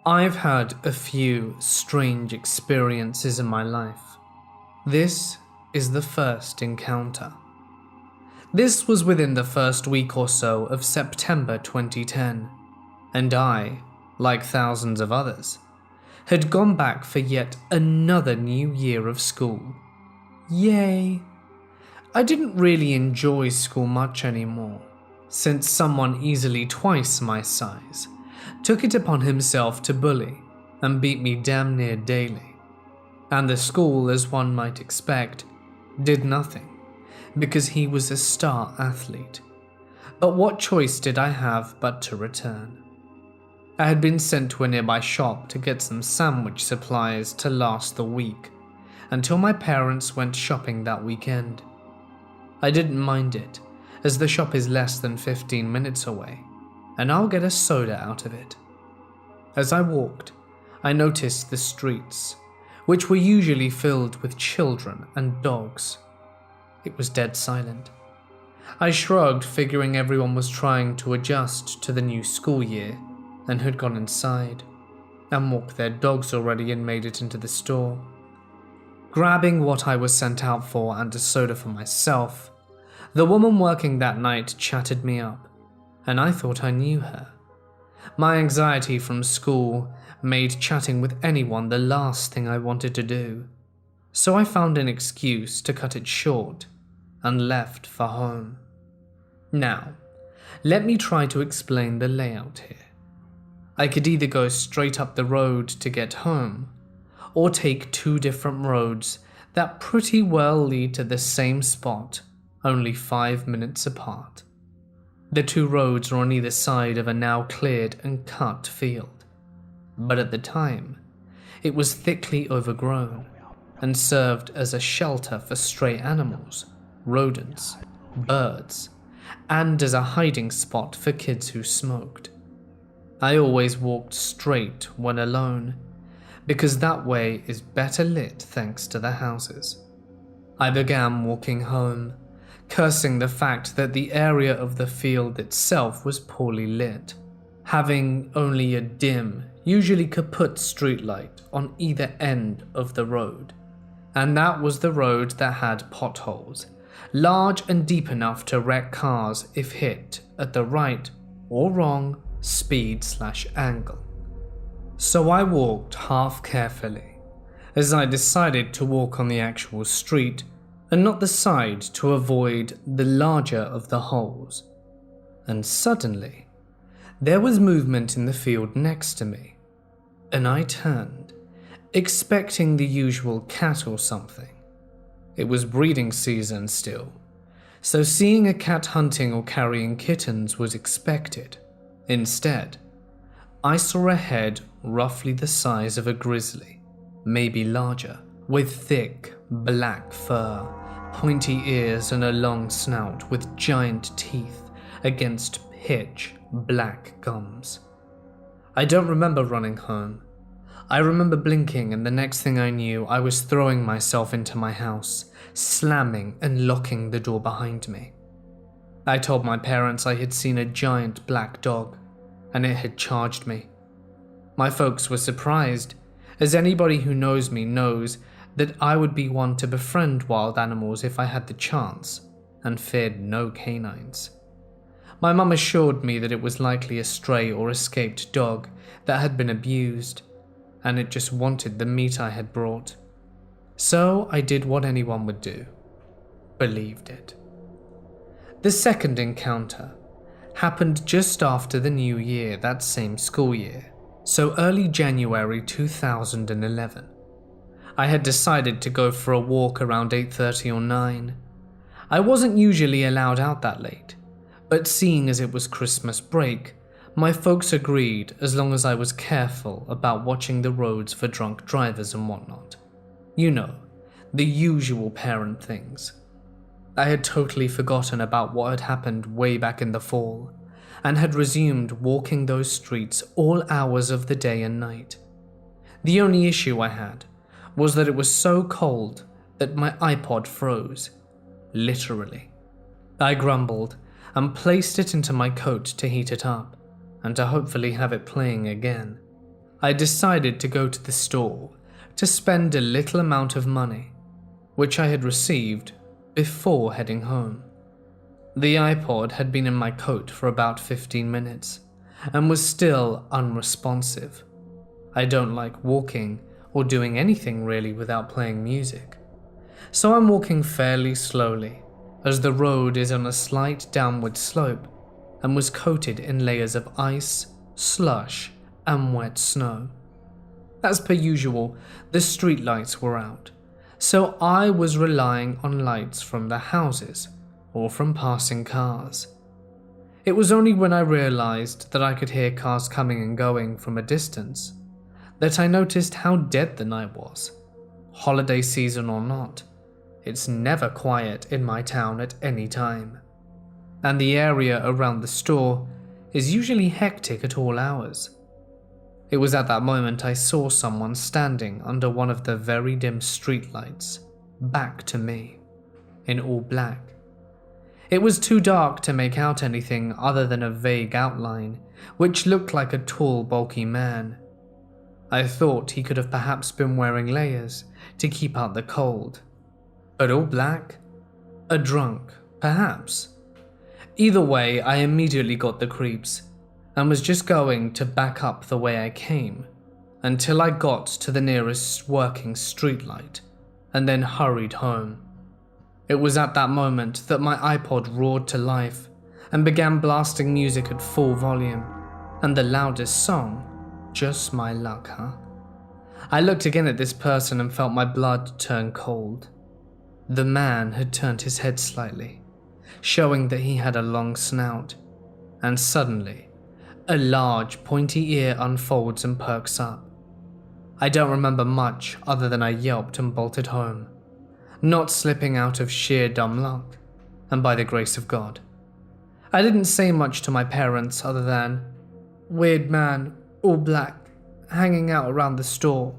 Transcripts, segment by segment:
I've had a few strange experiences in my life. This is the first encounter. This was within the first week or so of September 2010, and I, like thousands of others, had gone back for yet another new year of school. Yay! I didn't really enjoy school much anymore, since someone easily twice my size took it upon himself to bully and beat me damn near daily. And the school, as one might expect, did nothing, because he was a star athlete. But what choice did I have but to return? I had been sent to a nearby shop to get some sandwich supplies to last the week, until my parents went shopping that weekend. I didn't mind it, as the shop is less than 15 minutes away, and I'll get a soda out of it. As I walked, I noticed the streets, which were usually filled with children and dogs. It was dead silent. I shrugged, figuring everyone was trying to adjust to the new school year and had gone inside and walked their dogs already and made it into the store. Grabbing what I was sent out for and a soda for myself, the woman working that night chatted me up, and I thought I knew her. My anxiety from school made chatting with anyone the last thing I wanted to do, so I found an excuse to cut it short and left for home. Now, let me try to explain the layout here. I could either go straight up the road to get home, or take two different roads that pretty well lead to the same spot, only 5 minutes apart. The two roads are on either side of a now cleared and cut field, but at the time, it was thickly overgrown and served as a shelter for stray animals, rodents, birds, and as a hiding spot for kids who smoked. I always walked straight when alone, because that way is better lit thanks to the houses. I began walking home, cursing the fact that the area of the field itself was poorly lit, having only a dim, usually kaput streetlight on either end of the road. And that was the road that had potholes, large and deep enough to wreck cars if hit at the right or wrong speed/angle. So I walked half carefully, as I decided to walk on the actual street and not the side to avoid the larger of the holes. And suddenly, there was movement in the field next to me, and I turned, expecting the usual cat or something. It was breeding season still, so seeing a cat hunting or carrying kittens was expected. Instead, I saw a head roughly the size of a grizzly, maybe larger, with thick, black fur, pointy ears and a long snout with giant teeth against pitch black gums. I don't remember running home. I remember blinking, and the next thing I knew, I was throwing myself into my house, slamming and locking the door behind me. I told my parents I had seen a giant black dog, and it had charged me. My folks were surprised, as anybody who knows me knows that I would be one to befriend wild animals if I had the chance, and feared no canines. My mum assured me that it was likely a stray or escaped dog that had been abused, and it just wanted the meat I had brought. So I did what anyone would do, believed it. The second encounter happened just after the new year that same school year, so early January 2011. I had decided to go for a walk around 8:30 or 9. I wasn't usually allowed out that late, but seeing as it was Christmas break, my folks agreed as long as I was careful about watching the roads for drunk drivers and whatnot. You know, the usual parent things. I had totally forgotten about what had happened way back in the fall, and had resumed walking those streets all hours of the day and night. The only issue I had was that it was so cold that my iPod froze, literally. I grumbled and placed it into my coat to heat it up, and to hopefully have it playing again. I decided to go to the store to spend a little amount of money, which I had received before heading home. The iPod had been in my coat for about 15 minutes and was still unresponsive. I don't like walking or doing anything really without playing music. So I'm walking fairly slowly, as the road is on a slight downward slope and was coated in layers of ice, slush, and wet snow. As per usual, the streetlights were out, so I was relying on lights from the houses or from passing cars. It was only when I realized that I could hear cars coming and going from a distance that I noticed how dead the night was. Holiday season or not, it's never quiet in my town at any time, and the area around the store is usually hectic at all hours. It was at that moment I saw someone standing under one of the very dim streetlights, back to me, in all black. It was too dark to make out anything other than a vague outline, which looked like a tall, bulky man. I thought he could have perhaps been wearing layers to keep out the cold. But all black? A drunk, perhaps. Either way, I immediately got the creeps, and was just going to back up the way I came, until I got to the nearest working streetlight, and then hurried home. It was at that moment that my iPod roared to life and began blasting music at full volume, and the loudest song, Just My Luck, huh? I looked again at this person and felt my blood turn cold. The man had turned his head slightly, showing that he had a long snout, and suddenly, a large pointy ear unfolds and perks up. I don't remember much other than I yelped and bolted home, not slipping out of sheer dumb luck, and by the grace of God. I didn't say much to my parents other than, "Weird man, all black, hanging out around the store."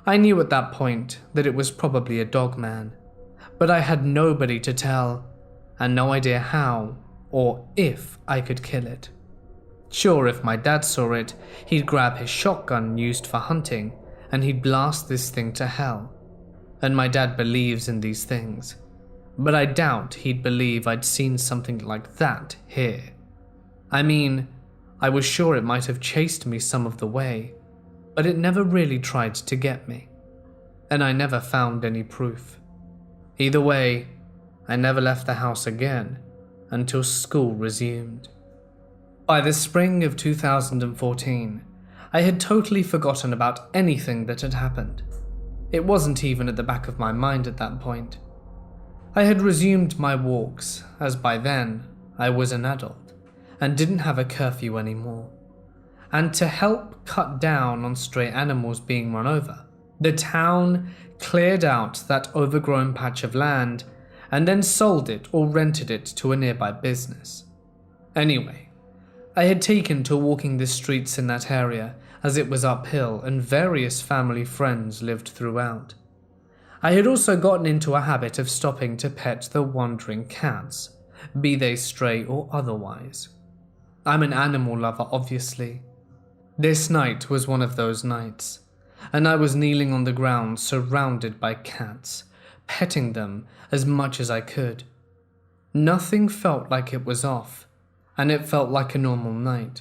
I knew at that point that it was probably a dog man, but I had nobody to tell, and no idea how or if I could kill it. Sure, if my dad saw it, he'd grab his shotgun used for hunting and he'd blast this thing to hell. And my dad believes in these things, but I doubt he'd believe I'd seen something like that here. I mean, I was sure it might have chased me some of the way, but it never really tried to get me, and I never found any proof. Either way, I never left the house again until school resumed. By the spring of 2014, I had totally forgotten about anything that had happened. It wasn't even at the back of my mind at that point. I had resumed my walks, as by then I was an adult and didn't have a curfew anymore. And to help cut down on stray animals being run over, the town cleared out that overgrown patch of land and then sold it or rented it to a nearby business. Anyway, I had taken to walking the streets in that area as it was uphill and various family friends lived throughout. I had also gotten into a habit of stopping to pet the wandering cats, be they stray or otherwise. I'm an animal lover, obviously. This night was one of those nights, and I was kneeling on the ground surrounded by cats, petting them as much as I could. Nothing felt like it was off, and it felt like a normal night.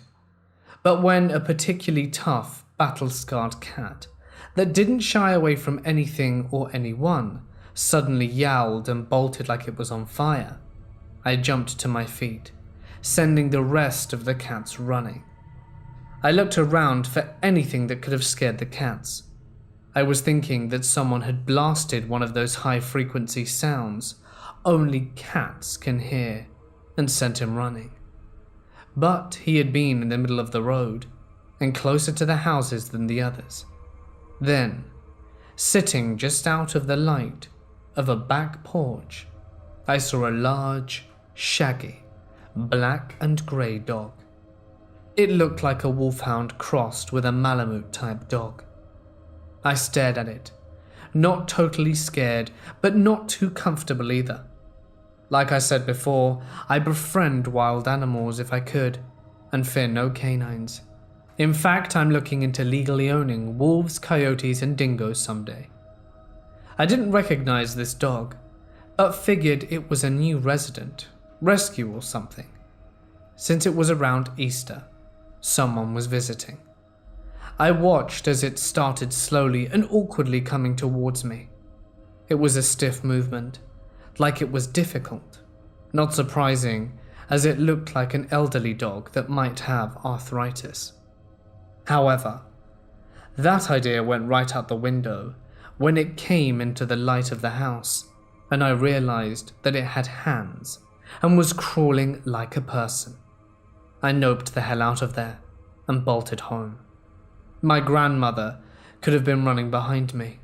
But when a particularly tough, battle-scarred cat that didn't shy away from anything or anyone suddenly yowled and bolted like it was on fire, I jumped to my feet, sending the rest of the cats running. I looked around for anything that could have scared the cats. I was thinking that someone had blasted one of those high-frequency sounds only cats can hear and sent him running. But he had been in the middle of the road and closer to the houses than the others. Then, sitting just out of the light of a back porch, I saw a large, shaggy, black and grey dog. It looked like a wolfhound crossed with a Malamute-type dog. I stared at it, not totally scared, but not too comfortable either. Like I said before, I befriend wild animals if I could, and fear no canines. In fact, I'm looking into legally owning wolves, coyotes, and dingoes someday. I didn't recognize this dog, but figured it was a new resident, rescue or something. Since it was around Easter, someone was visiting. I watched as it started slowly and awkwardly coming towards me. It was a stiff movement, like it was difficult. Not surprising, as it looked like an elderly dog that might have arthritis. However, that idea went right out the window when it came into the light of the house, and I realized that it had hands and was crawling like a person. I noped the hell out of there and bolted home. My grandmother could have been running behind me,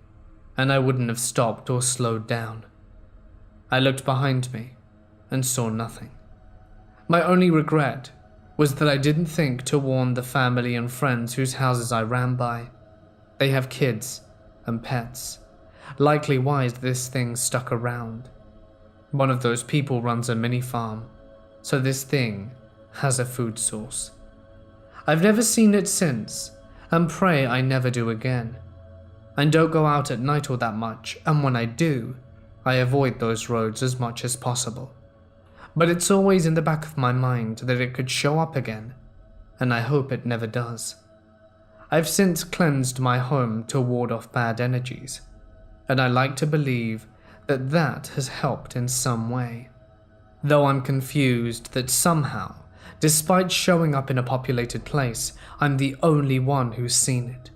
and I wouldn't have stopped or slowed down. I looked behind me and saw nothing. My only regret was that I didn't think to warn the family and friends whose houses I ran by. They have kids and pets, likely why this thing stuck around. One of those people runs a mini farm, so this thing has a food source. I've never seen it since, and pray I never do again. I don't go out at night all that much, and when I do, I avoid those roads as much as possible. But it's always in the back of my mind that it could show up again, and I hope it never does. I've since cleansed my home to ward off bad energies, and I like to believe that that has helped in some way. Though I'm confused that somehow, despite showing up in a populated place, I'm the only one who's seen it.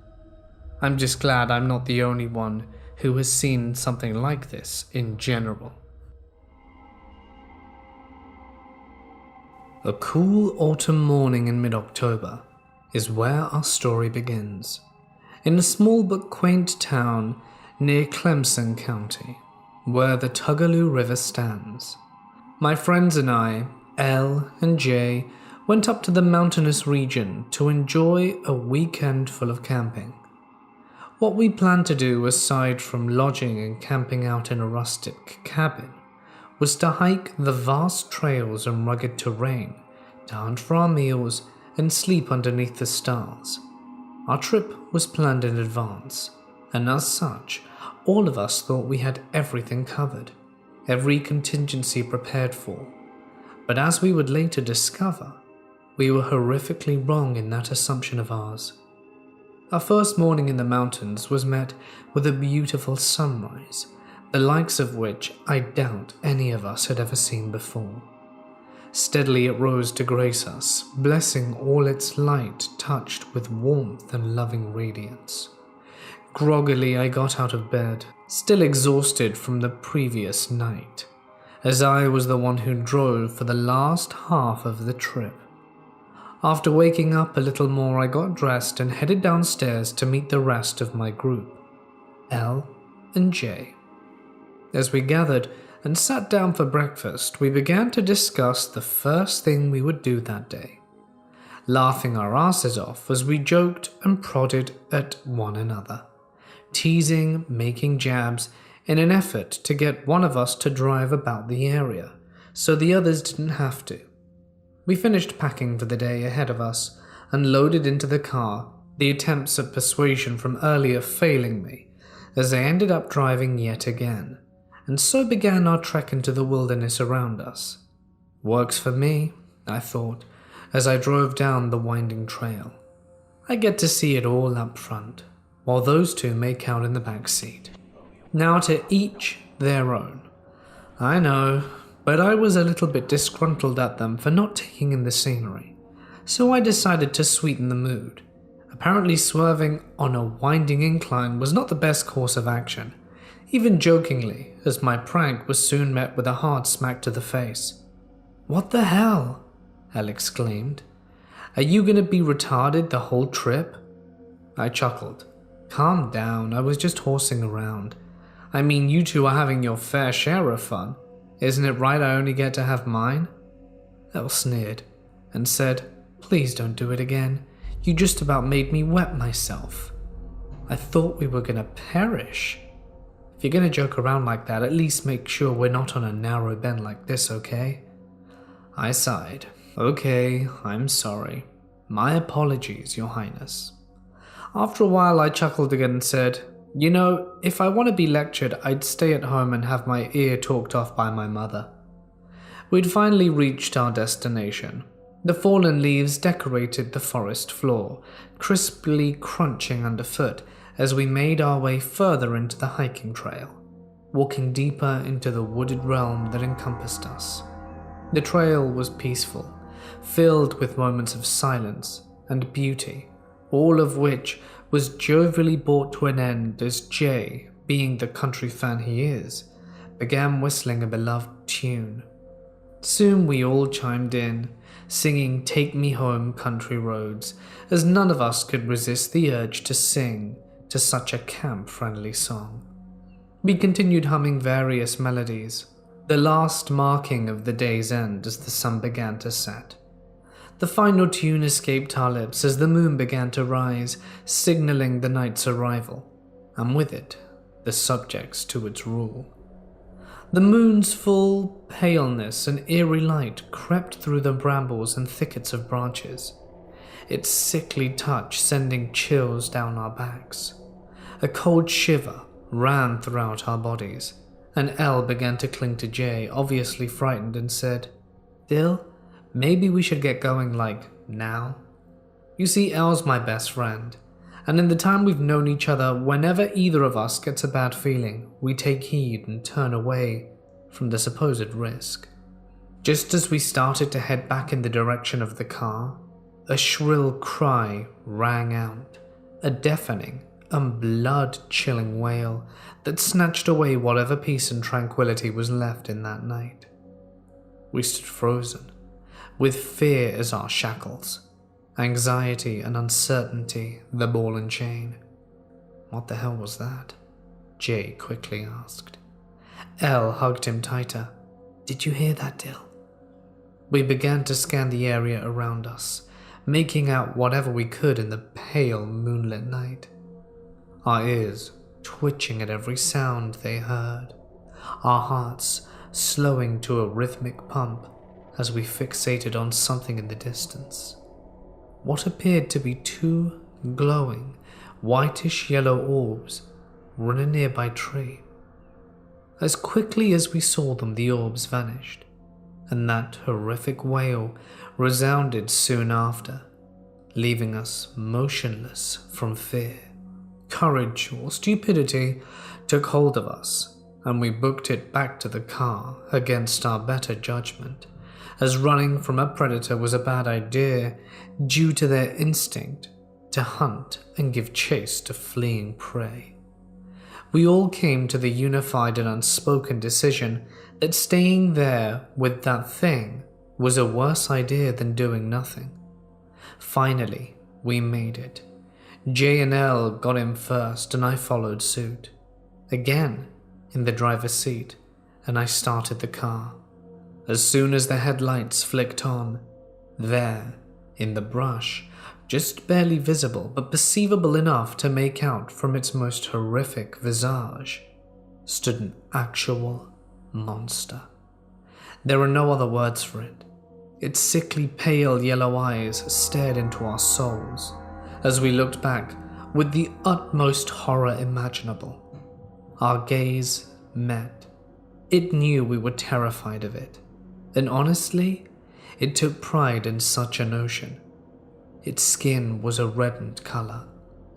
I'm just glad I'm not the only one who has seen something like this in general. A cool autumn morning in mid-October is where our story begins, in a small but quaint town near Clemson County, where the Tugaloo River stands. My friends and I, Elle and Jay, went up to the mountainous region to enjoy a weekend full of camping. What we planned to do, aside from lodging and camping out in a rustic cabin, was to hike the vast trails and rugged terrain, to hunt for our meals and sleep underneath the stars. Our trip was planned in advance, and as such, all of us thought we had everything covered, every contingency prepared for. But as we would later discover, we were horrifically wrong in that assumption of ours. Our first morning in the mountains was met with a beautiful sunrise, the likes of which I doubt any of us had ever seen before. Steadily it rose to grace us, blessing all its light touched with warmth and loving radiance. Groggily I got out of bed, still exhausted from the previous night, as I was the one who drove for the last half of the trip. After waking up a little more, I got dressed and headed downstairs to meet the rest of my group, Elle and Jay. As we gathered and sat down for breakfast, we began to discuss the first thing we would do that day, laughing our asses off as we joked and prodded at one another, teasing, making jabs, in an effort to get one of us to drive about the area, so the others didn't have to. We finished packing for the day ahead of us and loaded into the car, the attempts at persuasion from earlier failing me, as I ended up driving yet again, and so began our trek into the wilderness around us. Works for me, I thought, as I drove down the winding trail. I get to see it all up front, while those two make out in the back seat. Now to each their own. I know, but I was a little bit disgruntled at them for not taking in the scenery, so I decided to sweeten the mood. Apparently swerving on a winding incline was not the best course of action, even jokingly, as my prank was soon met with a hard smack to the face. "What the hell?" Elle exclaimed. "Are you gonna be retarded the whole trip?" I chuckled. "Calm down, I was just horsing around. I mean, you two are having your fair share of fun. Isn't it right I only get to have mine?" Elle sneered and said, "Please don't do it again. You just about made me wet myself. I thought we were gonna perish. If you're gonna joke around like that, at least make sure we're not on a narrow bend like this, okay?" I sighed. "Okay, I'm sorry. My apologies, Your Highness. After a while, I chuckled again and said, You know, if I want to be lectured, I'd stay at home and have my ear talked off by my mother. We'd finally reached our destination. The fallen leaves decorated the forest floor, crisply crunching underfoot as we made our way further into the hiking trail, walking deeper into the wooded realm that encompassed us. The trail was peaceful, filled with moments of silence and beauty, all of which was jovially brought to an end as Jay, being the country fan he is, began whistling a beloved tune. Soon we all chimed in, singing Take Me Home Country Roads, as none of us could resist the urge to sing to such a camp-friendly song. We continued humming various melodies, the last marking of the day's end as the sun began to set. The final tune escaped our lips as the moon began to rise, signaling the night's arrival, and with it, the subjects to its rule. The moon's full paleness and eerie light crept through the brambles and thickets of branches, its sickly touch sending chills down our backs. A cold shiver ran throughout our bodies, and Elle began to cling to Jay, obviously frightened, and said, Dill, maybe we should get going, now. You see, Elle's my best friend, and in the time we've known each other, whenever either of us gets a bad feeling, we take heed and turn away from the supposed risk. Just as we started to head back in the direction of the car, a shrill cry rang out, a deafening and blood-chilling wail that snatched away whatever peace and tranquility was left in that night. We stood frozen, with fear as our shackles, anxiety and uncertainty the ball and chain. What the hell was that? Jay quickly asked. Elle hugged him tighter. Did you hear that, Dill? We began to scan the area around us, making out whatever we could in the pale moonlit night, our ears twitching at every sound they heard, our hearts slowing to a rhythmic pump as we fixated on something in the distance. What appeared to be two glowing, whitish-yellow orbs were in a nearby tree. As quickly as we saw them, the orbs vanished, and that horrific wail resounded soon after, leaving us motionless from fear. Courage or stupidity took hold of us, and we booked it back to the car against our better judgment, as running from a predator was a bad idea due to their instinct to hunt and give chase to fleeing prey. We all came to the unified and unspoken decision that staying there with that thing was a worse idea than doing nothing. Finally, we made it. Jay and Elle got in first and I followed suit, again in the driver's seat, and I started the car. As soon as the headlights flicked on, there, in the brush, just barely visible but perceivable enough to make out from its most horrific visage, stood an actual monster. There are no other words for it. Its sickly pale yellow eyes stared into our souls as we looked back with the utmost horror imaginable. Our gaze met. It knew we were terrified of it, and honestly, it took pride in such a notion. Its skin was a reddened color,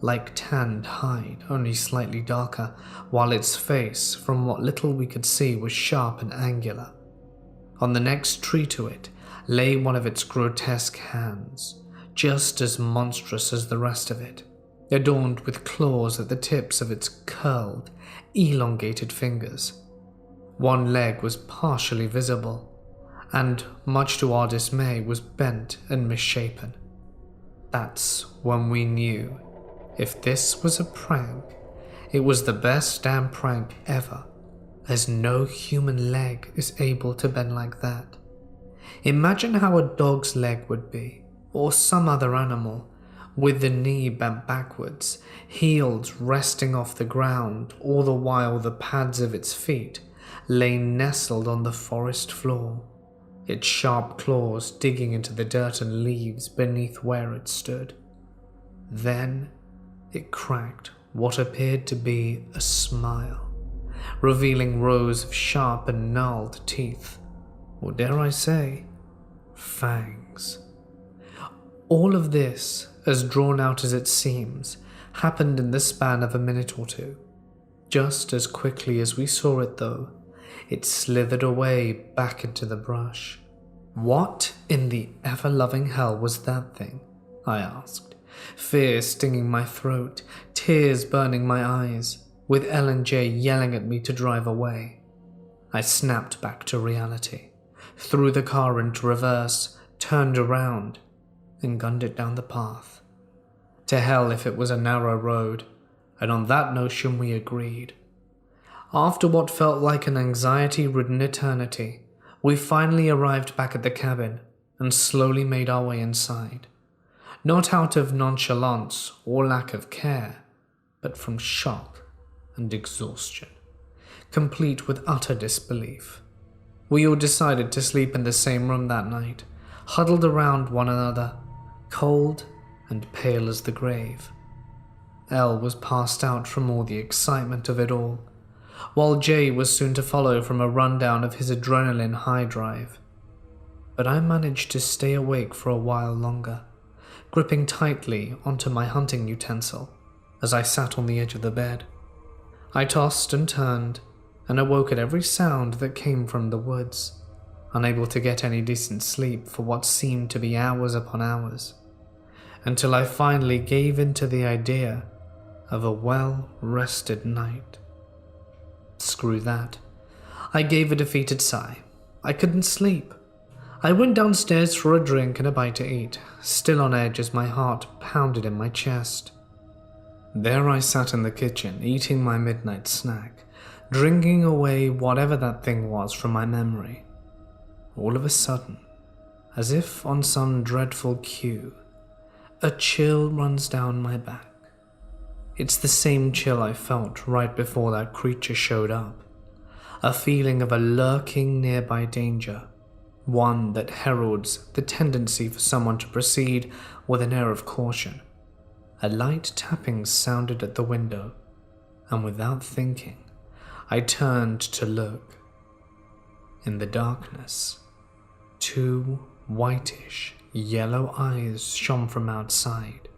like tanned hide, only slightly darker, while its face, from what little we could see, was sharp and angular. On the next tree to it lay one of its grotesque hands, just as monstrous as the rest of it, adorned with claws at the tips of its curled, elongated fingers. One leg was partially visible, and, much to our dismay, was bent and misshapen. That's when we knew, if this was a prank, it was the best damn prank ever, as no human leg is able to bend like that. Imagine how a dog's leg would be, or some other animal, with the knee bent backwards, heels resting off the ground, all the while the pads of its feet lay nestled on the forest floor. its sharp claws digging into the dirt and leaves beneath where it stood. Then it cracked what appeared to be a smile, revealing rows of sharp and gnarled teeth, or dare I say, fangs. All of this, as drawn out as it seems, happened in the span of a minute or two. Just as quickly as we saw it, though, it slithered away back into the brush. What in the ever-loving hell was that thing? I asked, fear stinging my throat, tears burning my eyes, with Elle and Jay yelling at me to drive away. I snapped back to reality, threw the car into reverse, turned around, and gunned it down the path. To hell if it was a narrow road, and on that notion we agreed. After what felt like an anxiety-ridden eternity, we finally arrived back at the cabin and slowly made our way inside. Not out of nonchalance or lack of care, but from shock and exhaustion, complete with utter disbelief. We all decided to sleep in the same room that night, huddled around one another, cold and pale as the grave. Elle was passed out from all the excitement of it all, while Jay was soon to follow from a rundown of his adrenaline high drive. But I managed to stay awake for a while longer, gripping tightly onto my hunting utensil as I sat on the edge of the bed. I tossed and turned and awoke at every sound that came from the woods, unable to get any decent sleep for what seemed to be hours upon hours, until I finally gave in to the idea of a well-rested night. Screw that. I gave a defeated sigh. I couldn't sleep. I went downstairs for a drink and a bite to eat, still on edge as my heart pounded in my chest. There I sat in the kitchen, eating my midnight snack, drinking away whatever that thing was from my memory. All of a sudden, as if on some dreadful cue, a chill runs down my back. It's the same chill I felt right before that creature showed up. A feeling of a lurking nearby danger, one that heralds the tendency for someone to proceed with an air of caution. A light tapping sounded at the window, and without thinking, I turned to look. In the darkness, two whitish, yellow eyes shone from outside,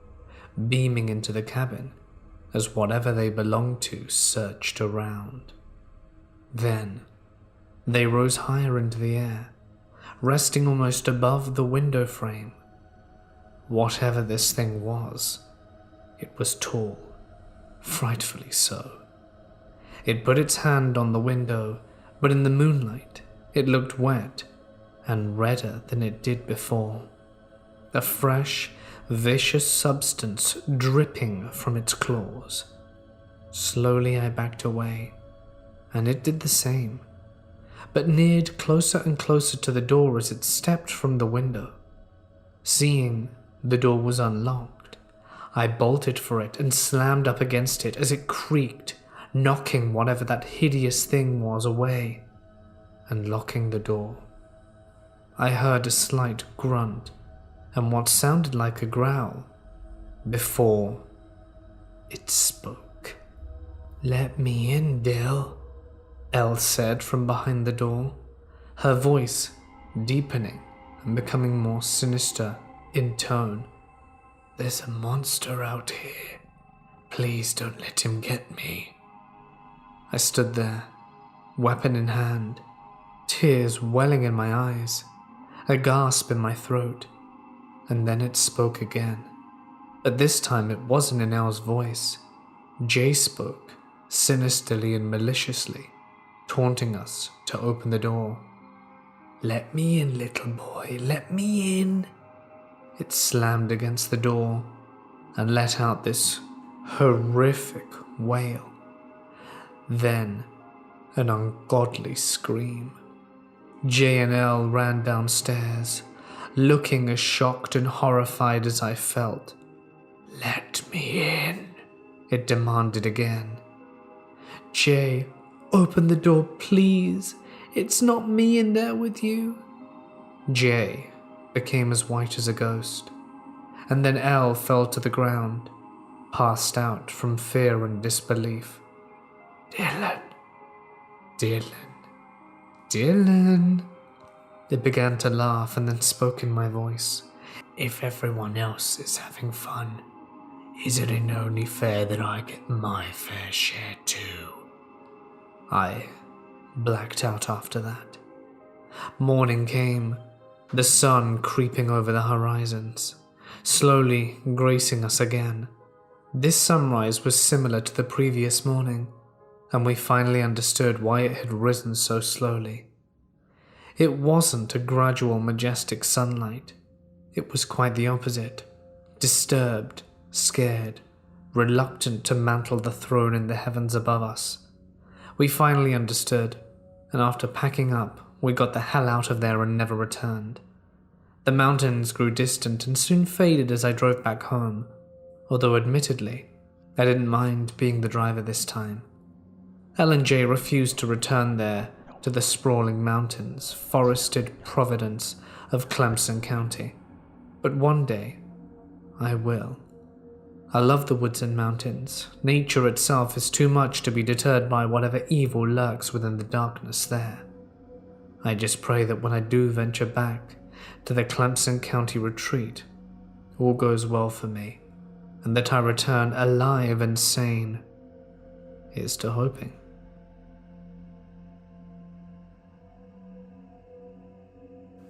beaming into the cabin as whatever they belonged to searched around. Then, they rose higher into the air, resting almost above the window frame. Whatever this thing was, it was tall, frightfully so. It put its hand on the window, but in the moonlight, it looked wet and redder than it did before. A fresh, vicious substance dripping from its claws. Slowly I backed away, and it did the same, but neared closer and closer to the door as it stepped from the window. Seeing the door was unlocked, I bolted for it and slammed up against it as it creaked, knocking whatever that hideous thing was away, and locking the door. I heard a slight grunt and what sounded like a growl before it spoke. "Let me in, Bill," Elle said from behind the door, her voice deepening and becoming more sinister in tone. "There's a monster out here. Please don't let him get me." I stood there, weapon in hand, tears welling in my eyes, a gasp in my throat, and then it spoke again. But this time it wasn't in Elle's voice. Jay spoke, sinisterly and maliciously, taunting us to open the door. "Let me in, little boy, let me in." It slammed against the door and let out this horrific wail. Then an ungodly scream. Jay and Elle ran downstairs, looking as shocked and horrified as I felt. "Let me in," it demanded again. "Jay, open the door, please. It's not me in there with you." J became as white as a ghost, and then L fell to the ground, passed out from fear and disbelief. "Dylan, Dylan, Dylan." It began to laugh and then spoke in my voice. "If everyone else is having fun, isn't it only fair that I get my fair share too?" I blacked out after that. Morning came, the sun creeping over the horizons, slowly gracing us again. This sunrise was similar to the previous morning, and we finally understood why it had risen so slowly. It wasn't a gradual, majestic sunlight. It was quite the opposite. Disturbed, scared, reluctant to mantle the throne in the heavens above us. We finally understood, and after packing up, we got the hell out of there and never returned. The mountains grew distant and soon faded as I drove back home, although admittedly, I didn't mind being the driver this time. L and J refused to return there to the sprawling mountains, forested providence of Clemson County. But one day, I will. I love the woods and mountains. Nature itself is too much to be deterred by whatever evil lurks within the darkness there. I just pray that when I do venture back to the Clemson County retreat, all goes well for me, and that I return alive and sane. Here's to hoping.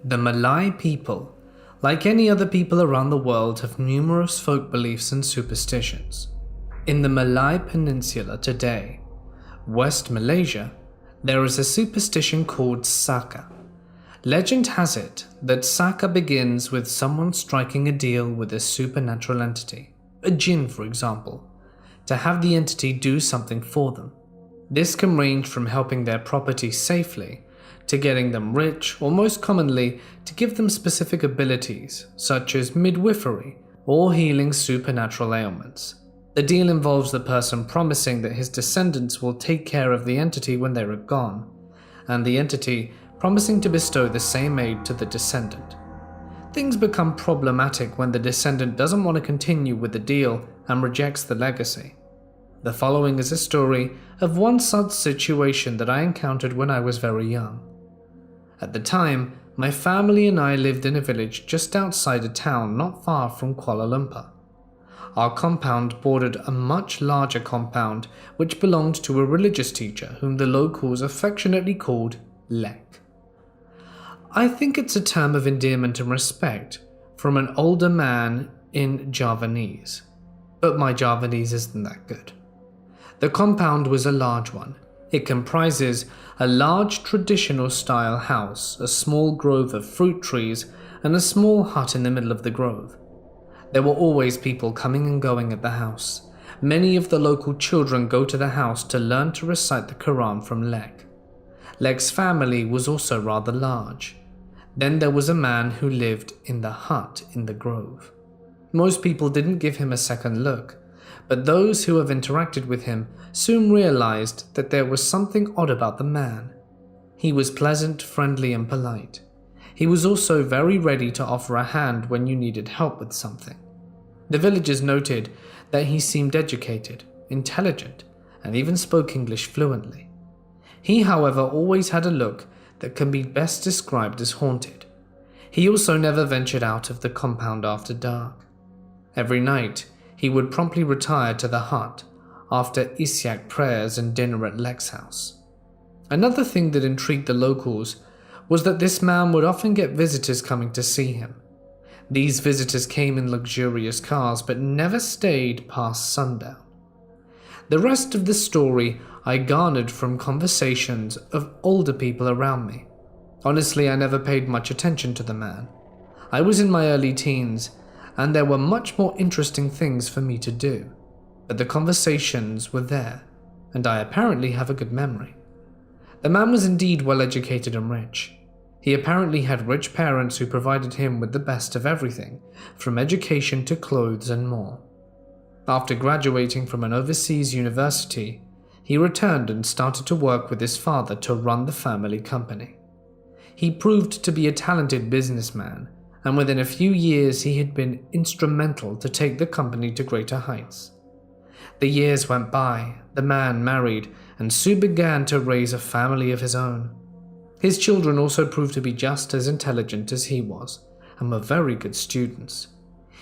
The Malay people, like any other people around the world, have numerous folk beliefs and superstitions. In the Malay Peninsula today, West Malaysia, there is a superstition called Saka. Legend has it that Saka begins with someone striking a deal with a supernatural entity, a jinn for example, to have the entity do something for them. This can range from helping their property safely to getting them rich, or most commonly, to give them specific abilities, such as midwifery or healing supernatural ailments. The deal involves the person promising that his descendants will take care of the entity when they are gone, and the entity promising to bestow the same aid to the descendant. Things become problematic when the descendant doesn't want to continue with the deal and rejects the legacy. The following is a story of one such situation that I encountered when I was very young. At the time, my family and I lived in a village just outside a town not far from Kuala Lumpur. Our compound bordered a much larger compound which belonged to a religious teacher whom the locals affectionately called Lek. I think it's a term of endearment and respect from an older man in Javanese, but my Javanese isn't that good. The compound was a large one. It comprises a large traditional style house, a small grove of fruit trees, and a small hut in the middle of the grove. There were always people coming and going at the house. Many of the local children go to the house to learn to recite the Quran from Lek. Lek's family was also rather large. Then there was a man who lived in the hut in the grove. Most people didn't give him a second look, but those who have interacted with him soon realized that there was something odd about the man. He was pleasant, friendly, and polite. He was also very ready to offer a hand when you needed help with something. The villagers noted that he seemed educated, intelligent, and even spoke English fluently. He, however, always had a look that can be best described as haunted. He also never ventured out of the compound after dark. Every night, he would promptly retire to the hut after Isyak prayers and dinner at Lek's house. Another thing that intrigued the locals was that this man would often get visitors coming to see him. These visitors came in luxurious cars but never stayed past sundown. The rest of the story I garnered from conversations of older people around me. Honestly, I never paid much attention to the man. I was in my early teens, and there were much more interesting things for me to do. But the conversations were there, and I apparently have a good memory. The man was indeed well educated and rich. He apparently had rich parents who provided him with the best of everything, from education to clothes and more. After graduating from an overseas university, he returned and started to work with his father to run the family company. He proved to be a talented businessman, and within a few years he had been instrumental to take the company to greater heights. The years went by, the man married, and soon began to raise a family of his own. His children also proved to be just as intelligent as he was, and were very good students.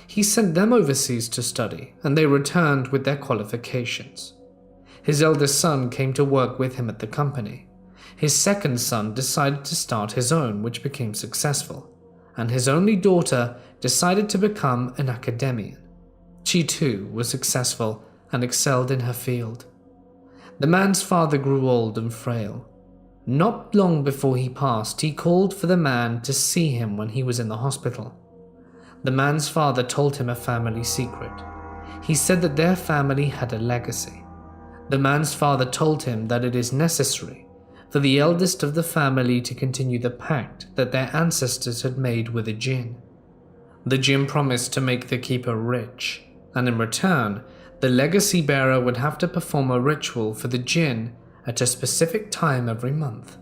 He sent them overseas to study, and they returned with their qualifications. His eldest son came to work with him at the company. His second son decided to start his own, which became successful, and his only daughter decided to become an academician. She too was successful and excelled in her field. The man's father grew old and frail. Not long before he passed, he called for the man to see him when he was in the hospital. The man's father told him a family secret. He said that their family had a legacy. The man's father told him that it is necessary for the eldest of the family to continue the pact that their ancestors had made with a jinn. The jinn promised to make the keeper rich, and in return, the legacy bearer would have to perform a ritual for the jinn at a specific time every month.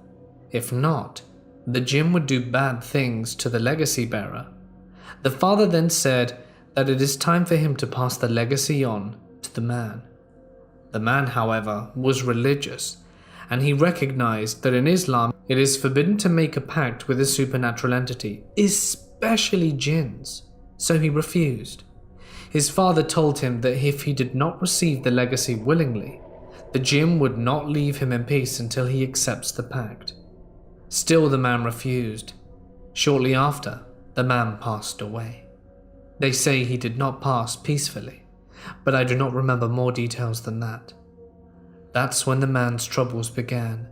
If not, the jinn would do bad things to the legacy bearer. The father then said that it is time for him to pass the legacy on to the man. The man, however, was religious, and he recognized that in Islam it is forbidden to make a pact with a supernatural entity, especially jinns, so he refused. His father told him that if he did not receive the legacy willingly, the jinn would not leave him in peace until he accepts the pact. Still, the man refused. Shortly after, the man passed away. They say he did not pass peacefully, but I do not remember more details than that. That's when the man's troubles began.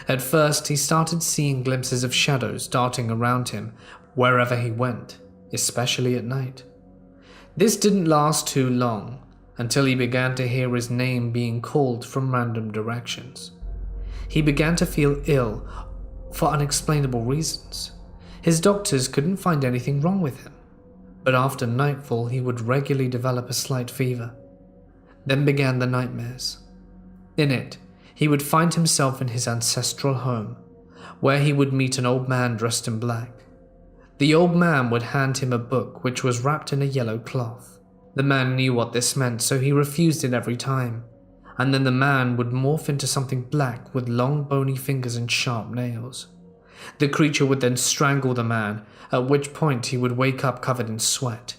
At first, he started seeing glimpses of shadows darting around him wherever he went, especially at night. This didn't last too long, until he began to hear his name being called from random directions. He began to feel ill for unexplainable reasons. His doctors couldn't find anything wrong with him, but after nightfall he would regularly develop a slight fever. Then began the nightmares. In it, he would find himself in his ancestral home, where he would meet an old man dressed in black. The old man would hand him a book which was wrapped in a yellow cloth. The man knew what this meant, so he refused it every time, and then the man would morph into something black with long bony fingers and sharp nails. The creature would then strangle the man, at which point he would wake up covered in sweat.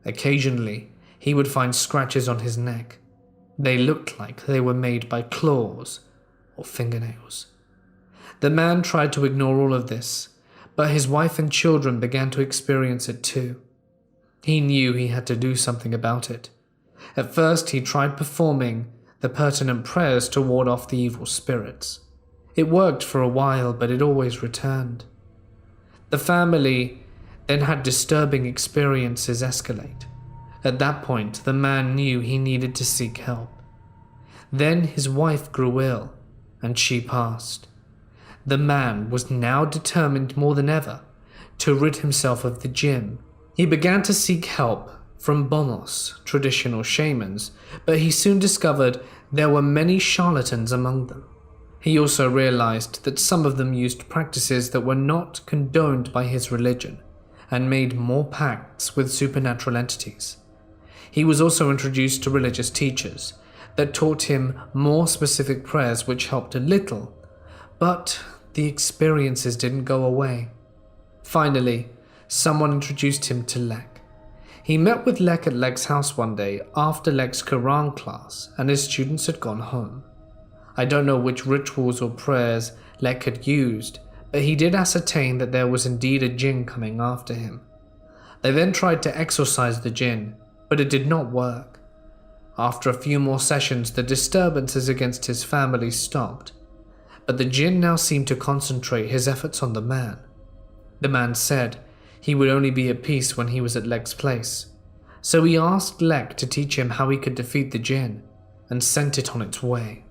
Occasionally, he would find scratches on his neck. They looked like they were made by claws or fingernails. The man tried to ignore all of this, but his wife and children began to experience it too. He knew he had to do something about it. At first, he tried performing the pertinent prayers to ward off the evil spirits. It worked for a while, but it always returned. The family then had disturbing experiences escalate. At that point, the man knew he needed to seek help. Then his wife grew ill, and she passed. The man was now determined more than ever to rid himself of the jinn. He began to seek help from bomos, traditional shamans, but he soon discovered there were many charlatans among them. He also realized that some of them used practices that were not condoned by his religion and made more pacts with supernatural entities. He was also introduced to religious teachers that taught him more specific prayers which helped a little, but the experiences didn't go away. Finally, someone introduced him to Lek. He met with Lek at Lek's house one day after Lek's Quran class and his students had gone home. I don't know which rituals or prayers Lek had used, but he did ascertain that there was indeed a jinn coming after him. They then tried to exorcise the jinn, but it did not work. After a few more sessions, the disturbances against his family stopped, but the jinn now seemed to concentrate his efforts on the man. The man said he would only be at peace when he was at Lek's place, so he asked Lek to teach him how he could defeat the jinn and sent it on its way.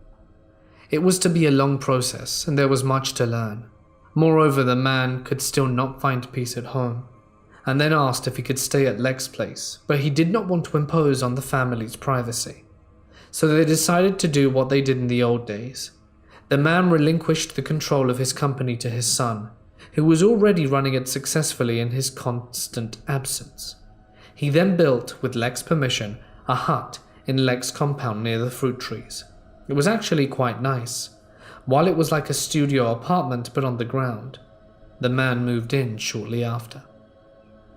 It was to be a long process, and there was much to learn. Moreover, the man could still not find peace at home, and then asked if he could stay at Lek's place, but he did not want to impose on the family's privacy. So they decided to do what they did in the old days. The man relinquished the control of his company to his son, who was already running it successfully in his constant absence. He then built, with Leg's permission, a hut in Leg's compound near the fruit trees. It was actually quite nice. While it was like a studio apartment but on the ground, the man moved in shortly after.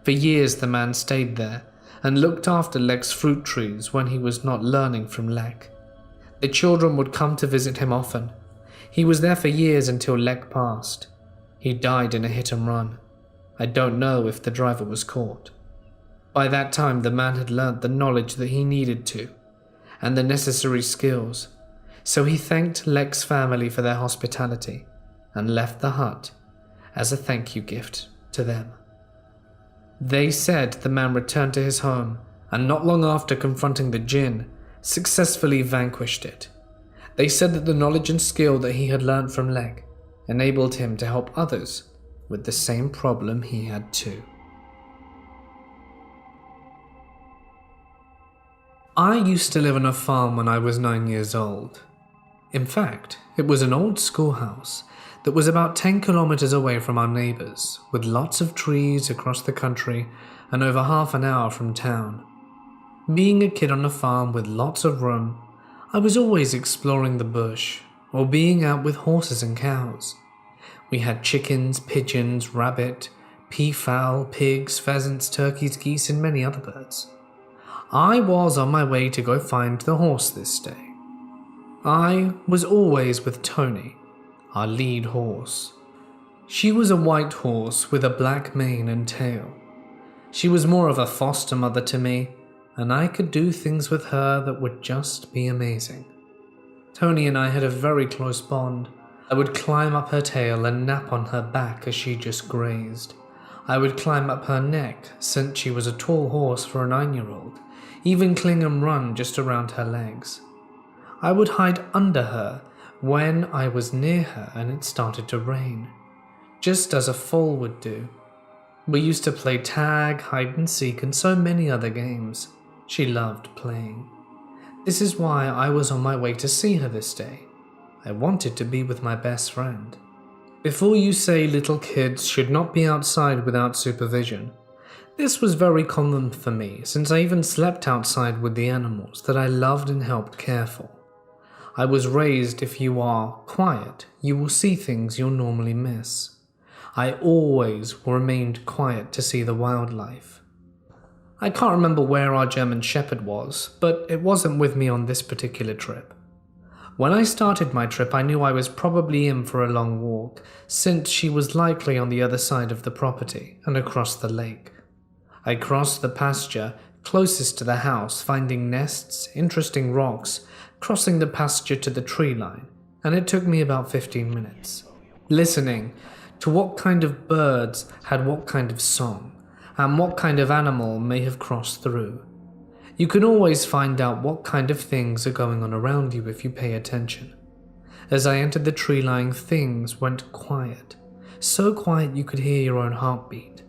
For years the man stayed there and looked after Leg's fruit trees when he was not learning from Leg. The children would come to visit him often. He was there for years until Leg passed. He died in a hit and run. I don't know if the driver was caught. By that time the man had learnt the knowledge that he needed to, and the necessary skills, so he thanked Leg's family for their hospitality and left the hut as a thank you gift to them. They said the man returned to his home and not long after confronting the jinn, successfully vanquished it. They said that the knowledge and skill that he had learned from Leg enabled him to help others with the same problem he had too. I used to live on a farm when I was 9 years old. In fact, it was an old schoolhouse that was about 10 kilometers away from our neighbors, with lots of trees across the country and over half an hour from town. Being a kid on a farm with lots of room, I was always exploring the bush or being out with horses and cows. We had chickens, pigeons, rabbit, peafowl, pigs, pheasants, turkeys, geese, and many other birds. I was on my way to go find the horse this day. I was always with Tony, our lead horse. She was a white horse with a black mane and tail. She was more of a foster mother to me, and I could do things with her that would just be amazing. Tony and I had a very close bond. I would climb up her tail and nap on her back as she just grazed. I would climb up her neck, since she was a tall horse for a 9-year-old, even cling and run just around her legs. I would hide under her when I was near her and it started to rain, just as a foal would do. We used to play tag, hide and seek, and so many other games. She loved playing. This is why I was on my way to see her this day. I wanted to be with my best friend. Before you say little kids should not be outside without supervision, this was very common for me, since I even slept outside with the animals that I loved and helped care for. I was raised if you are quiet, you will see things you'll normally miss. I always remained quiet to see the wildlife. I can't remember where our German Shepherd was, but it wasn't with me on this particular trip. When I started my trip, I knew I was probably in for a long walk, since she was likely on the other side of the property and across the lake. I crossed the pasture closest to the house, finding nests, interesting rocks, crossing the pasture to the tree line, and it took me about 15 minutes, listening to what kind of birds had what kind of song, and what kind of animal may have crossed through. You can always find out what kind of things are going on around you if you pay attention. As I entered the tree line, things went quiet, so quiet you could hear your own heartbeat.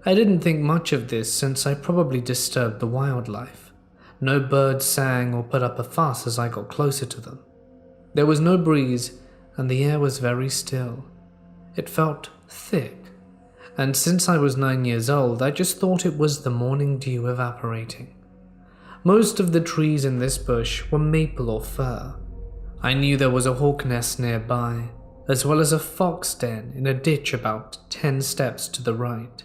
I didn't think much of this since I probably disturbed the wildlife. No birds sang or put up a fuss as I got closer to them. There was no breeze, and the air was very still. It felt thick, and since I was 9 years old, I just thought it was the morning dew evaporating. Most of the trees in this bush were maple or fir. I knew there was a hawk nest nearby, as well as a fox den in a ditch about 10 steps to the right.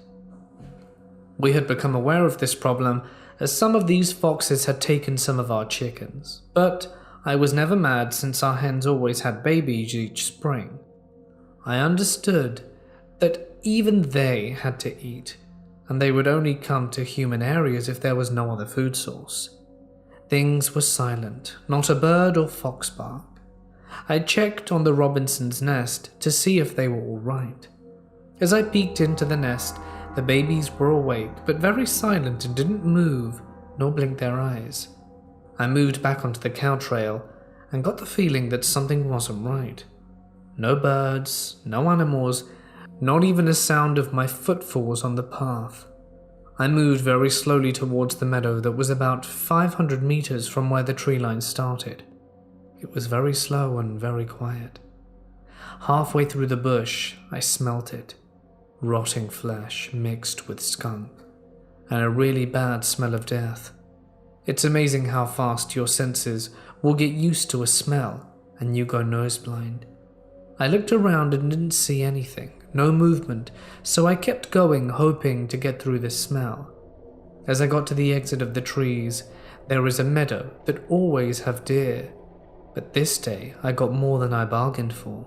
We had become aware of this problem as some of these foxes had taken some of our chickens, but I was never mad since our hens always had babies each spring. I understood that even they had to eat, and they would only come to human areas if there was no other food source. Things were silent, not a bird or fox bark. I checked on the Robinson's nest to see if they were all right. As I peeked into the nest, the babies were awake, but very silent and didn't move nor blink their eyes. I moved back onto the cow trail and got the feeling that something wasn't right. No birds, no animals, not even a sound of my footfalls on the path. I moved very slowly towards the meadow that was about 500 meters from where the tree line started. It was very slow and very quiet. Halfway through the bush, I smelt it. Rotting flesh mixed with skunk, and a really bad smell of death. It's amazing how fast your senses will get used to a smell and you go noseblind. I looked around and didn't see anything, no movement, so I kept going, hoping to get through this smell. As I got to the exit of the trees, there is a meadow that always have deer, but this day I got more than I bargained for.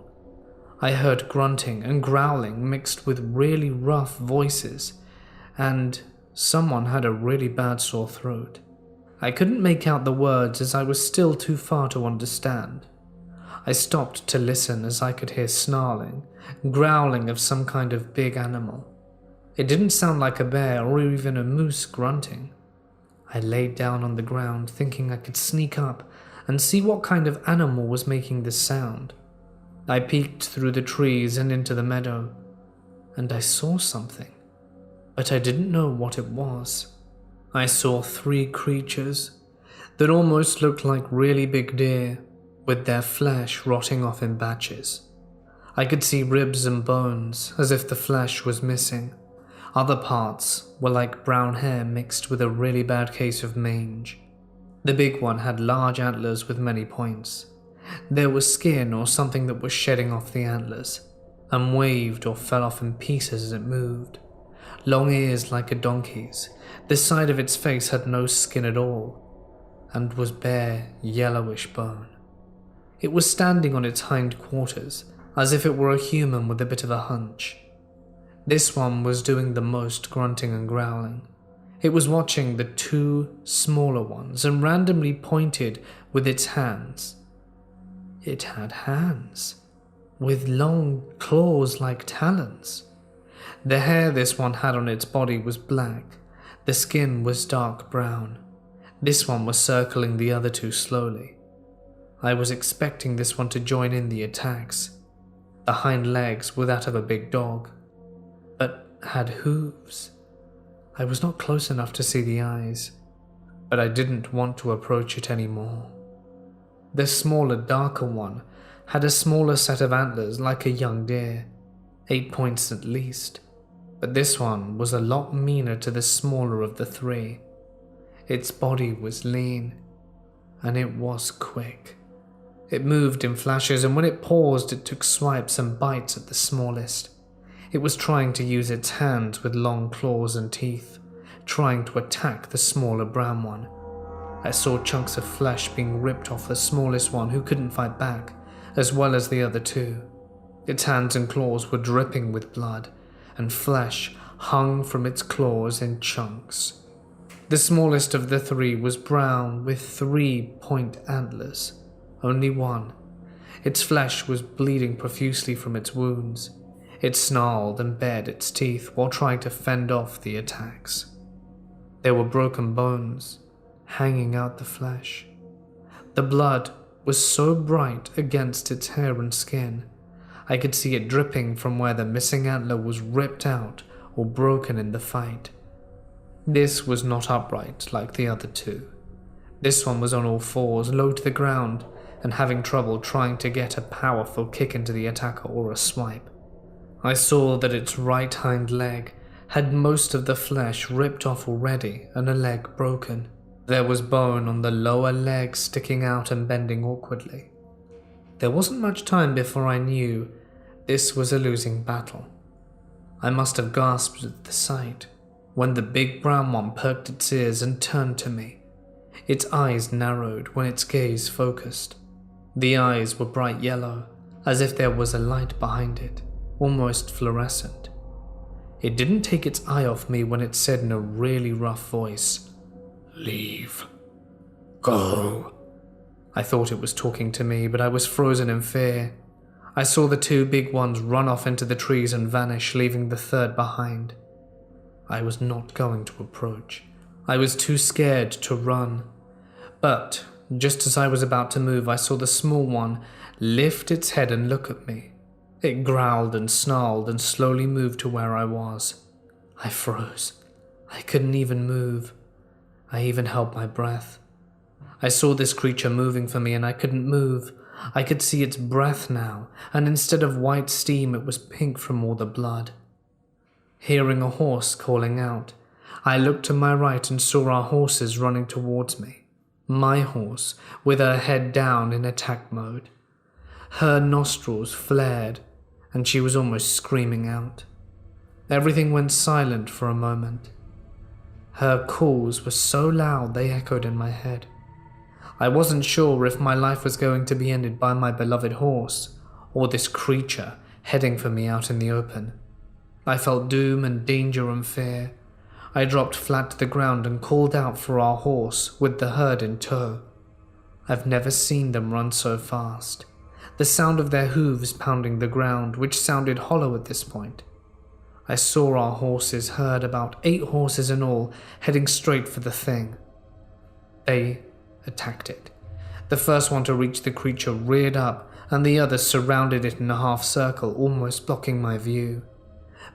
I heard grunting and growling mixed with really rough voices, and someone had a really bad sore throat. I couldn't make out the words as I was still too far to understand. I stopped to listen as I could hear snarling, growling of some kind of big animal. It didn't sound like a bear or even a moose grunting. I laid down on the ground thinking I could sneak up and see what kind of animal was making this sound. I peeked through the trees and into the meadow, and I saw something, but I didn't know what it was. I saw 3 creatures that almost looked like really big deer, with their flesh rotting off in batches. I could see ribs and bones, as if the flesh was missing. Other parts were like brown hair mixed with a really bad case of mange. The big one had large antlers with many points. There was skin or something that was shedding off the antlers, and waved or fell off in pieces as it moved. Long ears like a donkey's. The side of its face had no skin at all, and was bare, yellowish bone. It was standing on its hind quarters, as if it were a human with a bit of a hunch. This one was doing the most grunting and growling. It was watching the 2 smaller ones and randomly pointed with its hands. It had hands, with long claws like talons. The hair this one had on its body was black. The skin was dark brown. This one was circling the other 2 slowly. I was expecting this one to join in the attacks. The hind legs were that of a big dog, but had hooves. I was not close enough to see the eyes, but I didn't want to approach it anymore. The smaller, darker one had a smaller set of antlers like a young deer, 8 points at least, but this one was a lot meaner to the smaller of the 3. Its body was lean, and it was quick. It moved in flashes, and when it paused, it took swipes and bites at the smallest. It was trying to use its hands with long claws and teeth, trying to attack the smaller brown one. I saw chunks of flesh being ripped off the smallest one who couldn't fight back, as well as the other 2. Its hands and claws were dripping with blood, and flesh hung from its claws in chunks. The smallest of the 3 was brown with 3-point antlers. Only one. Its flesh was bleeding profusely from its wounds. It snarled and bared its teeth while trying to fend off the attacks. There were broken bones hanging out the flesh. The blood was so bright against its hair and skin, I could see it dripping from where the missing antler was ripped out or broken in the fight. This was not upright like the other 2. This one was on all fours, low to the ground, and having trouble trying to get a powerful kick into the attacker or a swipe. I saw that its right hind leg had most of the flesh ripped off already and a leg broken. There was bone on the lower leg sticking out and bending awkwardly. There wasn't much time before I knew this was a losing battle. I must have gasped at the sight when the big brown one perked its ears and turned to me. Its eyes narrowed when its gaze focused. The eyes were bright yellow, as if there was a light behind it, almost fluorescent. It didn't take its eye off me when it said in a really rough voice, "Leave. Go." I thought it was talking to me, but I was frozen in fear. I saw the 2 big ones run off into the trees and vanish, leaving the 3rd behind. I was not going to approach. I was too scared to run. But just as I was about to move, I saw the small one lift its head and look at me. It growled and snarled and slowly moved to where I was. I froze. I couldn't even move. I even held my breath. I saw this creature moving for me and I couldn't move. I could see its breath now, and instead of white steam, it was pink from all the blood. Hearing a horse calling out, I looked to my right and saw our horses running towards me. My horse, with her head down in attack mode. Her nostrils flared, and she was almost screaming out. Everything went silent for a moment. Her calls were so loud they echoed in my head. I wasn't sure if my life was going to be ended by my beloved horse, or this creature heading for me out in the open. I felt doom and danger and fear. I dropped flat to the ground and called out for our horse with the herd in tow. I've never seen them run so fast. The sound of their hooves pounding the ground, which sounded hollow at this point. I saw our horses herd, about 8 horses in all, heading straight for the thing. They attacked it. The first one to reach the creature reared up, and the others surrounded it in a half circle, almost blocking my view.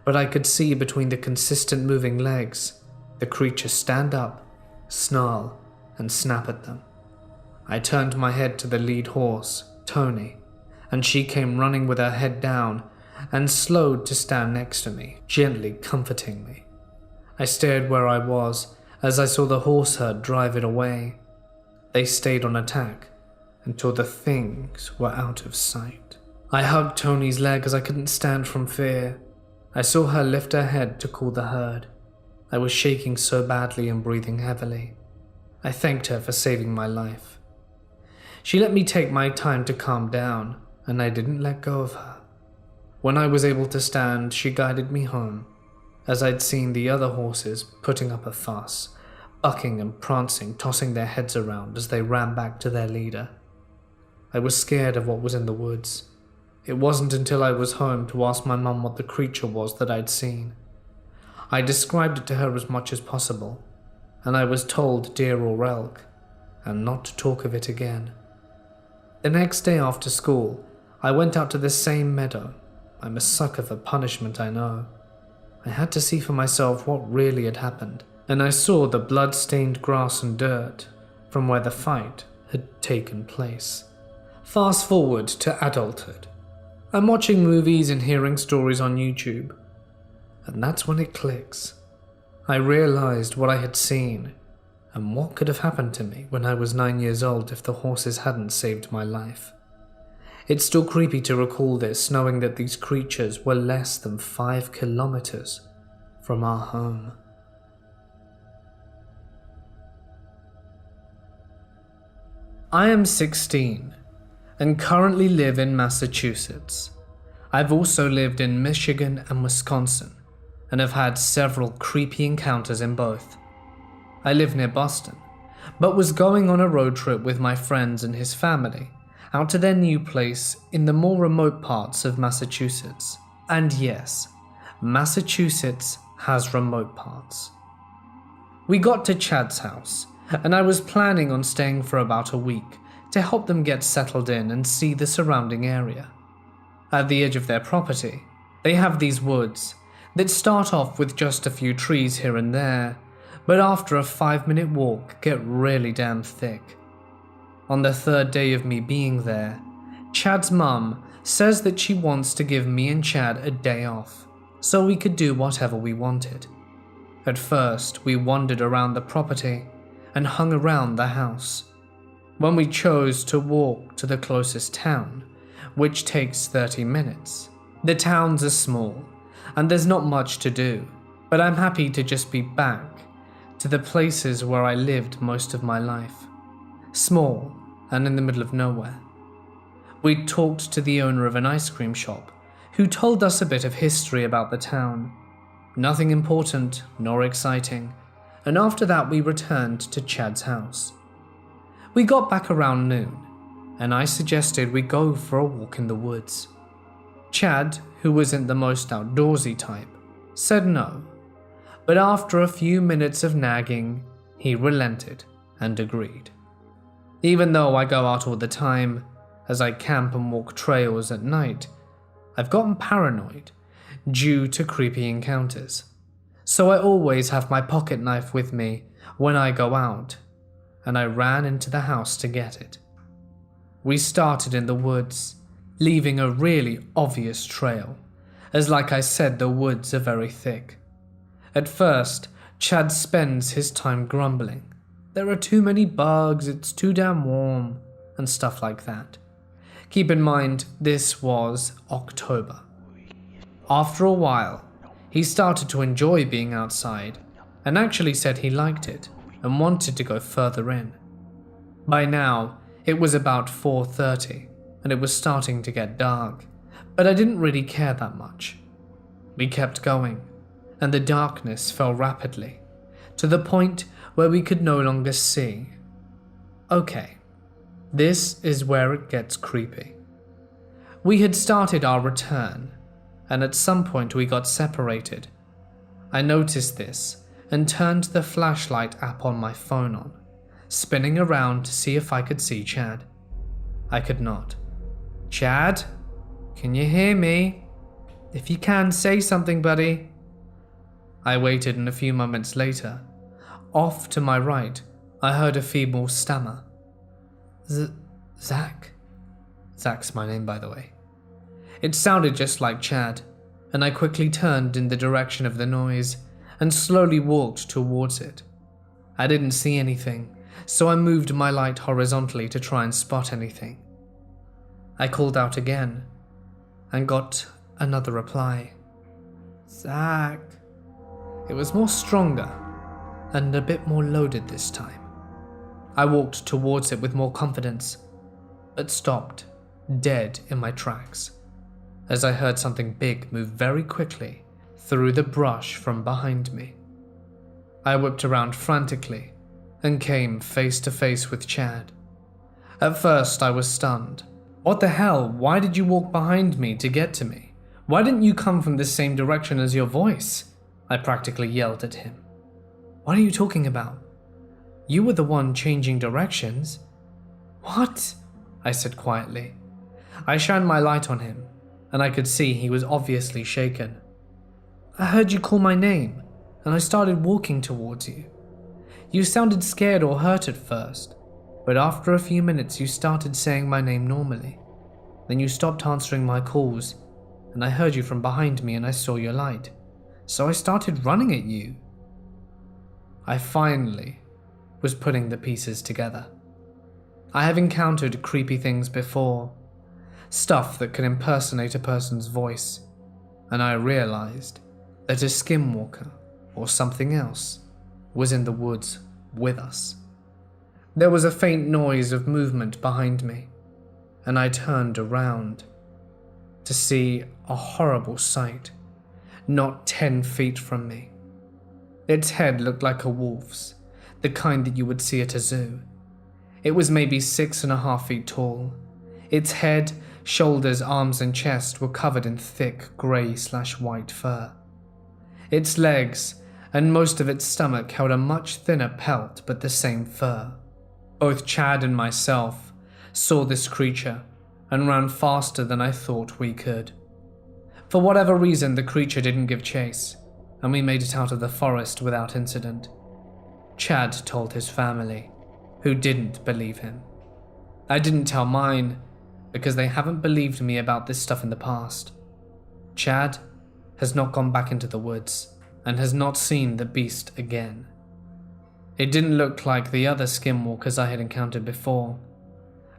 But I could see between the consistent moving legs, the creature stand up, snarl, and snap at them. I turned my head to the lead horse, Tony, and she came running with her head down and slowed to stand next to me, gently comforting me. I stared where I was as I saw the horse herd drive it away. They stayed on attack until the things were out of sight. I hugged Tony's leg as I couldn't stand from fear. I saw her lift her head to call the herd. I was shaking so badly and breathing heavily. I thanked her for saving my life. She let me take my time to calm down, and I didn't let go of her. When I was able to stand, she guided me home, as I'd seen the other horses putting up a fuss, bucking and prancing, tossing their heads around as they ran back to their leader. I was scared of what was in the woods. It wasn't until I was home to ask my mum what the creature was that I'd seen. I described it to her as much as possible, and I was told deer or elk, and not to talk of it again. The next day after school, I went out to the same meadow. I'm a sucker for punishment, I know. I had to see for myself what really had happened, and I saw the blood-stained grass and dirt from where the fight had taken place. Fast forward to adulthood. I'm watching movies and hearing stories on YouTube, and that's when it clicks. I realized what I had seen and what could have happened to me when I was 9 years old if the horses hadn't saved my life. It's still creepy to recall this, knowing that these creatures were less than 5 kilometers from our home. I am 16 and currently live in Massachusetts. I've also lived in Michigan and Wisconsin and have had several creepy encounters in both. I live near Boston, but was going on a road trip with my friends and his family out to their new place in the more remote parts of Massachusetts. And yes, Massachusetts has remote parts. We got to Chad's house, and I was planning on staying for about a week to help them get settled in and see the surrounding area. At the edge of their property, they have these woods that start off with just a few trees here and there, but after a 5-minute walk get really damn thick. On the 3rd day of me being there, Chad's mum says that she wants to give me and Chad a day off, so we could do whatever we wanted. At first, we wandered around the property and hung around the house. When we chose to walk to the closest town, which takes 30 minutes. The towns are small, and there's not much to do, but I'm happy to just be back to the places where I lived most of my life. Small and in the middle of nowhere. We talked to the owner of an ice cream shop, who told us a bit of history about the town. Nothing important nor exciting, and after that we returned to Chad's house. We got back around noon, and I suggested we go for a walk in the woods. Chad, who isn't the most outdoorsy type, said no, but after a few minutes of nagging, he relented and agreed. Even though I go out all the time, as I camp and walk trails at night, I've gotten paranoid due to creepy encounters, so I always have my pocket knife with me when I go out, and I ran into the house to get it. We started in the woods, leaving a really obvious trail, as like I said, the woods are very thick. At first, Chad spends his time grumbling. There are too many bugs, it's too damn warm, and stuff like that. Keep in mind, this was October. After a while, he started to enjoy being outside, and actually said he liked it, and wanted to go further in. By now, it was about 4:30, and it was starting to get dark, but I didn't really care that much. We kept going, and the darkness fell rapidly, to the point where we could no longer see. Okay, this is where it gets creepy. We had started our return, and at some point we got separated. I noticed this and turned the flashlight app on my phone on, spinning around to see if I could see Chad. I could not. Chad? Can you hear me? If you can, say something, buddy. I waited, and a few moments later, off to my right, I heard a feeble stammer. Zach? Zach's my name, by the way. It sounded just like Chad, and I quickly turned in the direction of the noise and slowly walked towards it. I didn't see anything, so I moved my light horizontally to try and spot anything. I called out again and got another reply. Zach. It was more stronger and a bit more loaded this time. I walked towards it with more confidence, but stopped dead in my tracks as I heard something big move very quickly through the brush from behind me. I whipped around frantically and came face to face with Chad. At first I was stunned. What the hell? Why did you walk behind me to get to me? Why didn't you come from the same direction as your voice? I practically yelled at him. What are you talking about? You were the one changing directions. What? I said quietly. I shined my light on him, and I could see he was obviously shaken. I heard you call my name, and I started walking towards you. You sounded scared or hurt at first, but after a few minutes you started saying my name normally. Then you stopped answering my calls, and I heard you from behind me and I saw your light. So I started running at you. I finally was putting the pieces together. I have encountered creepy things before, stuff that can impersonate a person's voice, and I realized that a Skinwalker or something else was in the woods with us. There was a faint noise of movement behind me, and I turned around to see a horrible sight not 10 feet from me. Its head looked like a wolf's, the kind that you would see at a zoo. It was maybe 6.5 feet tall. Its head, shoulders, arms and chest were covered in thick grey/white fur. Its legs and most of its stomach held a much thinner pelt but the same fur. Both Chad and myself saw this creature and ran faster than I thought we could. For whatever reason, the creature didn't give chase, and we made it out of the forest without incident. Chad told his family, who didn't believe him. I didn't tell mine, because they haven't believed me about this stuff in the past. Chad has not gone back into the woods, and has not seen the beast again. It didn't look like the other skinwalkers I had encountered before,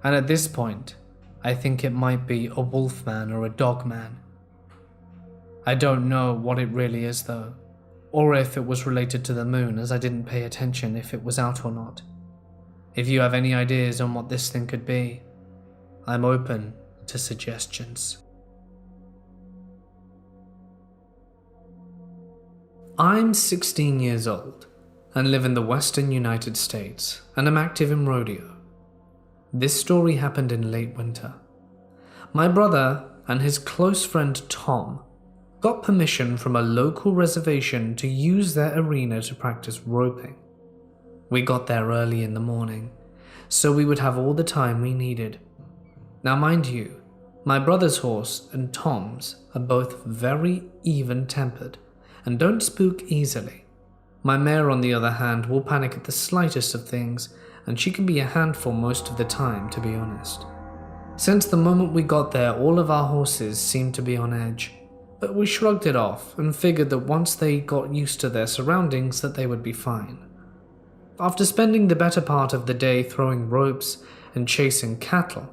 and at this point, I think it might be a wolfman or a dogman. I don't know what it really is though, or if it was related to the moon, as I didn't pay attention if it was out or not. If you have any ideas on what this thing could be, I'm open to suggestions. I'm 16 years old and live in the western United States and am active in rodeo. This story happened in late winter. My brother and his close friend Tom got permission from a local reservation to use their arena to practice roping. We got there early in the morning, so we would have all the time we needed. Now mind you, my brother's horse and Tom's are both very even-tempered and don't spook easily. My mare, on the other hand, will panic at the slightest of things, and she can be a handful most of the time, to be honest. Since the moment we got there, all of our horses seemed to be on edge, but we shrugged it off and figured that once they got used to their surroundings that they would be fine. After spending the better part of the day throwing ropes and chasing cattle,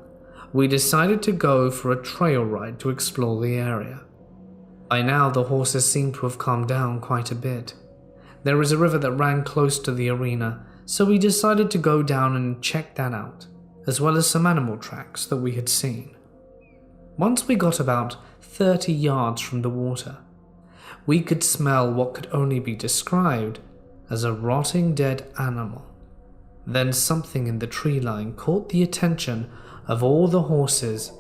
we decided to go for a trail ride to explore the area. By now, the horses seemed to have calmed down quite a bit. There is a river that ran close to the arena, so we decided to go down and check that out, as well as some animal tracks that we had seen. Once we got about 30 yards from the water, we could smell what could only be described as a rotting dead animal. Then something in the tree line caught the attention of all the horses,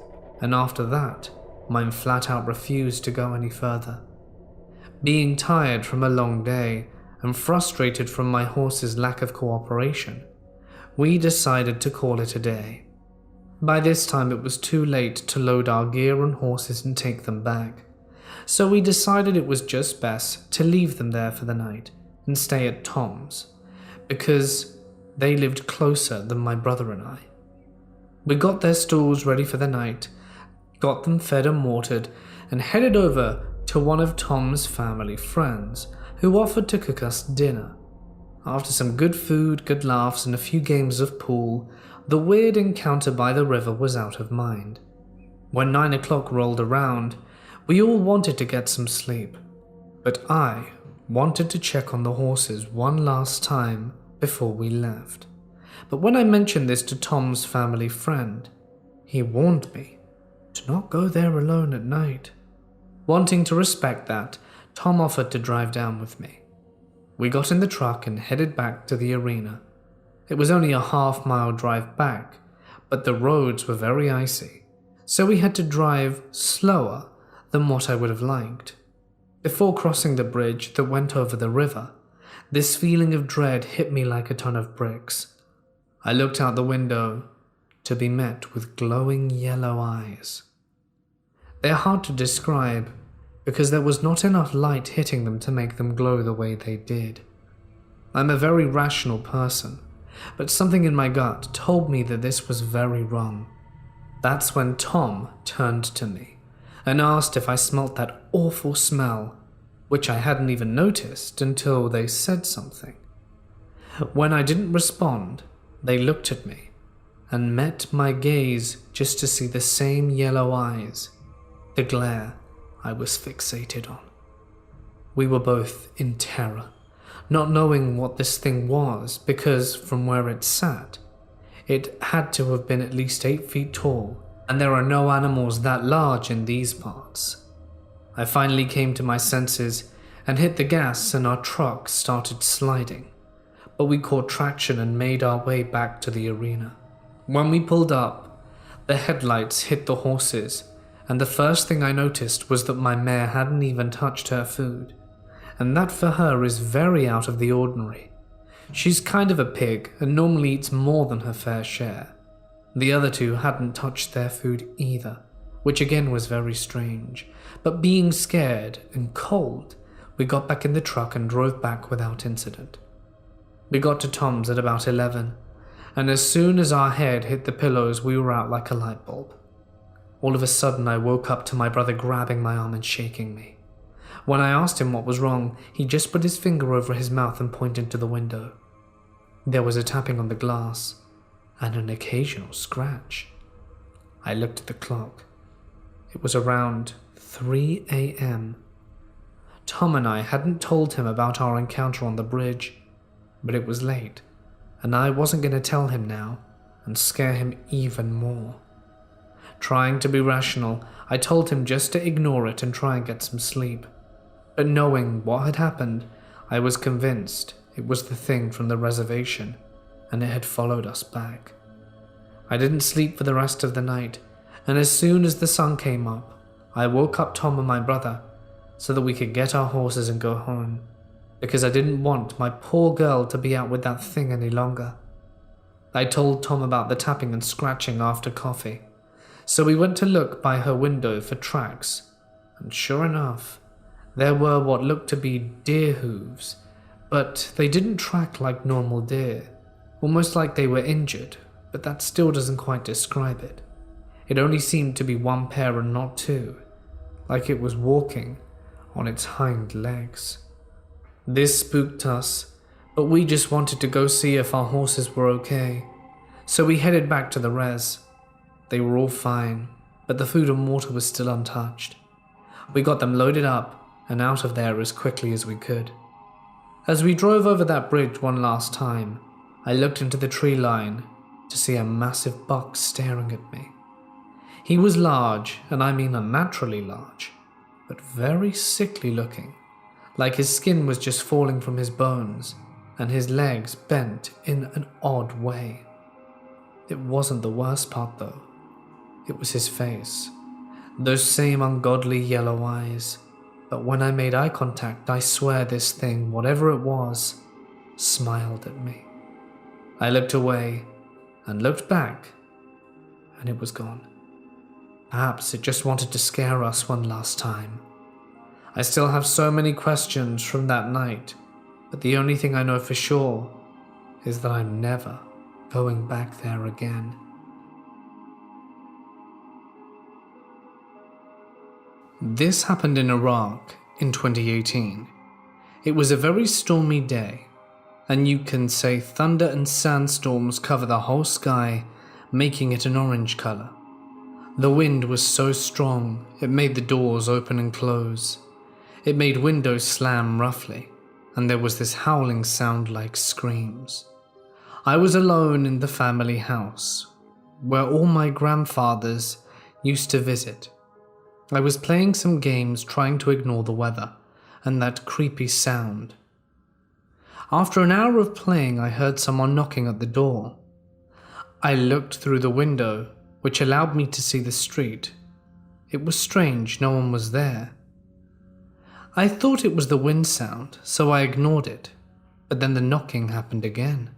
and after that, mine flat out refused to go any further. Being tired from a long day and frustrated from my horse's lack of cooperation, we decided to call it a day. By this time it was too late to load our gear and horses and take them back, so we decided it was just best to leave them there for the night and stay at Tom's, because they lived closer than my brother and I. We got their stalls ready for the night, got them fed and watered, and headed over to one of Tom's family friends who offered to cook us dinner. After some good food, good laughs, and a few games of pool, the weird encounter by the river was out of mind. When 9 o'clock rolled around, we all wanted to get some sleep, but I wanted to check on the horses one last time before we left. But when I mentioned this to Tom's family friend, he warned me to not go there alone at night. Wanting to respect that, Tom offered to drive down with me. We got in the truck and headed back to the arena. It was only a half-mile drive back, but the roads were very icy, so we had to drive slower than what I would have liked. Before crossing the bridge that went over the river, this feeling of dread hit me like a ton of bricks. I looked out the window to be met with glowing yellow eyes. They're hard to describe because there was not enough light hitting them to make them glow the way they did. I'm a very rational person, but something in my gut told me that this was very wrong. That's when Tom turned to me and asked if I smelt that awful smell, which I hadn't even noticed until they said something. When I didn't respond, they looked at me and met my gaze just to see the same yellow eyes, the glare I was fixated on. We were both in terror, not knowing what this thing was because from where it sat, it had to have been at least 8 feet tall, and there are no animals that large in these parts. I finally came to my senses and hit the gas, and our truck started sliding, but we caught traction and made our way back to the arena. When we pulled up, the headlights hit the horses, and the first thing I noticed was that my mare hadn't even touched her food, and that for her is very out of the ordinary. She's kind of a pig and normally eats more than her fair share. The other two hadn't touched their food either, which again was very strange, but being scared and cold, we got back in the truck and drove back without incident. We got to Tom's at about 11, and as soon as our head hit the pillows, we were out like a light bulb. All of a sudden, I woke up to my brother grabbing my arm and shaking me. When I asked him what was wrong, he just put his finger over his mouth and pointed to the window. There was a tapping on the glass and an occasional scratch. I looked at the clock. It was around 3 a.m. Tom and I hadn't told him about our encounter on the bridge, but it was late, and I wasn't going to tell him now and scare him even more. Trying to be rational, I told him just to ignore it and try and get some sleep. But knowing what had happened, I was convinced it was the thing from the reservation, and it had followed us back. I didn't sleep for the rest of the night, and as soon as the sun came up, I woke up Tom and my brother so that we could get our horses and go home, because I didn't want my poor girl to be out with that thing any longer. I told Tom about the tapping and scratching after coffee, so we went to look by her window for tracks, and sure enough, there were what looked to be deer hooves, but they didn't track like normal deer, almost like they were injured, but that still doesn't quite describe it. It only seemed to be one pair and not two, like it was walking on its hind legs. This spooked us, but we just wanted to go see if our horses were okay, so we headed back to the res. They were all fine, but the food and water was still untouched. We got them loaded up and out of there as quickly as we could. As we drove over that bridge one last time, I looked into the tree line to see a massive buck staring at me. He was large, and I mean unnaturally large, but very sickly looking, like his skin was just falling from his bones and his legs bent in an odd way. It wasn't the worst part though. It was his face. Those same ungodly yellow eyes. But when I made eye contact, I swear this thing, whatever it was, smiled at me. I looked away and looked back, and it was gone. Perhaps it just wanted to scare us one last time. I still have so many questions from that night, but the only thing I know for sure is that I'm never going back there again. This happened in Iraq in 2018. It was a very stormy day, and you can say thunder and sandstorms cover the whole sky, making it an orange color. The wind was so strong, it made the doors open and close. It made windows slam roughly, and there was this howling sound like screams. I was alone in the family house, where all my grandfathers used to visit. I was playing some games trying to ignore the weather and that creepy sound. After an hour of playing, I heard someone knocking at the door. I looked through the window, which allowed me to see the street. It was strange, no one was there. I thought it was the wind sound, so I ignored it, but then the knocking happened again.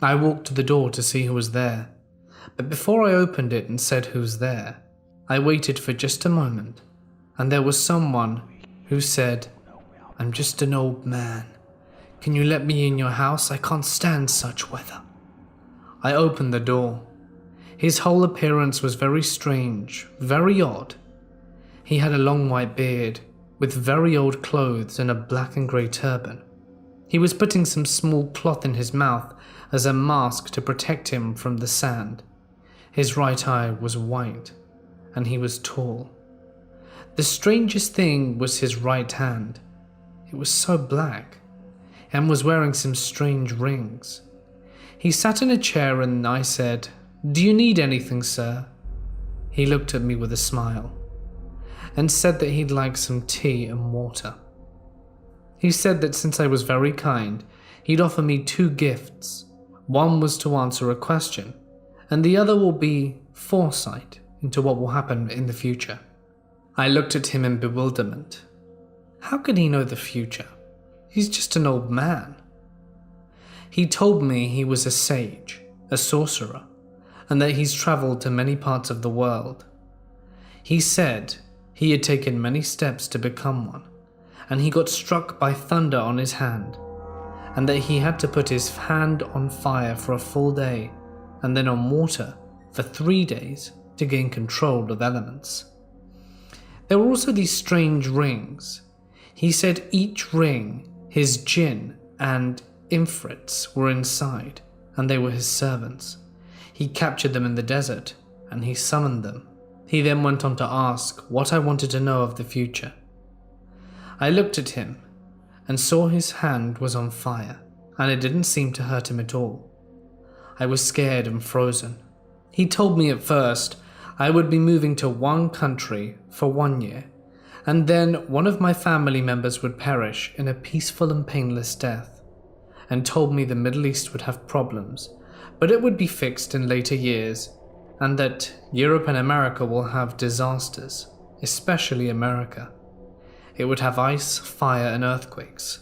I walked to the door to see who was there, but before I opened it and said who's there, I waited for just a moment, and there was someone who said, "I'm just an old man. Can you let me in your house? I can't stand such weather." I opened the door. His whole appearance was very strange, very odd. He had a long white beard, with very old clothes and a black and grey turban. He was putting some small cloth in his mouth as a mask to protect him from the sand. His right eye was white, and he was tall. The strangest thing was his right hand. It was so black, and was wearing some strange rings. He sat in a chair and I said, "Do you need anything, sir?" He looked at me with a smile and said that he'd like some tea and water. He said that since I was very kind, he'd offer me 2 gifts. One was to answer a question, and the other will be foresight into what will happen in the future. I looked at him in bewilderment. How could he know the future? He's just an old man. He told me he was a sage, a sorcerer, and that he's traveled to many parts of the world. He said he had taken many steps to become one, and he got struck by thunder on his hand, and that he had to put his hand on fire for a full day, and then on water for 3 days to gain control of elements. There were also these strange rings. He said each ring, his jinn and ifrits were inside, and they were his servants. He captured them in the desert, and he summoned them. He then went on to ask what I wanted to know of the future. I looked at him and saw his hand was on fire, and it didn't seem to hurt him at all. I was scared and frozen. He told me at first I would be moving to one country for 1 year, and then one of my family members would perish in a peaceful and painless death, and told me the Middle East would have problems, but it would be fixed in later years, and that Europe and America will have disasters, especially America. It would have ice, fire, and earthquakes.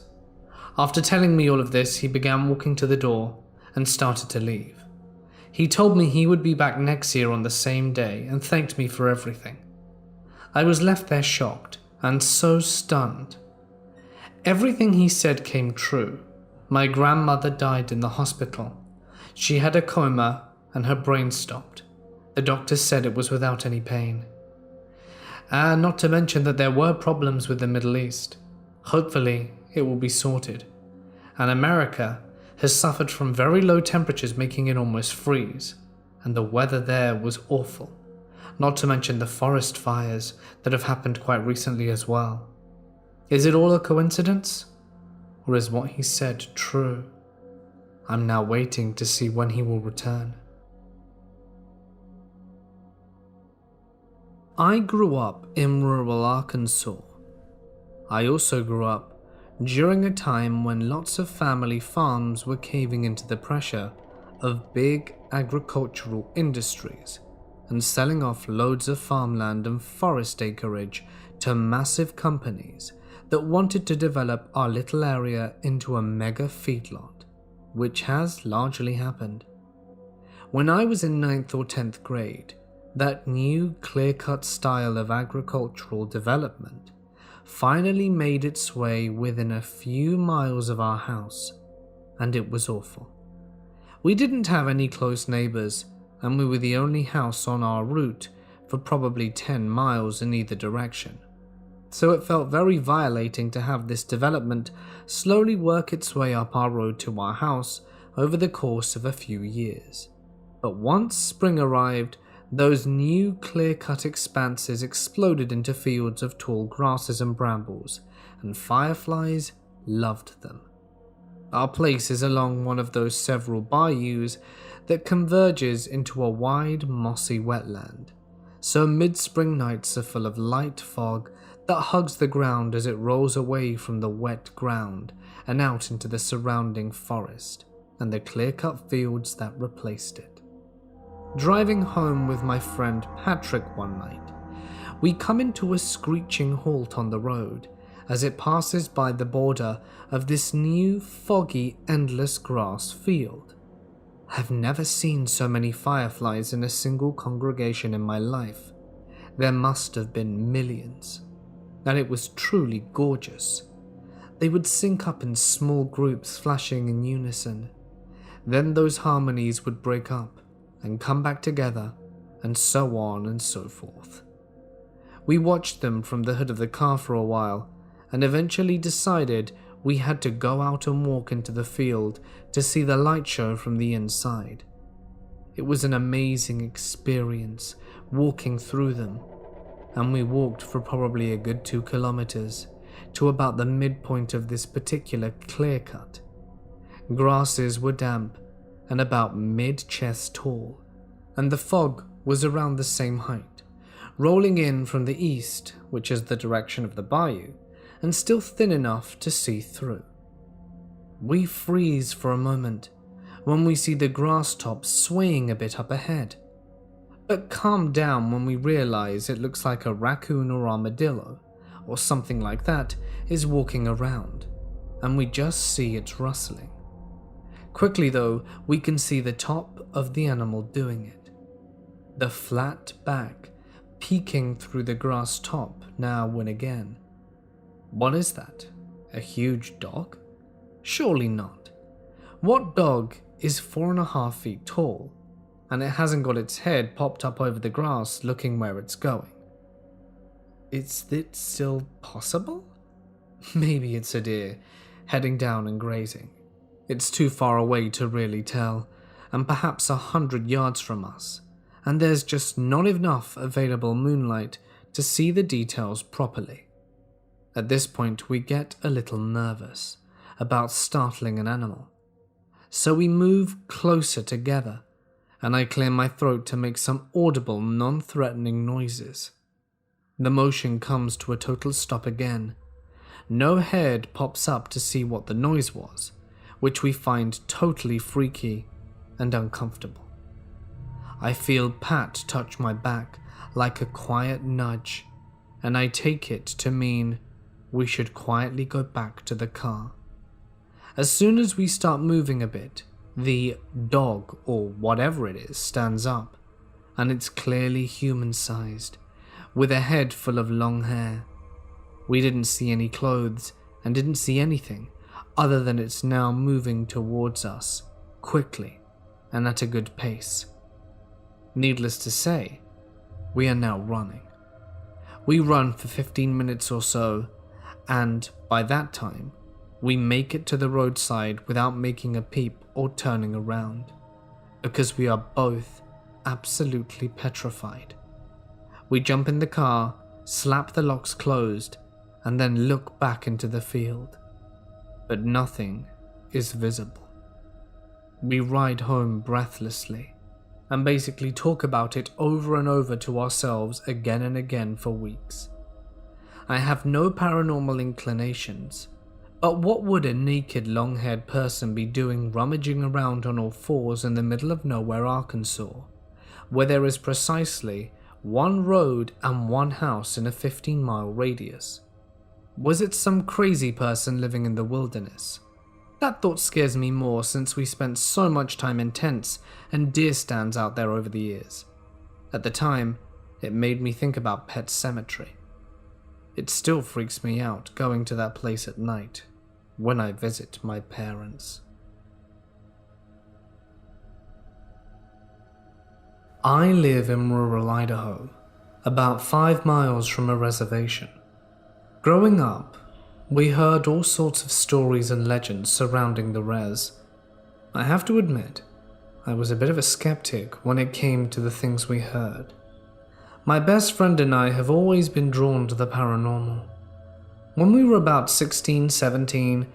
After telling me all of this, he began walking to the door and started to leave. He told me he would be back next year on the same day and thanked me for everything. I was left there shocked and so stunned. Everything he said came true. My grandmother died in the hospital. She had a coma and her brain stopped. The doctor said it was without any pain. And not to mention that there were problems with the Middle East. Hopefully, it will be sorted. And America has suffered from very low temperatures, making it almost freeze. And the weather there was awful. Not to mention the forest fires that have happened quite recently as well. Is it all a coincidence? Or is what he said true? I'm now waiting to see when he will return. I grew up in rural Arkansas. I also grew up during a time when lots of family farms were caving into the pressure of big agricultural industries and selling off loads of farmland and forest acreage to massive companies that wanted to develop our little area into a mega feedlot, which has largely happened. When I was in 9th or 10th grade, that new clear-cut style of agricultural development finally made its way within a few miles of our house, and it was awful. We didn't have any close neighbors, and we were the only house on our route for probably 10 miles in either direction. So it felt very violating to have this development slowly work its way up our road to our house over the course of a few years. But once spring arrived, those new clear-cut expanses exploded into fields of tall grasses and brambles, and fireflies loved them. Our place is along one of those several bayous that converges into a wide, mossy wetland, so mid-spring nights are full of light fog that hugs the ground as it rolls away from the wet ground and out into the surrounding forest and the clear-cut fields that replaced it. Driving home with my friend Patrick one night, we come into a screeching halt on the road as it passes by the border of this new, foggy, endless grass field. I've never seen so many fireflies in a single congregation in my life. There must have been millions, and it was truly gorgeous. They would sync up in small groups, flashing in unison. Then those harmonies would break up and come back together, and so on and so forth. We watched them from the hood of the car for a while, and eventually decided we had to go out and walk into the field to see the light show from the inside. It was an amazing experience walking through them, and we walked for probably a good 2 kilometers to about the midpoint of this particular clear cut. Grasses were damp and about mid-chest tall, and the fog was around the same height, rolling in from the east, which is the direction of the bayou, and still thin enough to see through. We freeze for a moment when we see the grass tops swaying a bit up ahead, but calm down when we realize it looks like a raccoon or armadillo, or something like that, is walking around, and we just see it rustling. Quickly though, we can see the top of the animal doing it. The flat back peeking through the grass top now and again. What is that? A huge dog? Surely not. What dog is 4.5 feet tall, and it hasn't got its head popped up over the grass looking where it's going? Is it still possible? Maybe it's a deer heading down and grazing. It's too far away to really tell, and perhaps 100 yards from us, and there's just not enough available moonlight to see the details properly. At this point, we get a little nervous about startling an animal, so we move closer together, and I clear my throat to make some audible, non-threatening noises. The motion comes to a total stop again. No head pops up to see what the noise was, which we find totally freaky and uncomfortable. I feel Pat touch my back like a quiet nudge, and I take it to mean we should quietly go back to the car. As soon as we start moving a bit, the dog, or whatever it is, stands up, and it's clearly human-sized, with a head full of long hair. We didn't see any clothes and didn't see anything other than it's now moving towards us, quickly and at a good pace. Needless to say, we are now running. We run for 15 minutes or so, and by that time, we make it to the roadside without making a peep or turning around, because we are both absolutely petrified. We jump in the car, slap the locks closed, and then look back into the field. But nothing is visible. We ride home breathlessly, and basically talk about it over and over to ourselves again and again for weeks. I have no paranormal inclinations, but what would a naked long-haired person be doing rummaging around on all fours in the middle of nowhere, Arkansas, where there is precisely one road and one house in a 15-mile radius? Was it some crazy person living in the wilderness? That thought scares me more since we spent so much time in tents and deer stands out there over the years. At the time, it made me think about Pet Cemetery. It still freaks me out going to that place at night when I visit my parents. I live in rural Idaho, about 5 miles from a reservation. Growing up, we heard all sorts of stories and legends surrounding the res. I have to admit, I was a bit of a skeptic when it came to the things we heard. My best friend and I have always been drawn to the paranormal. When we were about 16, 17,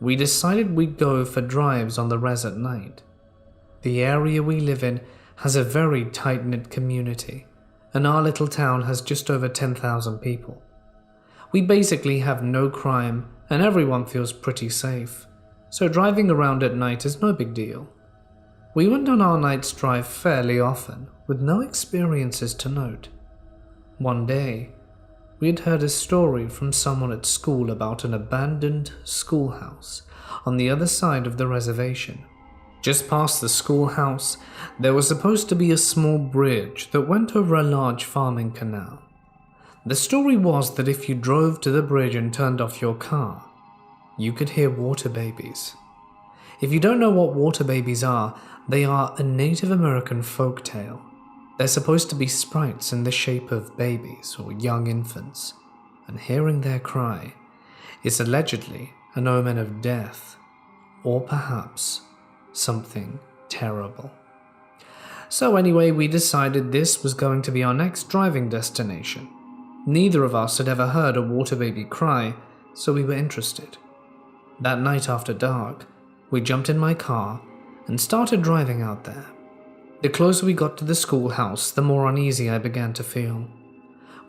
we decided we'd go for drives on the res at night. The area we live in has a very tight-knit community, and our little town has just over 10,000 people. We basically have no crime, and everyone feels pretty safe, so driving around at night is no big deal. We went on our night's drive fairly often, with no experiences to note. One day, we had heard a story from someone at school about an abandoned schoolhouse on the other side of the reservation. Just past the schoolhouse, there was supposed to be a small bridge that went over a large farming canal. The story was that if you drove to the bridge and turned off your car, you could hear water babies. If you don't know what water babies are, they are a Native American folk tale. They're supposed to be sprites in the shape of babies or young infants, and hearing their cry is allegedly an omen of death, or perhaps something terrible. So anyway, we decided this was going to be our next driving destination. Neither of us had ever heard a water baby cry, so we were interested. That night after dark, we jumped in my car and started driving out there. The closer we got to the schoolhouse, the more uneasy I began to feel.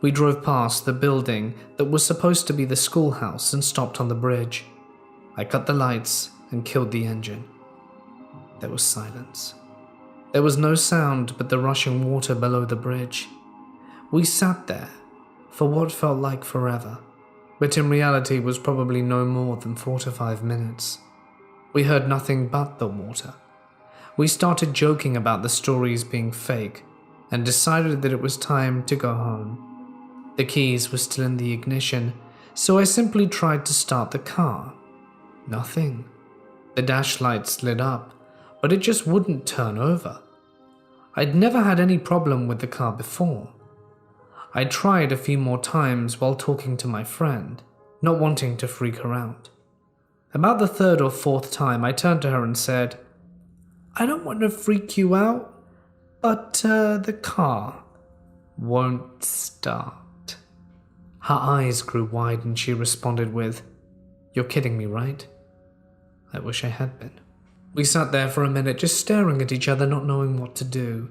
We drove past the building that was supposed to be the schoolhouse and stopped on the bridge. I cut the lights and killed the engine. There was silence. There was no sound but the rushing water below the bridge. We sat there for what felt like forever, but in reality was probably no more than 4 to 5 minutes. We heard nothing but the water. We started joking about the stories being fake and decided that it was time to go home. The keys were still in the ignition, so I simply tried to start the car. Nothing. The dash lights lit up, but it just wouldn't turn over. I'd never had any problem with the car before. I tried a few more times while talking to my friend, not wanting to freak her out. About the 3rd or 4th time, I turned to her and said, "I don't want to freak you out, but the car won't start." Her eyes grew wide and she responded with, "You're kidding me, right?" I wish I had been. We sat there for a minute just staring at each other, not knowing what to do.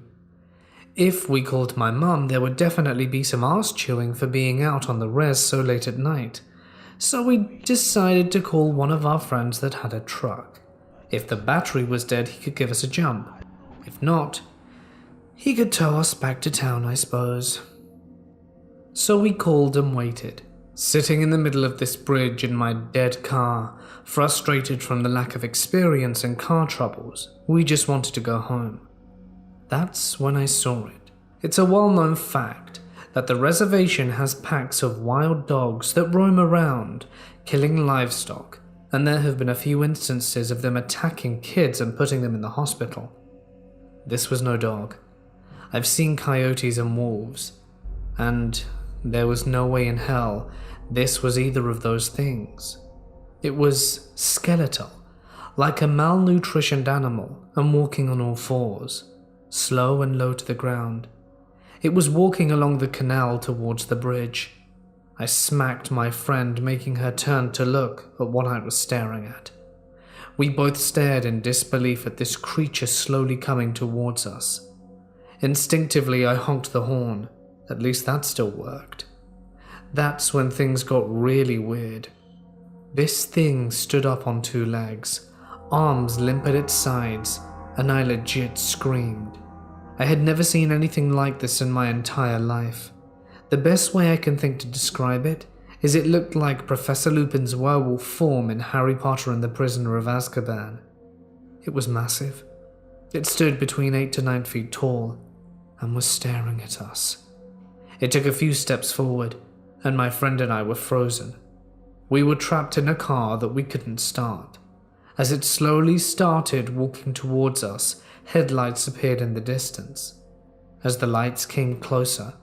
If we called my mum, there would definitely be some arse chewing for being out on the res so late at night. So we decided to call one of our friends that had a truck. If the battery was dead, he could give us a jump. If not, he could tow us back to town, I suppose. So we called and waited, sitting in the middle of this bridge in my dead car, frustrated from the lack of experience and car troubles. We just wanted to go home. That's when I saw it. It's a well-known fact that the reservation has packs of wild dogs that roam around, killing livestock, and there have been a few instances of them attacking kids and putting them in the hospital. This was no dog. I've seen coyotes and wolves, and there was no way in hell this was either of those things. It was skeletal, like a malnutritioned animal and walking on all fours, slow and low to the ground. It was walking along the canal towards the bridge. I smacked my friend, making her turn to look at what I was staring at. We both stared in disbelief at this creature slowly coming towards us. Instinctively, I honked the horn. At least that still worked. That's when things got really weird. This thing stood up on two legs, arms limp at its sides, and I legit screamed. I had never seen anything like this in my entire life. The best way I can think to describe it is it looked like Professor Lupin's werewolf form in Harry Potter and the Prisoner of Azkaban. It was massive. It stood between 8 to 9 feet tall and was staring at us. It took a few steps forward, and my friend and I were frozen. We were trapped in a car that we couldn't start. As it slowly started walking towards us, headlights appeared in the distance. As the lights came closer,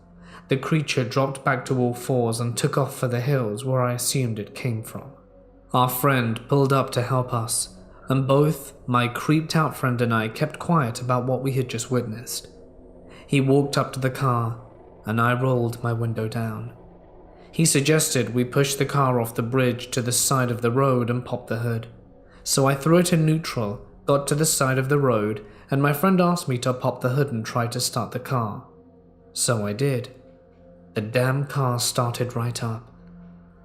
the creature dropped back to all fours and took off for the hills where I assumed it came from. Our friend pulled up to help us, and both my creeped out friend and I kept quiet about what we had just witnessed. He walked up to the car, and I rolled my window down. He suggested we push the car off the bridge to the side of the road and pop the hood. So I threw it in neutral, got to the side of the road, and my friend asked me to pop the hood and try to start the car. So I did. The damn car started right up.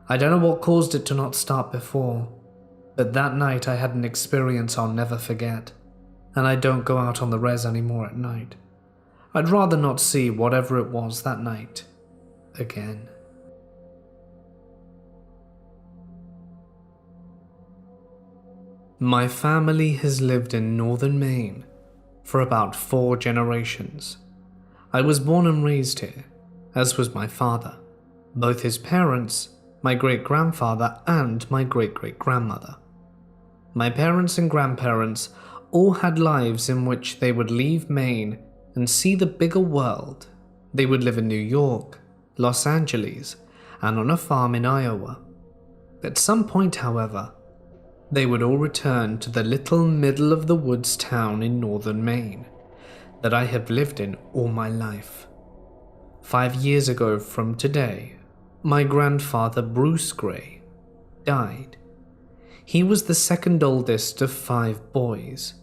I don't know what caused it to not start before, but that night I had an experience I'll never forget, and I don't go out on the res anymore at night. I'd rather not see whatever it was that night again. My family has lived in northern Maine for about 4 generations. I was born and raised here, as was my father, both his parents, my great-grandfather, and my great-great-grandmother. My parents and grandparents all had lives in which they would leave Maine and see the bigger world. They would live in New York, Los Angeles, and on a farm in Iowa. At some point, however, they would all return to the little middle-of-the-woods town in northern Maine that I have lived in all my life. 5 years ago from today, my grandfather Bruce Gray died. He was the second oldest of 5 boys,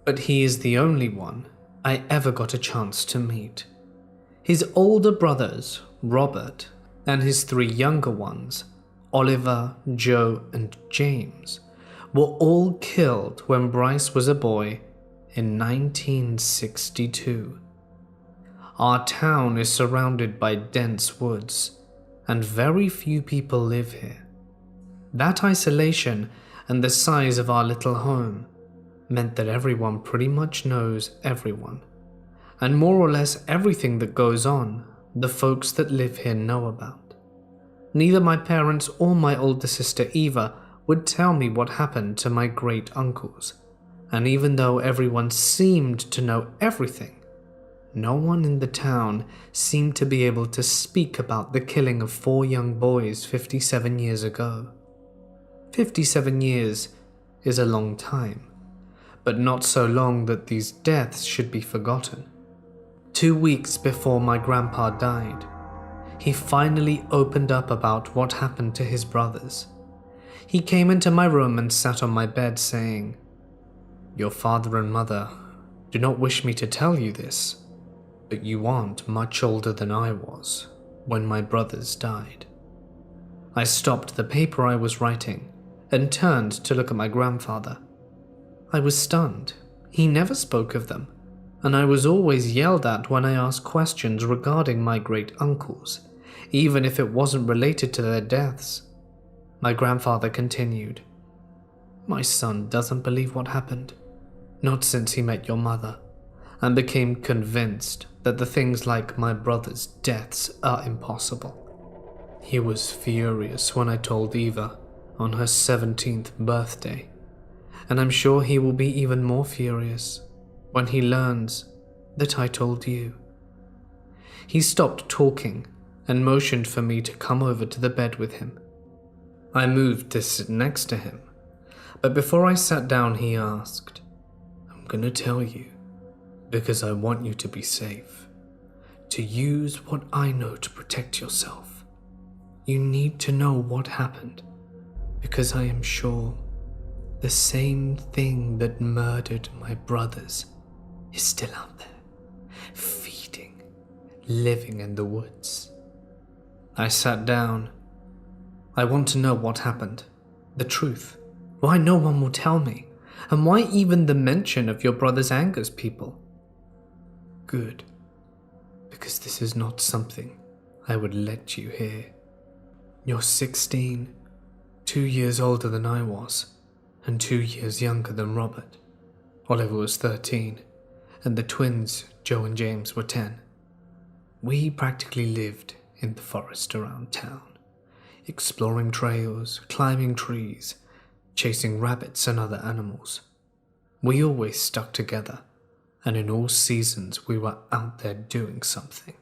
but he is the only one I ever got a chance to meet. His older brothers, Robert, and his 3 younger ones, Oliver, Joe, and James, were all killed when Bryce was a boy in 1962. Our town is surrounded by dense woods, and very few people live here. That isolation and the size of our little home meant that everyone pretty much knows everyone, and more or less everything that goes on, the folks that live here know about. Neither my parents or my older sister Eva would tell me what happened to my great-uncles, and even though everyone seemed to know everything, no one in the town seemed to be able to speak about the killing of 4 young boys 57 years ago. 57 years is a long time, but not so long that these deaths should be forgotten. 2 weeks before my grandpa died, he finally opened up about what happened to his brothers. He came into my room and sat on my bed saying, "Your father and mother do not wish me to tell you this, but you aren't much older than I was when my brothers died." I stopped the paper I was writing and turned to look at my grandfather. I was stunned. He never spoke of them, and I was always yelled at when I asked questions regarding my great-uncles, even if it wasn't related to their deaths. My grandfather continued, "My son doesn't believe what happened, not since he met your mother, and became convinced that the things like my brother's deaths are impossible. He was furious when I told Eva on her 17th birthday, and I'm sure he will be even more furious when he learns that I told you." He stopped talking and motioned for me to come over to the bed with him. I moved to sit next to him, but before I sat down he asked, "I'm gonna tell you because I want you to be safe, to use what I know to protect yourself. You need to know what happened, because I am sure the same thing that murdered my brothers is still out there, feeding, living in the woods." I sat down. "I want to know what happened, the truth, why no one will tell me, and why even the mention of your brothers angers people." "Good, because this is not something I would let you hear. You're 16, 2 years older than I was, and 2 years younger than Robert. Oliver was 13, and the twins, Joe and James, were 10. We practically lived in the forest around town, exploring trails, climbing trees, chasing rabbits and other animals. We always stuck together, and in all seasons we were out there doing something.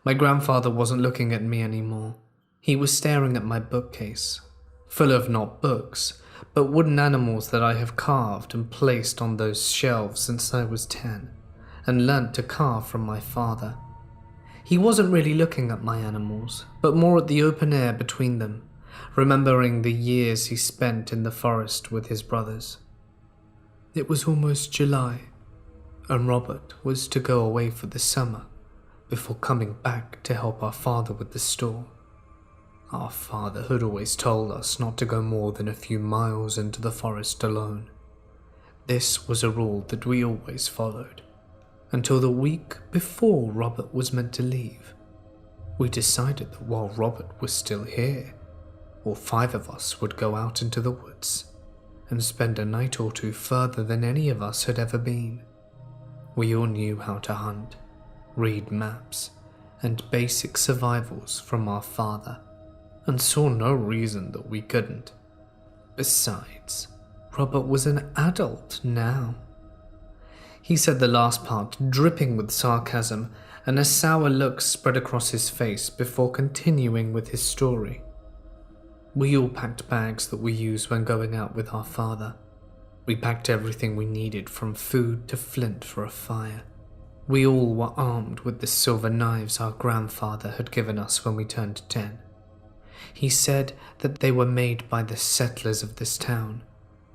My grandfather wasn't looking at me anymore. He was staring at my bookcase, full of not books, but wooden animals that I have carved and placed on those shelves since I was 10, and learnt to carve from my father. He wasn't really looking at my animals, but more at the open air between them, remembering the years he spent in the forest with his brothers. It was almost July, and Robert was to go away for the summer before coming back to help our father with the store. Our father had always told us not to go more than a few miles into the forest alone. This was a rule that we always followed, until the week before Robert was meant to leave. We decided that while Robert was still here, all 5 of us would go out into the woods and spend a night or 2 further than any of us had ever been. We all knew how to hunt, read maps, and basic survivals from our father, and saw no reason that we couldn't. Besides, Robert was an adult now. He said the last part, dripping with sarcasm, and a sour look spread across his face before continuing with his story. We all packed bags that we used when going out with our father. We packed everything we needed, from food to flint for a fire. We all were armed with the silver knives our grandfather had given us when we turned 10. He said that they were made by the settlers of this town,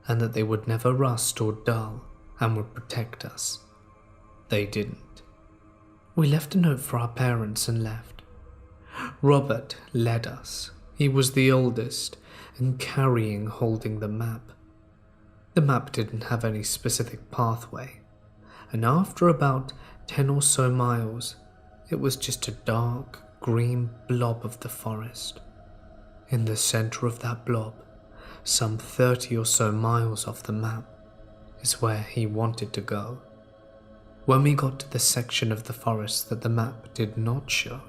and that they would never rust or dull and would protect us. They didn't. We left a note for our parents and left. Robert led us. He was the oldest and carrying holding the map. The map didn't have any specific pathway, and after about 10 or so miles, it was just a dark green blob of the forest. In the center of that blob, some 30 or so miles off the map, is where he wanted to go. When we got to the section of the forest that the map did not show,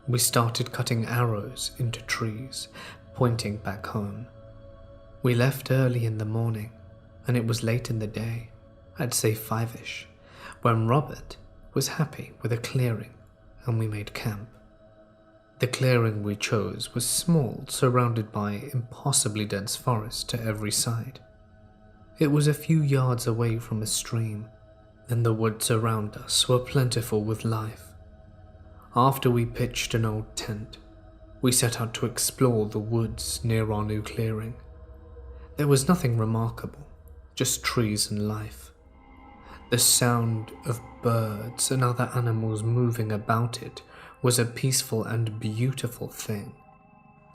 we started cutting arrows into trees, pointing back home. We left early in the morning, and it was late in the day, I'd say 5-ish, when Robert was happy with a clearing and we made camp. The clearing we chose was small, surrounded by impossibly dense forest to every side. It was a few yards away from a stream, and the woods around us were plentiful with life. After we pitched an old tent, we set out to explore the woods near our new clearing. There was nothing remarkable, just trees and life. The sound of birds and other animals moving about it was a peaceful and beautiful thing.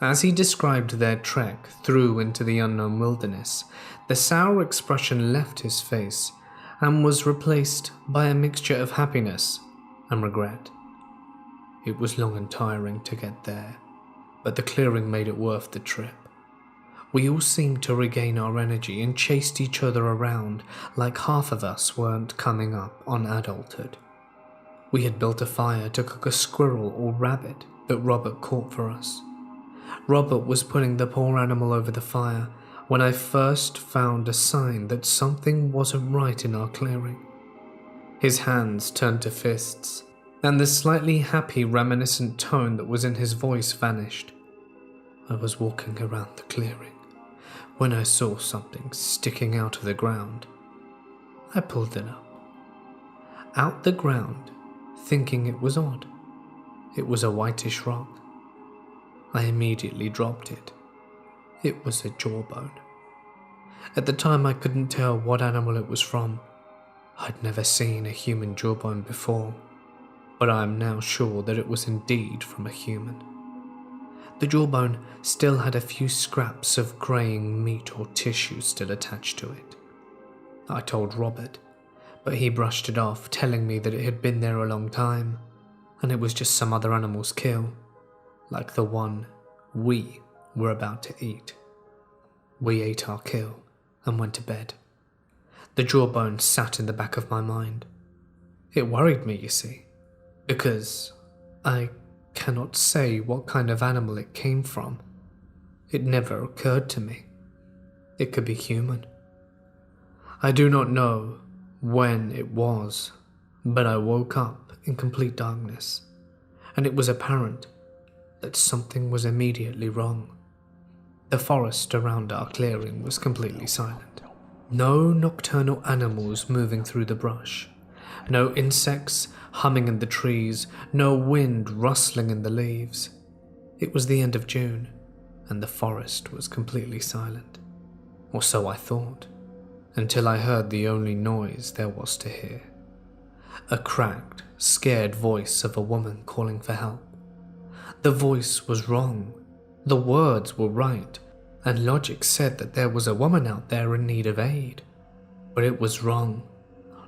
As he described their trek through into the unknown wilderness, the sour expression left his face and was replaced by a mixture of happiness and regret. It was long and tiring to get there, but the clearing made it worth the trip. We all seemed to regain our energy and chased each other around like half of us weren't coming up on adulthood. We had built a fire to cook a squirrel or rabbit that Robert caught for us. Robert was putting the poor animal over the fire when I first found a sign that something wasn't right in our clearing. His hands turned to fists, and the slightly happy, reminiscent tone that was in his voice vanished. I was walking around the clearing when I saw something sticking out of the ground. I pulled it up. Out the ground, thinking it was odd. It was a whitish rock. I immediately dropped it. It was a jawbone. At the time I couldn't tell what animal it was from. I'd never seen a human jawbone before, but I am now sure that it was indeed from a human. The jawbone still had a few scraps of greying meat or tissue still attached to it. I told Robert, but he brushed it off, telling me that it had been there a long time, and it was just some other animal's kill, like the one we were about to eat. We ate our kill and went to bed. The jawbone sat in the back of my mind. It worried me, you see, because I cannot say what kind of animal it came from. It never occurred to me. It could be human. I do not know when it was, but I woke up in complete darkness, and it was apparent that something was immediately wrong. The forest around our clearing was completely silent. No nocturnal animals moving through the brush, no insects humming in the trees, no wind rustling in the leaves. It was the end of June, and the forest was completely silent. Or so I thought, until I heard the only noise there was to hear. A cracked, scared voice of a woman calling for help. The voice was wrong. The words were right, and logic said that there was a woman out there in need of aid. But it was wrong,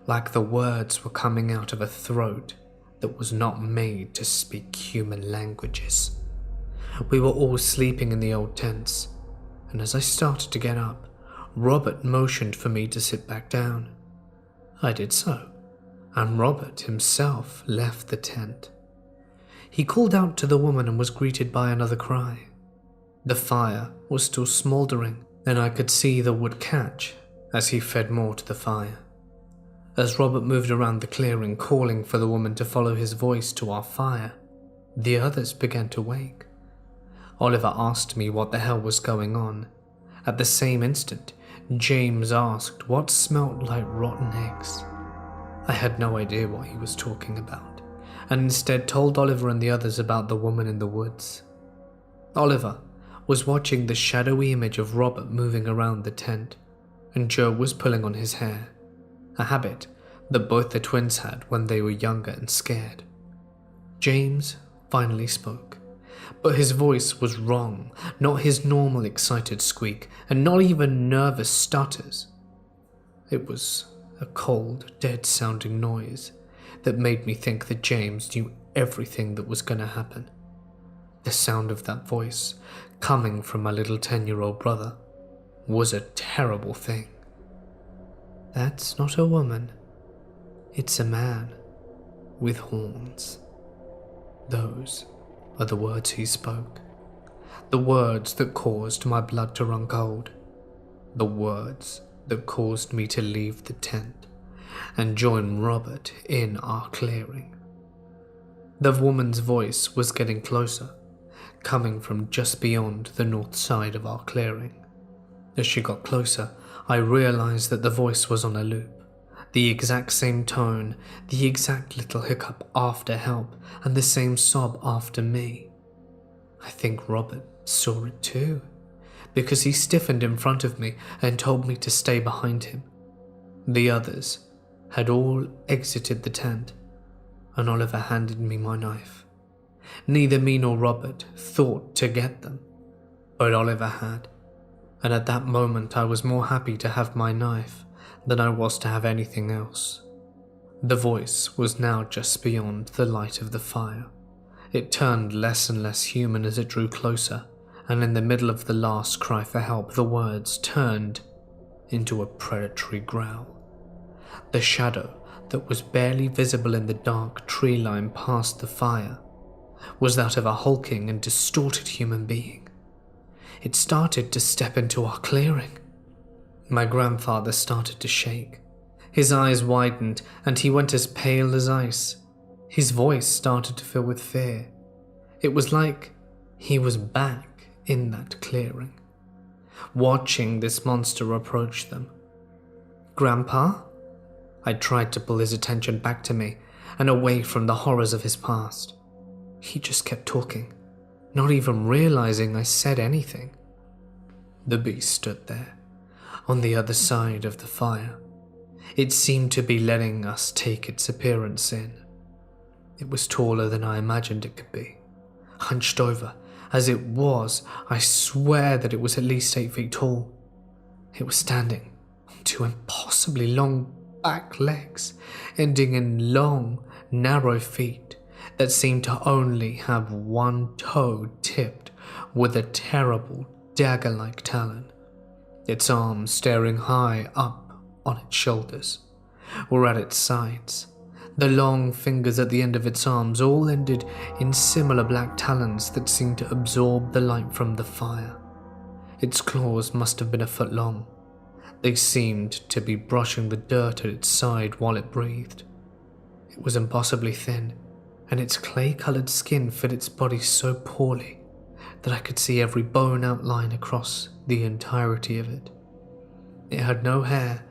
like the words were coming out of a throat that was not made to speak human languages. We were all sleeping in the old tents, and as I started to get up, Robert motioned for me to sit back down. I did so, and Robert himself left the tent. He called out to the woman and was greeted by another cry. The fire was still smouldering, and I could see the wood catch as he fed more to the fire. As Robert moved around the clearing calling for the woman to follow his voice to our fire, the others began to wake. Oliver asked me what the hell was going on. At the same instant, James asked what smelt like rotten eggs. I had no idea what he was talking about, and instead told Oliver and the others about the woman in the woods. Oliver was watching the shadowy image of Robert moving around the tent, and Joe was pulling on his hair, a habit that both the twins had when they were younger and scared. James finally spoke, but his voice was wrong, not his normal excited squeak, and not even nervous stutters. It was a cold, dead-sounding noise that made me think that James knew everything that was going to happen. The sound of that voice, coming from my little 10-year-old brother, was a terrible thing. "That's not a woman. It's a man with horns." Those are the words he spoke. The words that caused my blood to run cold. The words that caused me to leave the tent and join Robert in our clearing. The woman's voice was getting closer, coming from just beyond the north side of our clearing. As she got closer, I realized that the voice was on a loop. The exact same tone, the exact little hiccup after help, and the same sob after me. I think Robert saw it too, because he stiffened in front of me and told me to stay behind him. The others had all exited the tent, and Oliver handed me my knife. Neither me nor Robert thought to get them, but Oliver had, and at that moment I was more happy to have my knife than I was to have anything else. The voice was now just beyond the light of the fire. It turned less and less human as it drew closer, and in the middle of the last cry for help, the words turned into a predatory growl. The shadow that was barely visible in the dark tree line past the fire was that of a hulking and distorted human being. It started to step into our clearing. My grandfather started to shake. His eyes widened and he went as pale as ice. His voice started to fill with fear. It was like he was back in that clearing, watching this monster approach them. "Grandpa?" I tried to pull his attention back to me and away from the horrors of his past. He just kept talking, not even realizing I said anything. The beast stood there, on the other side of the fire. It seemed to be letting us take its appearance in. It was taller than I imagined it could be. Hunched over, as it was, I swear that it was at least 8 feet tall. It was standing on 2 impossibly long back legs, ending in long, narrow feet that seemed to only have one toe tipped with a terrible dagger-like talon. Its arms, staring high up on its shoulders, were at its sides. The long fingers at the end of its arms all ended in similar black talons that seemed to absorb the light from the fire. Its claws must have been a foot long. They seemed to be brushing the dirt at its side while it breathed. It was impossibly thin, and its clay-colored skin fit its body so poorly that I could see every bone outline across the entirety of it. It had no hair,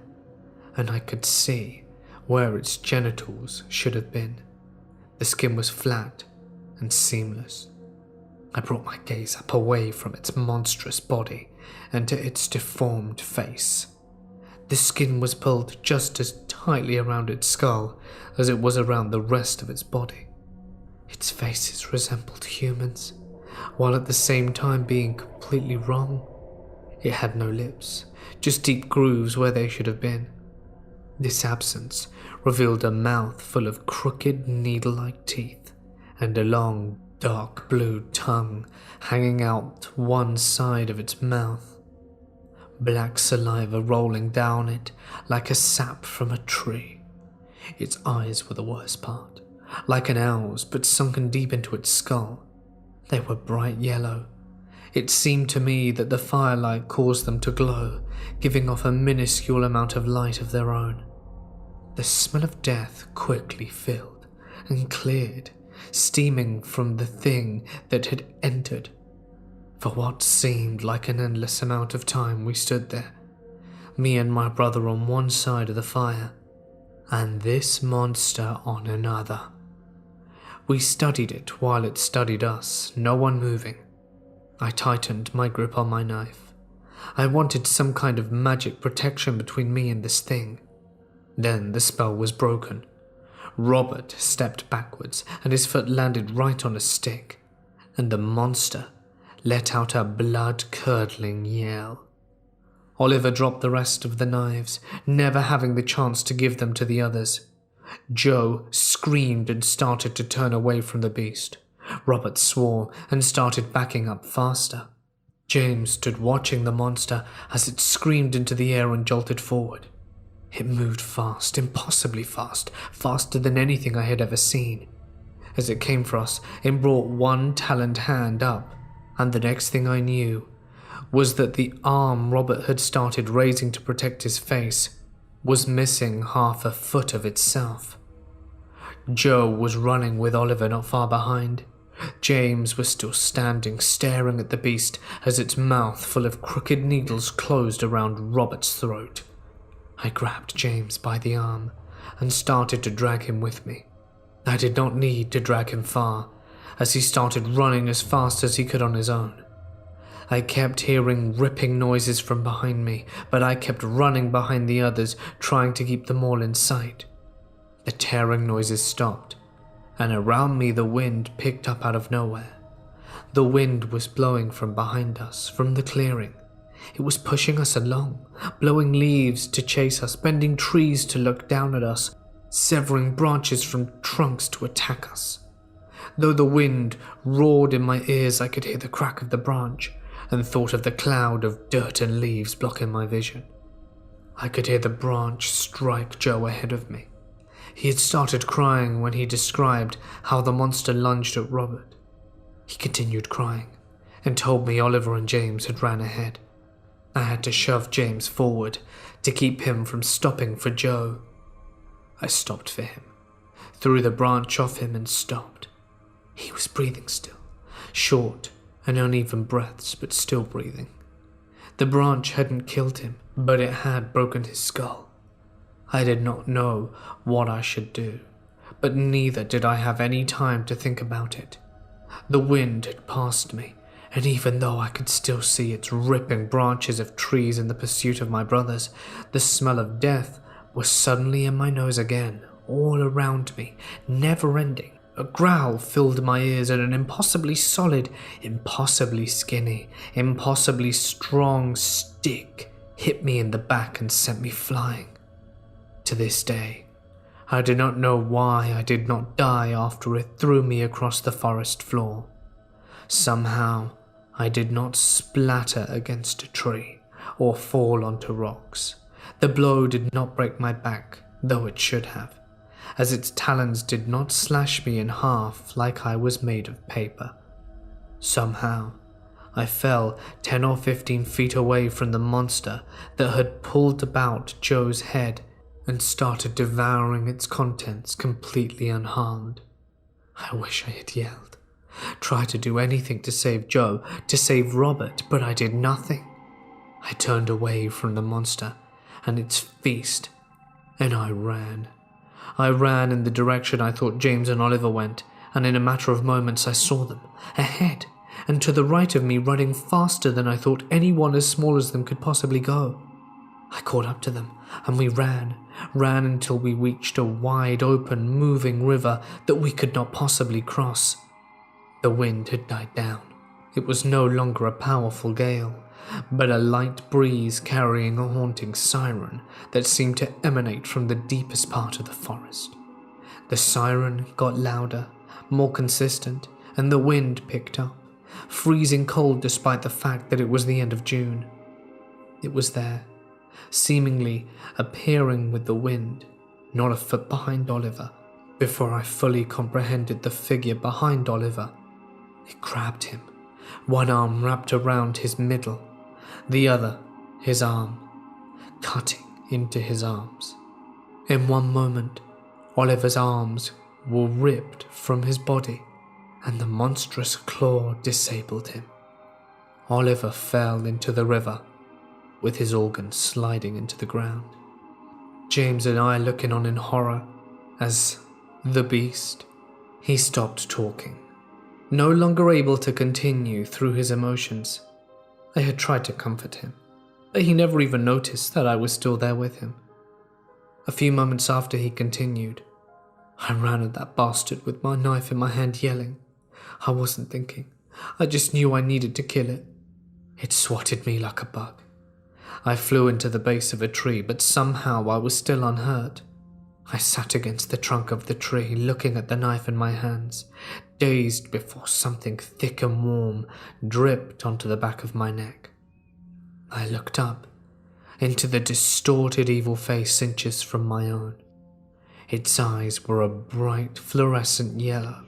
and I could see where its genitals should have been. The skin was flat and seamless. I brought my gaze up away from its monstrous body and to its deformed face. The skin was pulled just as tightly around its skull as it was around the rest of its body. Its faces resembled humans, while at the same time being completely wrong. It had no lips, just deep grooves where they should have been. This absence revealed a mouth full of crooked needle-like teeth and a long, dark blue tongue hanging out one side of its mouth. Black saliva rolling down it like a sap from a tree. Its eyes were the worst part, like an owl's but sunken deep into its skull. They were bright yellow. It seemed to me that the firelight caused them to glow, giving off a minuscule amount of light of their own. The smell of death quickly filled and cleared, steaming from the thing that had entered. For what seemed like an endless amount of time we stood there, me and my brother on one side of the fire, and this monster on another. We studied it while it studied us, no one moving. I tightened my grip on my knife. I wanted some kind of magic protection between me and this thing. Then the spell was broken. Robert stepped backwards and his foot landed right on a stick, and the monster let out a blood-curdling yell. Oliver dropped the rest of the knives, never having the chance to give them to the others. Joe screamed and started to turn away from the beast. Robert swore and started backing up faster. James stood watching the monster as it screamed into the air and jolted forward. It moved fast, impossibly fast, faster than anything I had ever seen. As it came for us, it brought one taloned hand up, and the next thing I knew was that the arm Robert had started raising to protect his face was missing half a foot of itself. Joe was running with Oliver not far behind. James was still standing, staring at the beast as its mouth full of crooked needles closed around Robert's throat. I grabbed James by the arm and started to drag him with me. I did not need to drag him far, as he started running as fast as he could on his own. I kept hearing ripping noises from behind me, but I kept running behind the others, trying to keep them all in sight. The tearing noises stopped, and around me the wind picked up out of nowhere. The wind was blowing from behind us, from the clearing. It was pushing us along, blowing leaves to chase us, bending trees to look down at us, severing branches from trunks to attack us. Though the wind roared in my ears, I could hear the crack of the branch and thought of the cloud of dirt and leaves blocking my vision. I could hear the branch strike Joe ahead of me. He had started crying when he described how the monster lunged at Robert. He continued crying and told me Oliver and James had ran ahead. I had to shove James forward to keep him from stopping for Joe. I stopped for him, threw the branch off him and stopped. He was breathing still, short and uneven breaths, but still breathing. The branch hadn't killed him, but it had broken his skull. I did not know what I should do, but neither did I have any time to think about it. The wind had passed me, and even though I could still see its ripping branches of trees in the pursuit of my brothers, the smell of death was suddenly in my nose again, all around me, never-ending. A growl filled my ears, and an impossibly solid, impossibly skinny, impossibly strong stick hit me in the back and sent me flying. To this day, I do not know why I did not die after it threw me across the forest floor. Somehow, I did not splatter against a tree or fall onto rocks. The blow did not break my back, though it should have, as its talons did not slash me in half like I was made of paper. Somehow, I fell 10 or 15 feet away from the monster that had pulled about Joe's head and started devouring its contents completely unharmed. I wish I had yelled, tried to do anything to save Joe, to save Robert, but I did nothing. I turned away from the monster and its feast, and I ran. I ran in the direction I thought James and Oliver went, and in a matter of moments I saw them, ahead, and to the right of me, running faster than I thought anyone as small as them could possibly go. I caught up to them, and we ran until we reached a wide open, moving river that we could not possibly cross. The wind had died down. It was no longer a powerful gale, but a light breeze carrying a haunting siren that seemed to emanate from the deepest part of the forest. The siren got louder, more consistent, and the wind picked up, freezing cold despite the fact that it was the end of June. It was there, seemingly appearing with the wind, not a foot behind Oliver, before I fully comprehended the figure behind Oliver. It grabbed him, one arm wrapped around his middle, the other his arm, cutting into his arms. In one moment, Oliver's arms were ripped from his body, and the monstrous claw disabled him. Oliver fell into the river, with his organs sliding into the ground. James and I looking on in horror as the beast. He stopped talking, no longer able to continue through his emotions. I had tried to comfort him, but he never even noticed that I was still there with him. A few moments after he continued, I ran at that bastard with my knife in my hand, yelling. I wasn't thinking. I just knew I needed to kill it. It swatted me like a bug. I flew into the base of a tree, but somehow I was still unhurt. I sat against the trunk of the tree, looking at the knife in my hands, dazed before something thick and warm dripped onto the back of my neck. I looked up into the distorted evil face inches from my own. Its eyes were a bright fluorescent yellow,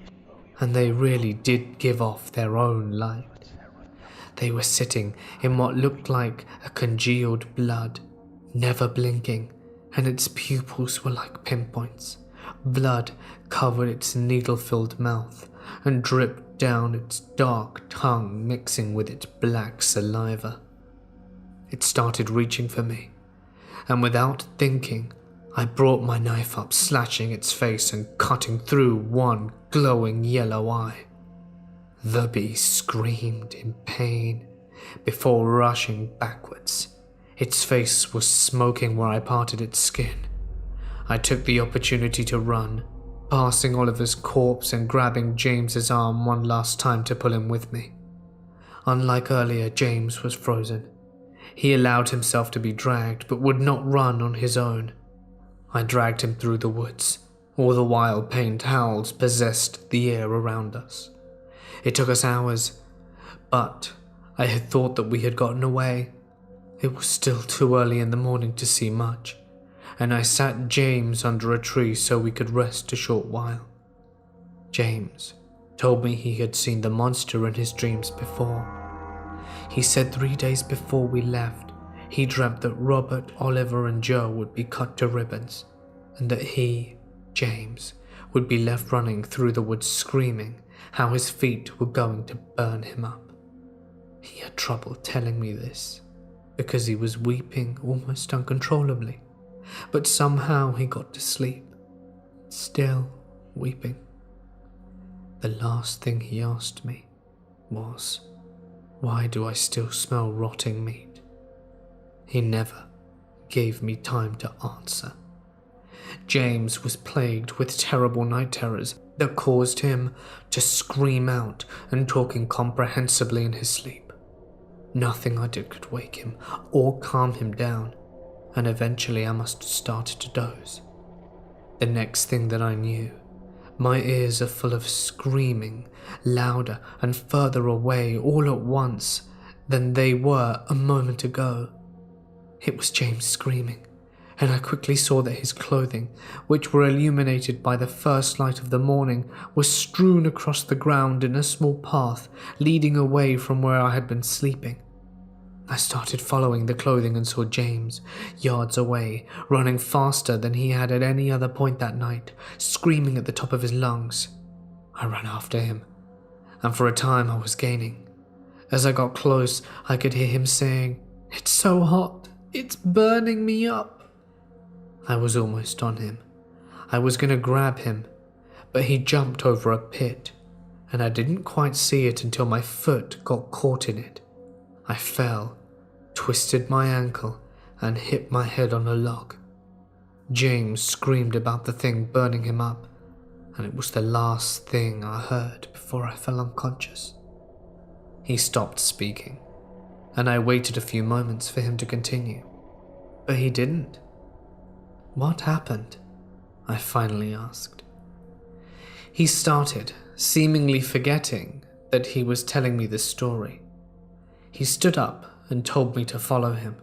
and they really did give off their own light. They were sitting in what looked like a congealed blood, never blinking, and its pupils were like pinpoints. Blood covered its needle-filled mouth and dripped down its dark tongue, mixing with its black saliva. It started reaching for me, and without thinking, I brought my knife up, slashing its face and cutting through one glowing yellow eye. The beast screamed in pain before rushing backwards. Its face was smoking where I parted its skin. I took the opportunity to run, passing Oliver's corpse and grabbing James's arm one last time to pull him with me. Unlike earlier, James was frozen. He allowed himself to be dragged, but would not run on his own. I dragged him through the woods, all the while pained howls possessed the air around us. It took us hours, but I had thought that we had gotten away. It was still too early in the morning to see much, and I sat James under a tree so we could rest a short while. James told me he had seen the monster in his dreams before. He said 3 days before we left, he dreamt that Robert, Oliver, and Joe would be cut to ribbons, and that he, James, would be left running through the woods screaming how his feet were going to burn him up. He had trouble telling me this because he was weeping almost uncontrollably, but somehow he got to sleep, still weeping. The last thing he asked me was, "Why do I still smell rotting meat?" He never gave me time to answer. James was plagued with terrible night terrors that caused him to scream out and talk incomprehensibly in his sleep. Nothing I did could wake him or calm him down, and eventually I must have started to doze. The next thing that I knew, my ears are full of screaming, louder and further away all at once than they were a moment ago. It was James screaming, and I quickly saw that his clothing, which were illuminated by the first light of the morning, was strewn across the ground in a small path leading away from where I had been sleeping. I started following the clothing and saw James, yards away, running faster than he had at any other point that night, screaming at the top of his lungs. I ran after him, and for a time I was gaining. As I got close, I could hear him saying, "It's so hot, it's burning me up." I was almost on him. I was going to grab him, but he jumped over a pit, and I didn't quite see it until my foot got caught in it. I fell, twisted my ankle, and hit my head on a log. James screamed about the thing burning him up, and it was the last thing I heard before I fell unconscious. He stopped speaking, and I waited a few moments for him to continue, but he didn't. "What happened?" I finally asked. He started, seemingly forgetting that he was telling me the story. He stood up and told me to follow him.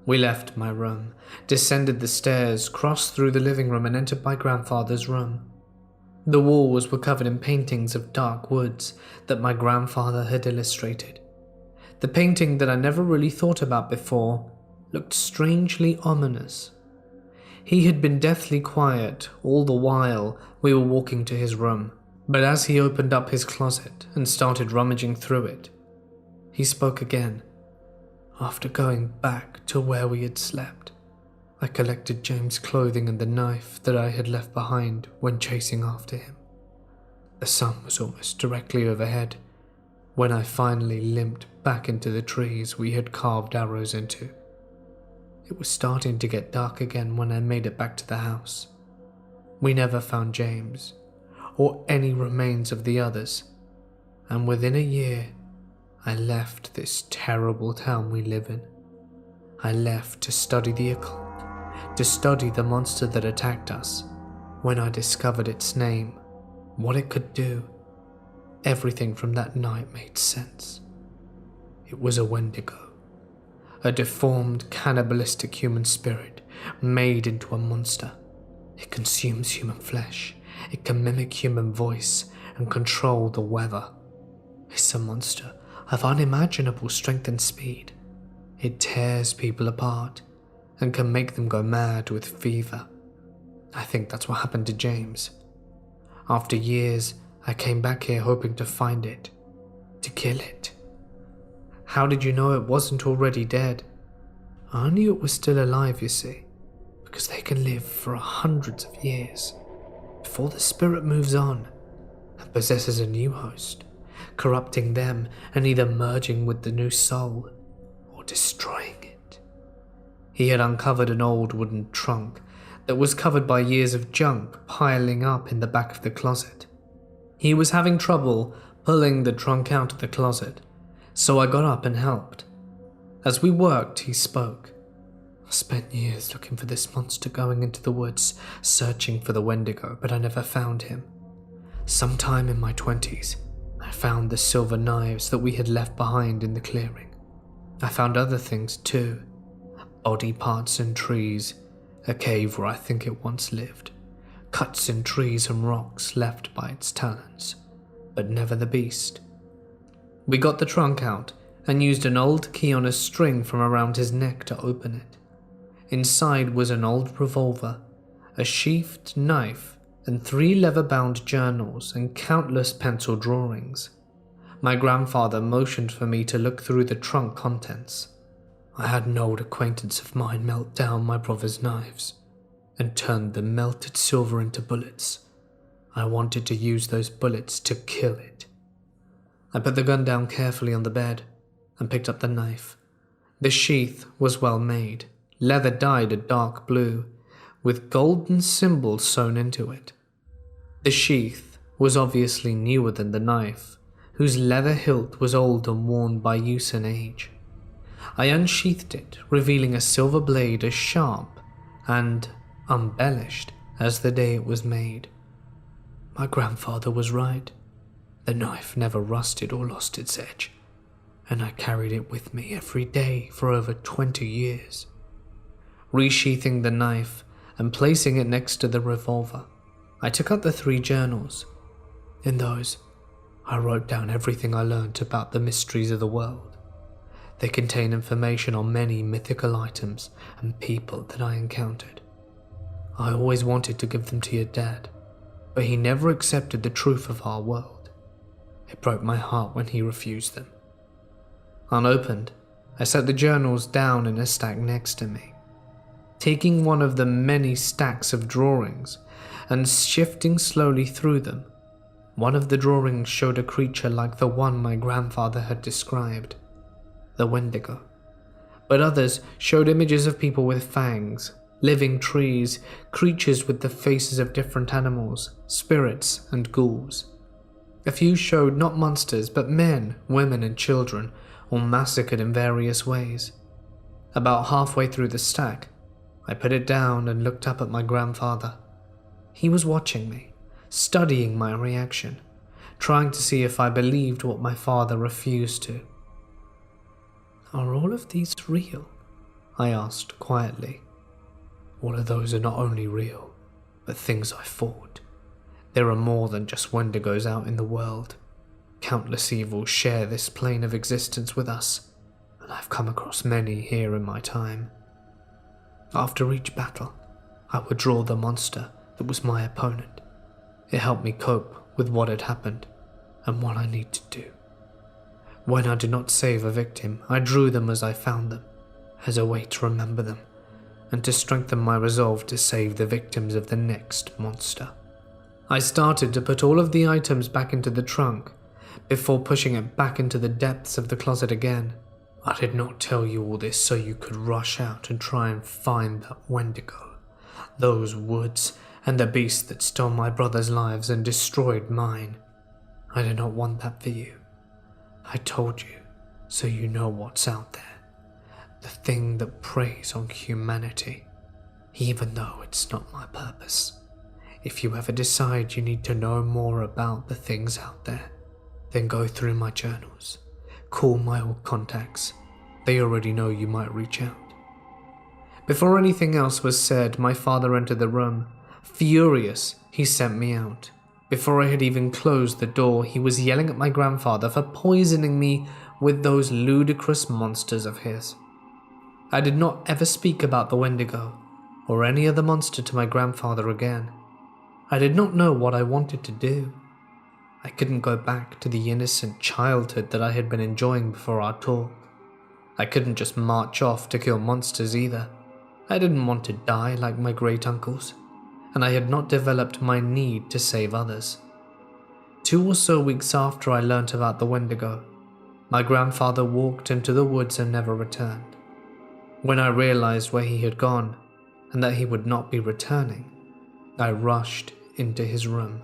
We left my room, descended the stairs, crossed through the living room and entered my grandfather's room. The walls were covered in paintings of dark woods that my grandfather had illustrated. The painting that I never really thought about before looked strangely ominous. He had been deathly quiet all the while we were walking to his room, but as he opened up his closet and started rummaging through it, he spoke again. After going back to where we had slept, I collected James' clothing and the knife that I had left behind when chasing after him. The sun was almost directly overhead when I finally limped back into the trees we had carved arrows into. It was starting to get dark again when I made it back to the house. We never found James, or any remains of the others, and within a year, I left this terrible town we live in. I left to study the occult, to study the monster that attacked us. When I discovered its name, what it could do, everything from that night made sense. It was a Wendigo. A deformed, cannibalistic human spirit made into a monster. It consumes human flesh, it can mimic human voice and control the weather. It's a monster of unimaginable strength and speed. It tears people apart and can make them go mad with fever. I think that's what happened to James. After years, I came back here hoping to find it, to kill it. How did you know it wasn't already dead? I knew it was still alive, you see, because they can live for hundreds of years before the spirit moves on and possesses a new host, corrupting them and either merging with the new soul or destroying it. He had uncovered an old wooden trunk that was covered by years of junk piling up in the back of the closet. He was having trouble pulling the trunk out of the closet, so I got up and helped. As we worked, he spoke. I spent years looking for this monster, going into the woods, searching for the Wendigo, but I never found him. Sometime in my 20s, I found the silver knives that we had left behind in the clearing. I found other things too. Body parts in trees, a cave where I think it once lived, cuts in trees and rocks left by its talons, but never the beast. We got the trunk out and used an old key on a string from around his neck to open it. Inside was an old revolver, a sheathed knife, and 3 leather-bound journals and countless pencil drawings. My grandfather motioned for me to look through the trunk contents. I had an old acquaintance of mine melt down my brother's knives and turned the melted silver into bullets. I wanted to use those bullets to kill it. I put the gun down carefully on the bed and picked up the knife. The sheath was well made, leather dyed a dark blue, with golden symbols sewn into it. The sheath was obviously newer than the knife, whose leather hilt was old and worn by use and age. I unsheathed it, revealing a silver blade as sharp and embellished as the day it was made. My grandfather was right. The knife never rusted or lost its edge, and I carried it with me every day for over 20 years. Resheathing the knife and placing it next to the revolver, I took out the 3 journals. In those, I wrote down everything I learned about the mysteries of the world. They contain information on many mythical items and people that I encountered. I always wanted to give them to your dad, but he never accepted the truth of our world. It broke my heart when he refused them. Unopened, I set the journals down in a stack next to me. Taking one of the many stacks of drawings and shifting slowly through them, one of the drawings showed a creature like the one my grandfather had described, the Wendigo. But others showed images of people with fangs, living trees, creatures with the faces of different animals, spirits, and ghouls. A few showed not monsters, but men, women, and children, all massacred in various ways. About halfway through the stack, I put it down and looked up at my grandfather. He was watching me, studying my reaction, trying to see if I believed what my father refused to. "Are all of these real?" I asked quietly. "All of those are not only real, but things I fought. There are more than just Wendigos out in the world. Countless evils share this plane of existence with us, and I've come across many here in my time. After each battle, I would draw the monster that was my opponent. It helped me cope with what had happened and what I need to do. When I did not save a victim, I drew them as I found them, as a way to remember them, and to strengthen my resolve to save the victims of the next monster." I started to put all of the items back into the trunk, before pushing it back into the depths of the closet again. "I did not tell you all this so you could rush out and try and find that Wendigo, those woods, and the beast that stole my brother's lives and destroyed mine. I did not want that for you. I told you so you know what's out there. The thing that preys on humanity, even though it's not my purpose. If you ever decide you need to know more about the things out there, then go through my journals. Call my old contacts. They already know you might reach out." Before anything else was said, my father entered the room. Furious, he sent me out. Before I had even closed the door, he was yelling at my grandfather for poisoning me with those ludicrous monsters of his. I did not ever speak about the Wendigo or any other monster to my grandfather again. I did not know what I wanted to do. I couldn't go back to the innocent childhood that I had been enjoying before our talk. I couldn't just march off to kill monsters either. I didn't want to die like my great-uncles, and I had not developed my need to save others. 2 or so weeks after I learnt about the Wendigo, my grandfather walked into the woods and never returned. When I realized where he had gone, and that he would not be returning, I rushed into his room.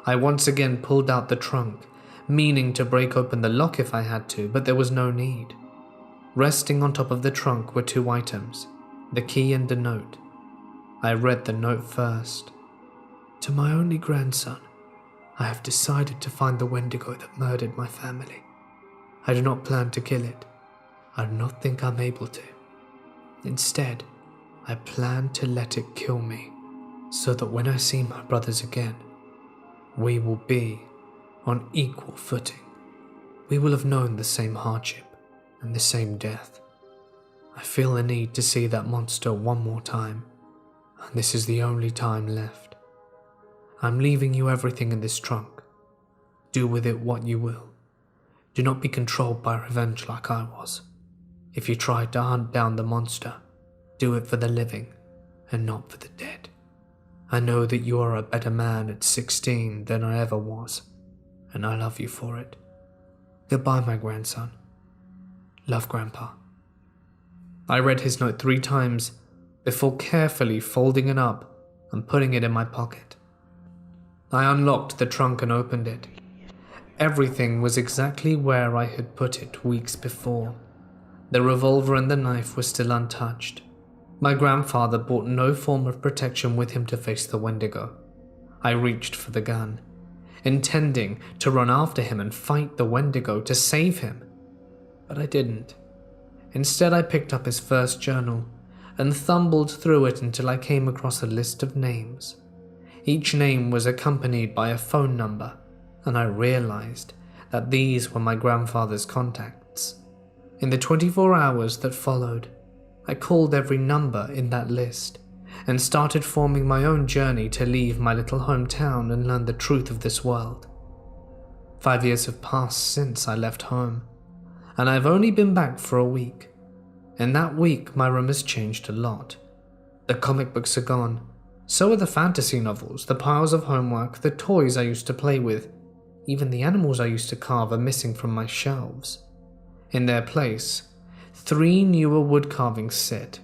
I once again pulled out the trunk, meaning to break open the lock if I had to, but there was no need. Resting on top of the trunk were 2 items, the key and a note. I read the note first. "To my only grandson, I have decided to find the Wendigo that murdered my family. I do not plan to kill it. I do not think I'm able to. Instead, I plan to let it kill me, so that when I see my brothers again, we will be on equal footing. We will have known the same hardship and the same death. I feel the need to see that monster one more time, and this is the only time left." I'm leaving you everything in this trunk. Do with it what you will. Do not be controlled by revenge like I was. If you try to hunt down the monster, do it for the living and not for the dead. I know that you are a better man at 16 than I ever was, and I love you for it. Goodbye, my grandson. Love, Grandpa. I read his note 3 times before carefully folding it up and putting it in my pocket. I unlocked the trunk and opened it. Everything was exactly where I had put it weeks before. The revolver and the knife were still untouched. My grandfather brought no form of protection with him to face the Wendigo. I reached for the gun, intending to run after him and fight the Wendigo to save him. But I didn't. Instead, I picked up his first journal and thumbled through it until I came across a list of names. Each name was accompanied by a phone number, and I realized that these were my grandfather's contacts. In the 24 hours that followed, I called every number in that list and started forming my own journey to leave my little hometown and learn the truth of this world. 5 years have passed since I left home, and I've only been back for a week. In that week, my room has changed a lot. The comic books are gone. So are the fantasy novels, the piles of homework, the toys I used to play with. Even the animals I used to carve are missing from my shelves. In their place, 3 newer wood carvings sit.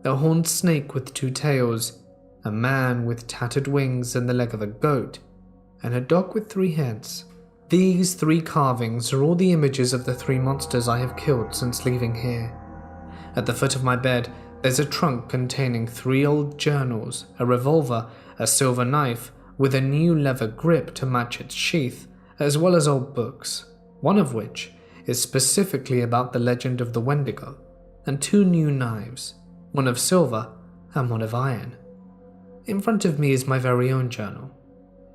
A horned snake with 2 tails, a man with tattered wings and the leg of a goat, and a dog with 3 heads. These 3 carvings are all the images of the 3 monsters I have killed since leaving here. At the foot of my bed, there's a trunk containing 3 old journals, a revolver, a silver knife with a new leather grip to match its sheath, as well as old books, one of which is specifically about the legend of the Wendigo, and 2 new knives, one of silver and one of iron. In front of me is my very own journal.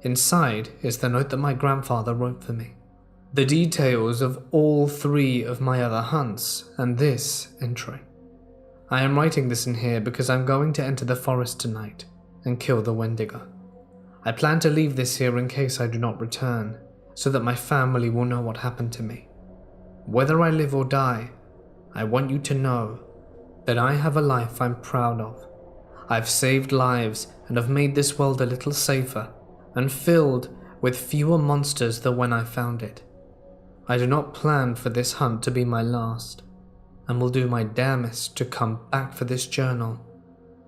Inside is the note that my grandfather wrote for me, the details of all 3 of my other hunts, and this entry. I am writing this in here because I'm going to enter the forest tonight and kill the Wendigo. I plan to leave this here in case I do not return, so that my family will know what happened to me. Whether I live or die, I want you to know that I have a life I'm proud of. I've saved lives and have made this world a little safer and filled with fewer monsters than when I found it. I do not plan for this hunt to be my last, and will do my damnest to come back for this journal,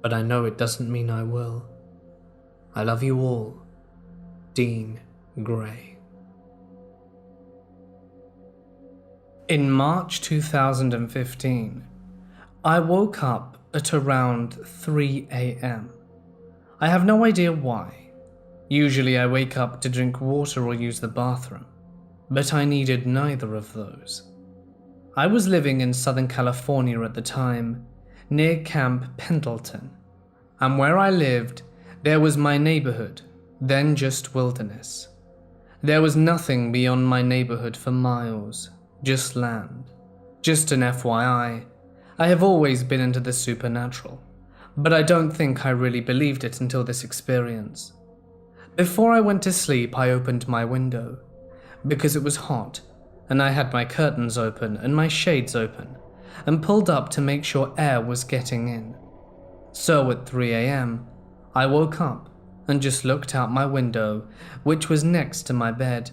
but I know it doesn't mean I will. I love you all. Dean Gray. In March 2015, I woke up at around 3 a.m. I have no idea why. Usually I wake up to drink water or use the bathroom, but I needed neither of those. I was living in Southern California at the time, near Camp Pendleton, and where I lived, there was my neighborhood, then just wilderness. There was nothing beyond my neighborhood for miles, just land. Just an FYI, I have always been into the supernatural, but I don't think I really believed it until this experience. Before I went to sleep, I opened my window, because it was hot, and I had my curtains open and my shades open, and pulled up to make sure air was getting in. So at 3 a.m., I woke up and just looked out my window, which was next to my bed,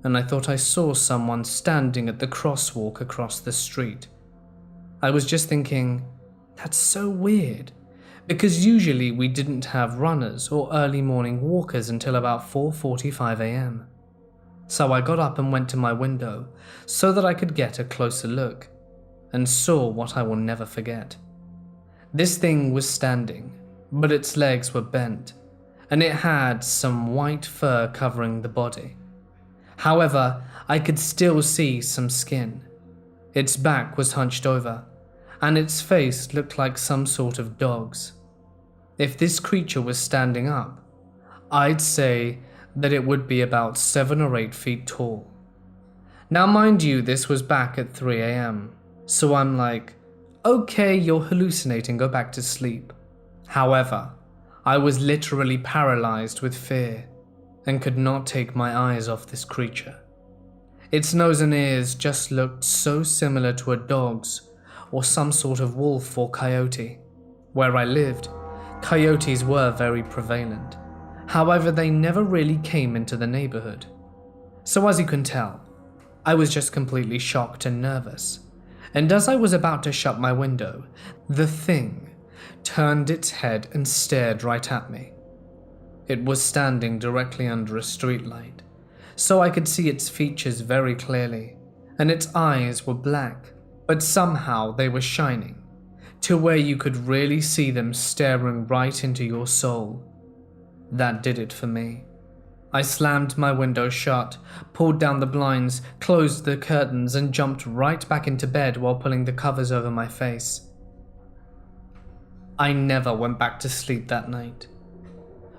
and I thought I saw someone standing at the crosswalk across the street. I was just thinking, that's so weird, because usually we didn't have runners or early morning walkers until about 4:45 a.m. So I got up and went to my window so that I could get a closer look, and saw what I will never forget. This thing was standing, but its legs were bent, and it had some white fur covering the body. However, I could still see some skin. Its back was hunched over, and its face looked like some sort of dog's. If this creature was standing up, I'd say that it would be about 7 or 8 feet tall. Now mind you, this was back at 3 a.m, so I'm like, okay, you're hallucinating, go back to sleep. However, I was literally paralyzed with fear and could not take my eyes off this creature. Its nose and ears just looked so similar to a dog's or some sort of wolf or coyote. Where I lived, coyotes were very prevalent. However, they never really came into the neighborhood. So as you can tell, I was just completely shocked and nervous. And as I was about to shut my window, the thing turned its head and stared right at me. It was standing directly under a streetlight, so I could see its features very clearly, and its eyes were black, but somehow they were shining, to where you could really see them staring right into your soul. That did it for me. I slammed my window shut, pulled down the blinds, closed the curtains, and jumped right back into bed while pulling the covers over my face. I never went back to sleep that night.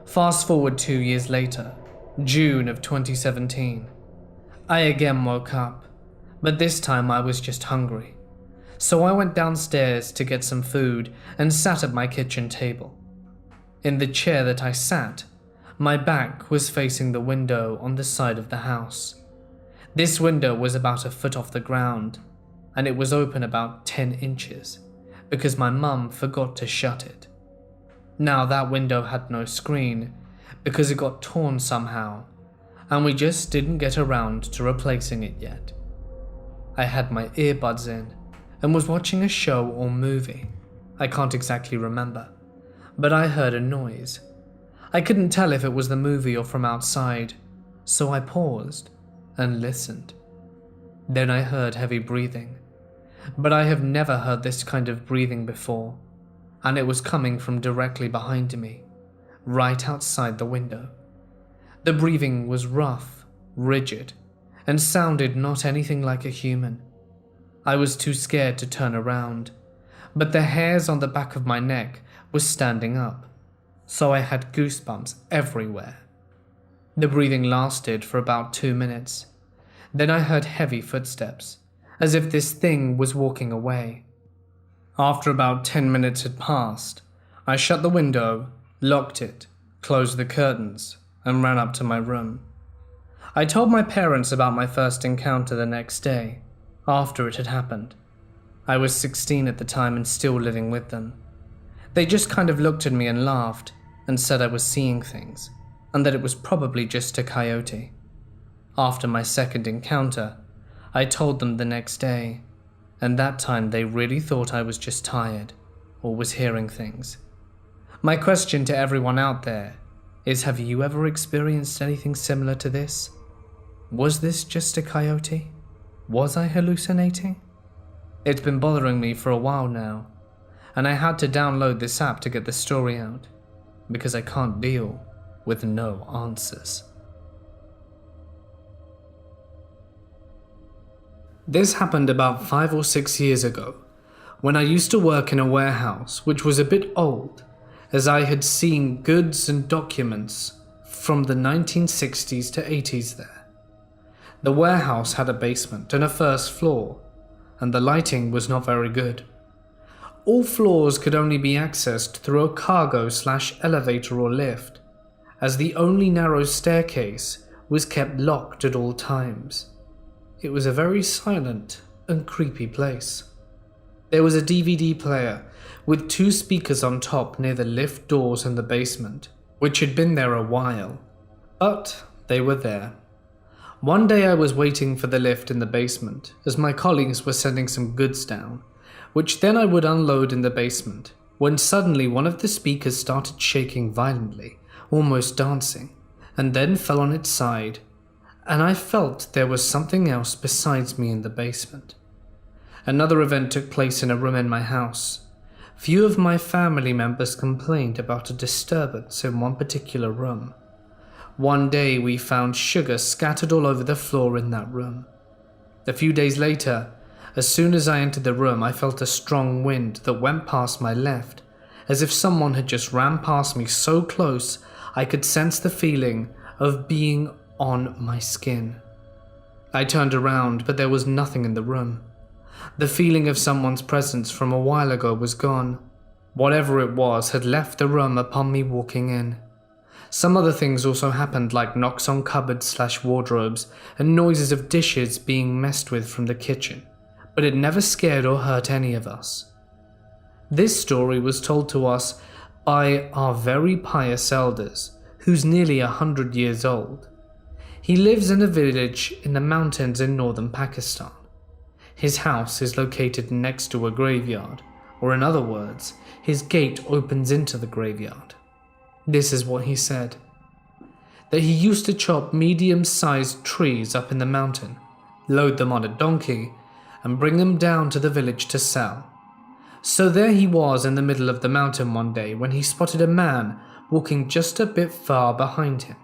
Fast forward 2 years later, June of 2017. I again woke up, but this time I was just hungry. So I went downstairs to get some food and sat at my kitchen table. In the chair that I sat, my back was facing the window on the side of the house. This window was about a foot off the ground, and it was open about 10 inches, because my mum forgot to shut it. Now that window had no screen, because it got torn somehow, and we just didn't get around to replacing it yet. I had my earbuds in, and was watching a show or movie. I can't exactly remember, but I heard a noise. I couldn't tell if it was the movie or from outside, so I paused and listened. Then I heard heavy breathing, but I have never heard this kind of breathing before, and it was coming from directly behind me, right outside the window. The breathing was rough, rigid, and sounded not anything like a human. I was too scared to turn around, but the hairs on the back of my neck were standing up, so I had goosebumps everywhere. The breathing lasted for about 2 minutes. Then I heard heavy footsteps, as if this thing was walking away. After about 10 minutes had passed, I shut the window, locked it, closed the curtains, and ran up to my room. I told my parents about my first encounter the next day, after it had happened. I was 16 at the time and still living with them. They just kind of looked at me and laughed and said I was seeing things, and that it was probably just a coyote. After my second encounter, I told them the next day, and that time they really thought I was just tired or was hearing things. My question to everyone out there is, have you ever experienced anything similar to this? Was this just a coyote? Was I hallucinating? It's been bothering me for a while now, and I had to download this app to get the story out, because I can't deal with no answers. This happened about 5 or 6 years ago, when I used to work in a warehouse which was a bit old, as I had seen goods and documents from the 1960s to 80s there. The warehouse had a basement and a first floor, and the lighting was not very good. All floors could only be accessed through a cargo/elevator or lift, as the only narrow staircase was kept locked at all times. It was a very silent and creepy place. There was a DVD player with 2 speakers on top near the lift doors in the basement, which had been there a while, but they were there. One day I was waiting for the lift in the basement as my colleagues were sending some goods down, which then I would unload in the basement, when suddenly one of the speakers started shaking violently, almost dancing, and then fell on its side, and I felt there was something else besides me in the basement. Another event took place in a room in my house. Few of my family members complained about a disturbance in one particular room. One day we found sugar scattered all over the floor in that room. A few days later, as soon as I entered the room, I felt a strong wind that went past my left, as if someone had just ran past me so close I could sense the feeling of being on my skin. I turned around, but there was nothing in the room. The feeling of someone's presence from a while ago was gone. Whatever it was had left the room upon me walking in. Some other things also happened, like knocks on cupboards/wardrobes and noises of dishes being messed with from the kitchen, but it never scared or hurt any of us. This story was told to us by our very pious elders, who's nearly 100 years old. He lives in a village in the mountains in northern Pakistan. His house is located next to a graveyard, or in other words, his gate opens into the graveyard. This is what he said: that he used to chop medium-sized trees up in the mountain, load them on a donkey, and bring them down to the village to sell. So there he was in the middle of the mountain one day when he spotted a man walking just a bit far behind him.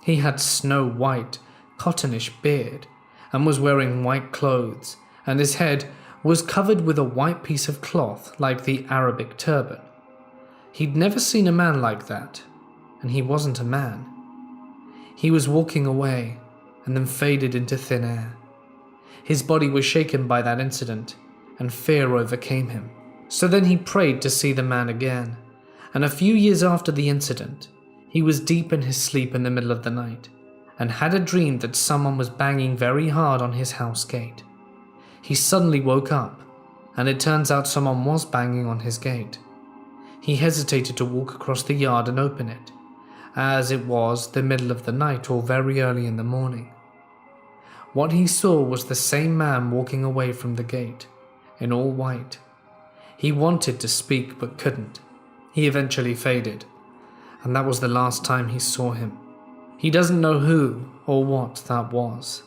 He had snow-white, cottonish beard and was wearing white clothes, and his head was covered with a white piece of cloth like the Arabic turban. He'd never seen a man like that, and he wasn't a man. He was walking away and then faded into thin air. His body was shaken by that incident, and fear overcame him. So then he prayed to see the man again, and a few years after the incident, he was deep in his sleep in the middle of the night, and had a dream that someone was banging very hard on his house gate. He suddenly woke up, and it turns out someone was banging on his gate. He hesitated to walk across the yard and open it, as it was the middle of the night or very early in the morning. What he saw was the same man walking away from the gate, in all white. He wanted to speak but couldn't. He eventually faded, and that was the last time he saw him. He doesn't know who or what that was.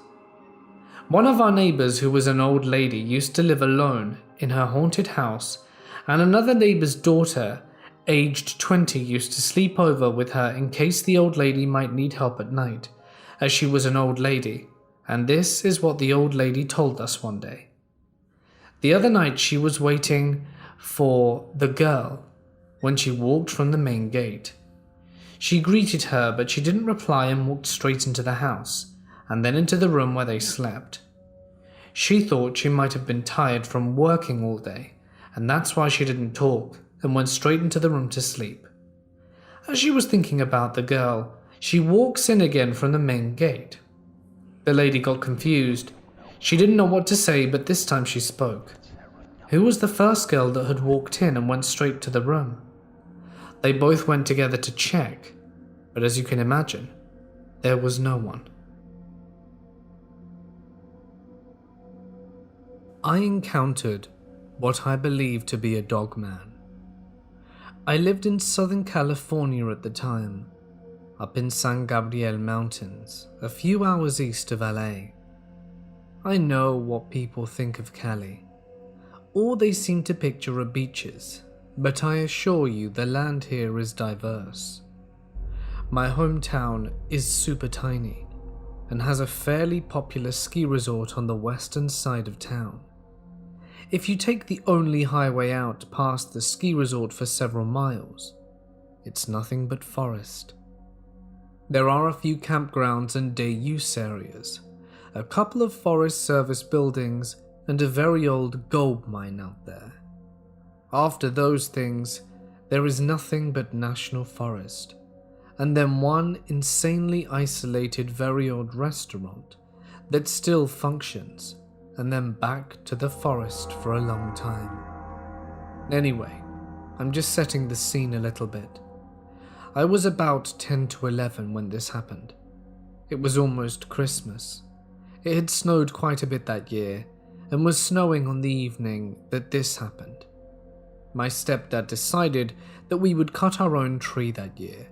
One of our neighbors, who was an old lady, used to live alone in her haunted house, and another neighbor's daughter, aged 20, used to sleep over with her in case the old lady might need help at night, as she was an old lady, and this is what the old lady told us one day. The other night she was waiting for the girl when she walked from the main gate. She greeted her, but she didn't reply and walked straight into the house, and then into the room where they slept. She thought she might have been tired from working all day, and that's why she didn't talk and went straight into the room to sleep. As she was thinking about the girl, she walks in again from the main gate. The lady got confused. She didn't know what to say, but this time she spoke. Who was the first girl that had walked in and went straight to the room? They both went together to check, but as you can imagine, there was no one. I encountered what I believe to be a dog man. I lived in Southern California at the time, up in San Gabriel Mountains, a few hours east of LA. I know what people think of Cali. All they seem to picture are beaches, but I assure you the land here is diverse. My hometown is super tiny and has a fairly popular ski resort on the western side of town. If you take the only highway out past the ski resort for several miles, it's nothing but forest. There are a few campgrounds and day-use areas, a couple of Forest Service buildings, and a very old gold mine out there. After those things, there is nothing but national forest, and then one insanely isolated very old restaurant that still functions, and then back to the forest for a long time. Anyway, I'm just setting the scene a little bit. I was about 10 to 11 when this happened. It was almost Christmas. It had snowed quite a bit that year, and was snowing on the evening that this happened. My stepdad decided that we would cut our own tree that year,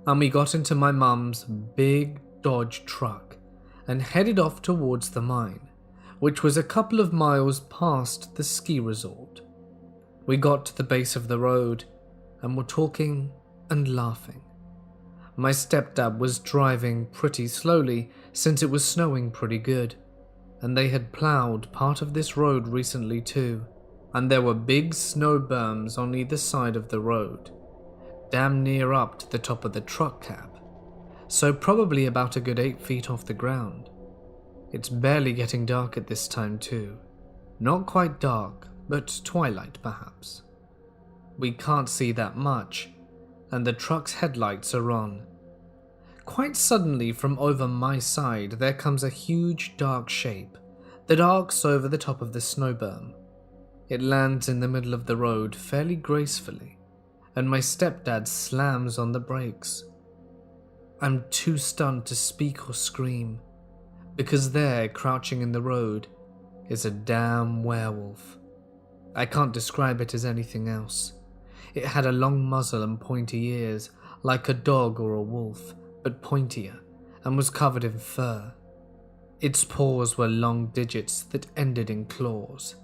and we got into my mum's big Dodge truck and headed off towards the mine, which was a couple of miles past the ski resort. We got to the base of the road and were talking and laughing. My stepdad was driving pretty slowly since it was snowing pretty good, and they had ploughed part of this road recently too, and there were big snow berms on either side of the road, damn near up to the top of the truck cab, so probably about a good 8 feet off the ground. It's barely getting dark at this time too. Not quite dark, but twilight perhaps. We can't see that much, and the truck's headlights are on. Quite suddenly from over my side there comes a huge dark shape that arcs over the top of the snow berm. It lands in the middle of the road fairly gracefully, and my stepdad slams on the brakes. I'm too stunned to speak or scream, because there, crouching in the road, is a damn werewolf. I can't describe it as anything else. It had a long muzzle and pointy ears, like a dog or a wolf, but pointier, and was covered in fur. Its paws were long digits that ended in claws.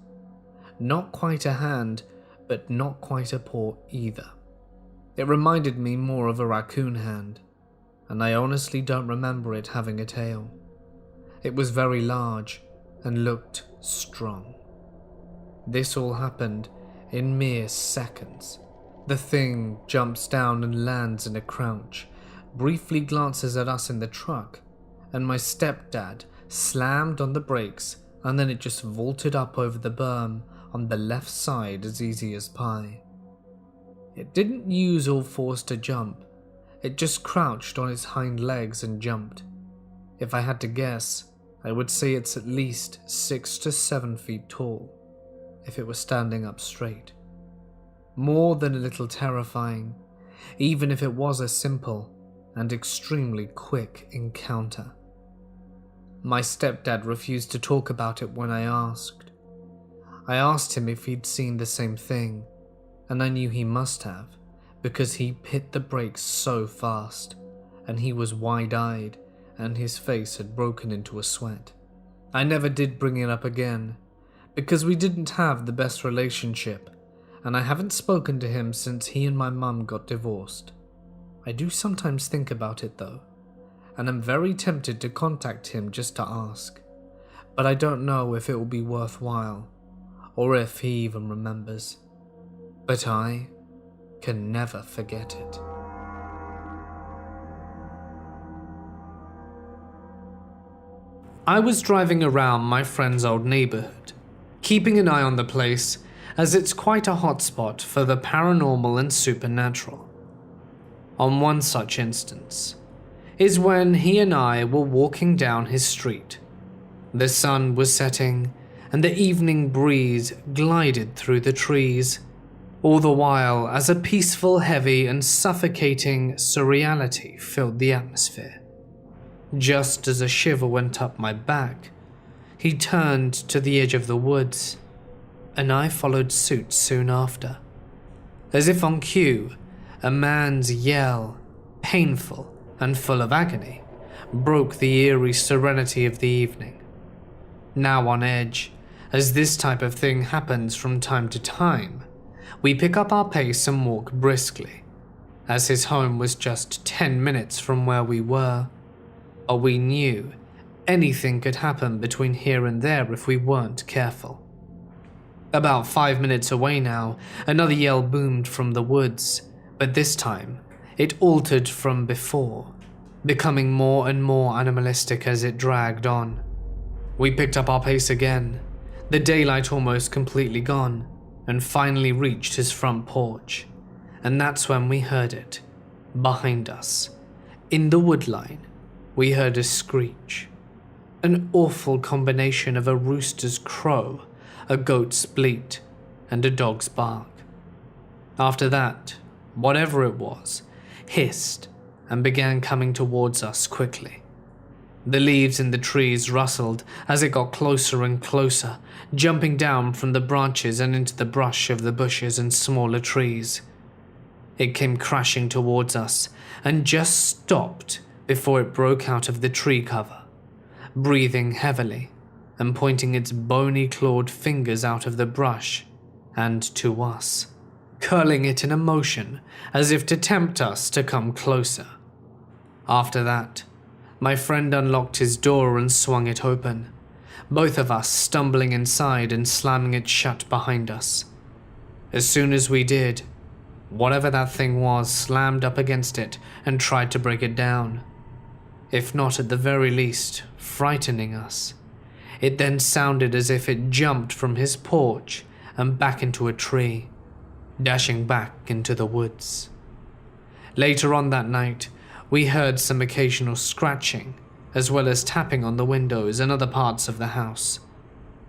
Not quite a hand, but not quite a paw either. It reminded me more of a raccoon hand, and I honestly don't remember it having a tail. It was very large and looked strong. This all happened in mere seconds. The thing jumps down and lands in a crouch, briefly glances at us in the truck, and my stepdad slammed on the brakes, and then it just vaulted up over the berm on the left side as easy as pie. It didn't use all force to jump, it just crouched on its hind legs and jumped. If I had to guess, I would say it's at least 6 to 7 feet tall, if it was standing up straight. More than a little terrifying, even if it was a simple and extremely quick encounter. My stepdad refused to talk about it when I asked. I asked him if he'd seen the same thing, and I knew he must have, because he hit the brakes so fast, and he was wide-eyed, and his face had broken into a sweat. I never did bring it up again, because we didn't have the best relationship, and I haven't spoken to him since he and my mum got divorced. I do sometimes think about it though, and I'm very tempted to contact him just to ask, but I don't know if it will be worthwhile, or if he even remembers. But I can never forget it. I was driving around my friend's old neighborhood, keeping an eye on the place as it's quite a hotspot for the paranormal and supernatural. On one such instance is when he and I were walking down his street. The sun was setting and the evening breeze glided through the trees, all the while as a peaceful, heavy and suffocating surreality filled the atmosphere. Just as a shiver went up my back, he turned to the edge of the woods, and I followed suit soon after. As if on cue, a man's yell, painful and full of agony, broke the eerie serenity of the evening. Now on edge, as this type of thing happens from time to time, we pick up our pace and walk briskly, as his home was just 10 minutes from where we were, but we knew anything could happen between here and there if we weren't careful. About 5 minutes away now, another yell boomed from the woods, but this time it altered from before, becoming more and more animalistic as it dragged on. We picked up our pace again, the daylight almost completely gone, and finally reached his front porch, and that's when we heard it, behind us. In the woodline, we heard a screech, an awful combination of a rooster's crow, a goat's bleat, and a dog's bark. After that, whatever it was, hissed and began coming towards us quickly. The leaves in the trees rustled as it got closer and closer, jumping down from the branches and into the brush of the bushes and smaller trees. It came crashing towards us and just stopped before it broke out of the tree cover, breathing heavily and pointing its bony clawed fingers out of the brush and to us, curling it in a motion as if to tempt us to come closer. After that, my friend unlocked his door and swung it open, both of us stumbling inside and slamming it shut behind us. As soon as we did, whatever that thing was slammed up against it and tried to break it down, if not at the very least frightening us. It then sounded as if it jumped from his porch and back into a tree, dashing back into the woods. Later on that night, we heard some occasional scratching, as well as tapping on the windows and other parts of the house,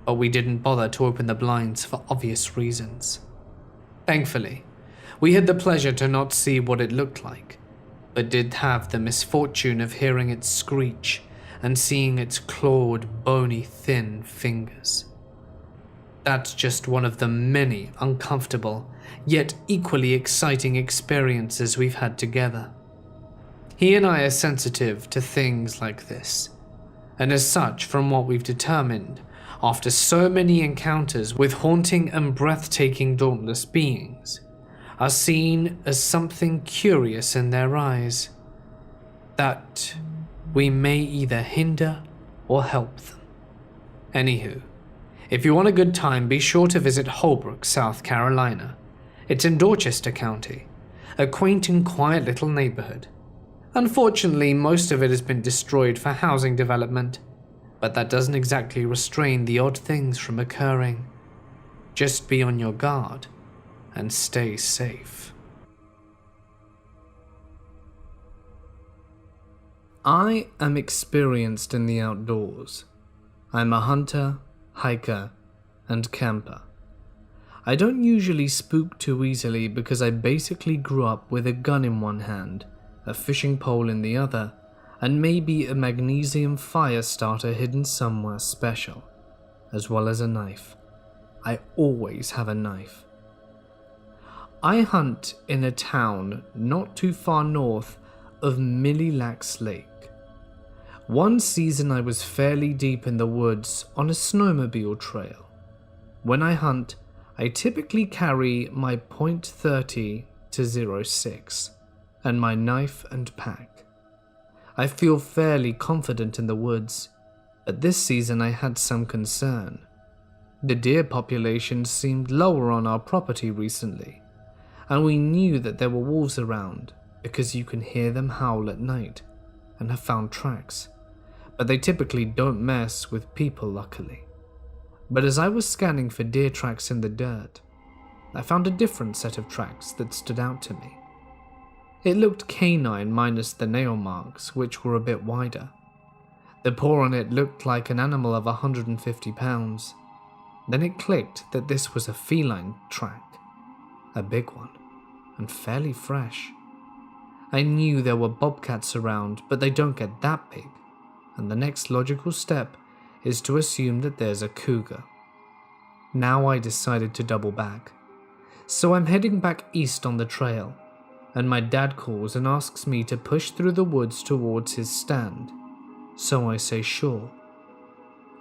but we didn't bother to open the blinds for obvious reasons. Thankfully, we had the pleasure to not see what it looked like, but did have the misfortune of hearing it screech and seeing its clawed, bony, thin fingers. That's just one of the many uncomfortable, yet equally exciting experiences we've had together. He and I are sensitive to things like this, and as such, from what we've determined, after so many encounters with haunting and breathtaking dauntless beings, are seen as something curious in their eyes, that we may either hinder or help them. Anywho, if you want a good time, be sure to visit Holbrook, South Carolina. It's in Dorchester County, a quaint and quiet little neighborhood. Unfortunately, most of it has been destroyed for housing development, but that doesn't exactly restrain the odd things from occurring. Just be on your guard and stay safe. I am experienced in the outdoors. I'm a hunter, hiker, and camper. I don't usually spook too easily because I basically grew up with a gun in one hand, a fishing pole in the other, and maybe a magnesium fire starter hidden somewhere special, as well as a knife. I always have a knife. I hunt in a town not too far north of Mille Lacs Lake. One season I was fairly deep in the woods on a snowmobile trail. When I hunt, I typically carry my .30 to 06 and my knife and pack. I feel fairly confident in the woods, but this season I had some concern. The deer population seemed lower on our property recently, and we knew that there were wolves around because you can hear them howl at night and have found tracks, but they typically don't mess with people, luckily. But as I was scanning for deer tracks in the dirt, I found a different set of tracks that stood out to me. It looked canine minus the nail marks, which were a bit wider. The paw on it looked like an animal of 150 pounds. Then it clicked that this was a feline track, a big one, and fairly fresh. I knew there were bobcats around, but they don't get that big, and the next logical step is to assume that there's a cougar. Now I decided to double back, so I'm heading back east on the trail, and my dad calls and asks me to push through the woods towards his stand, so I say sure.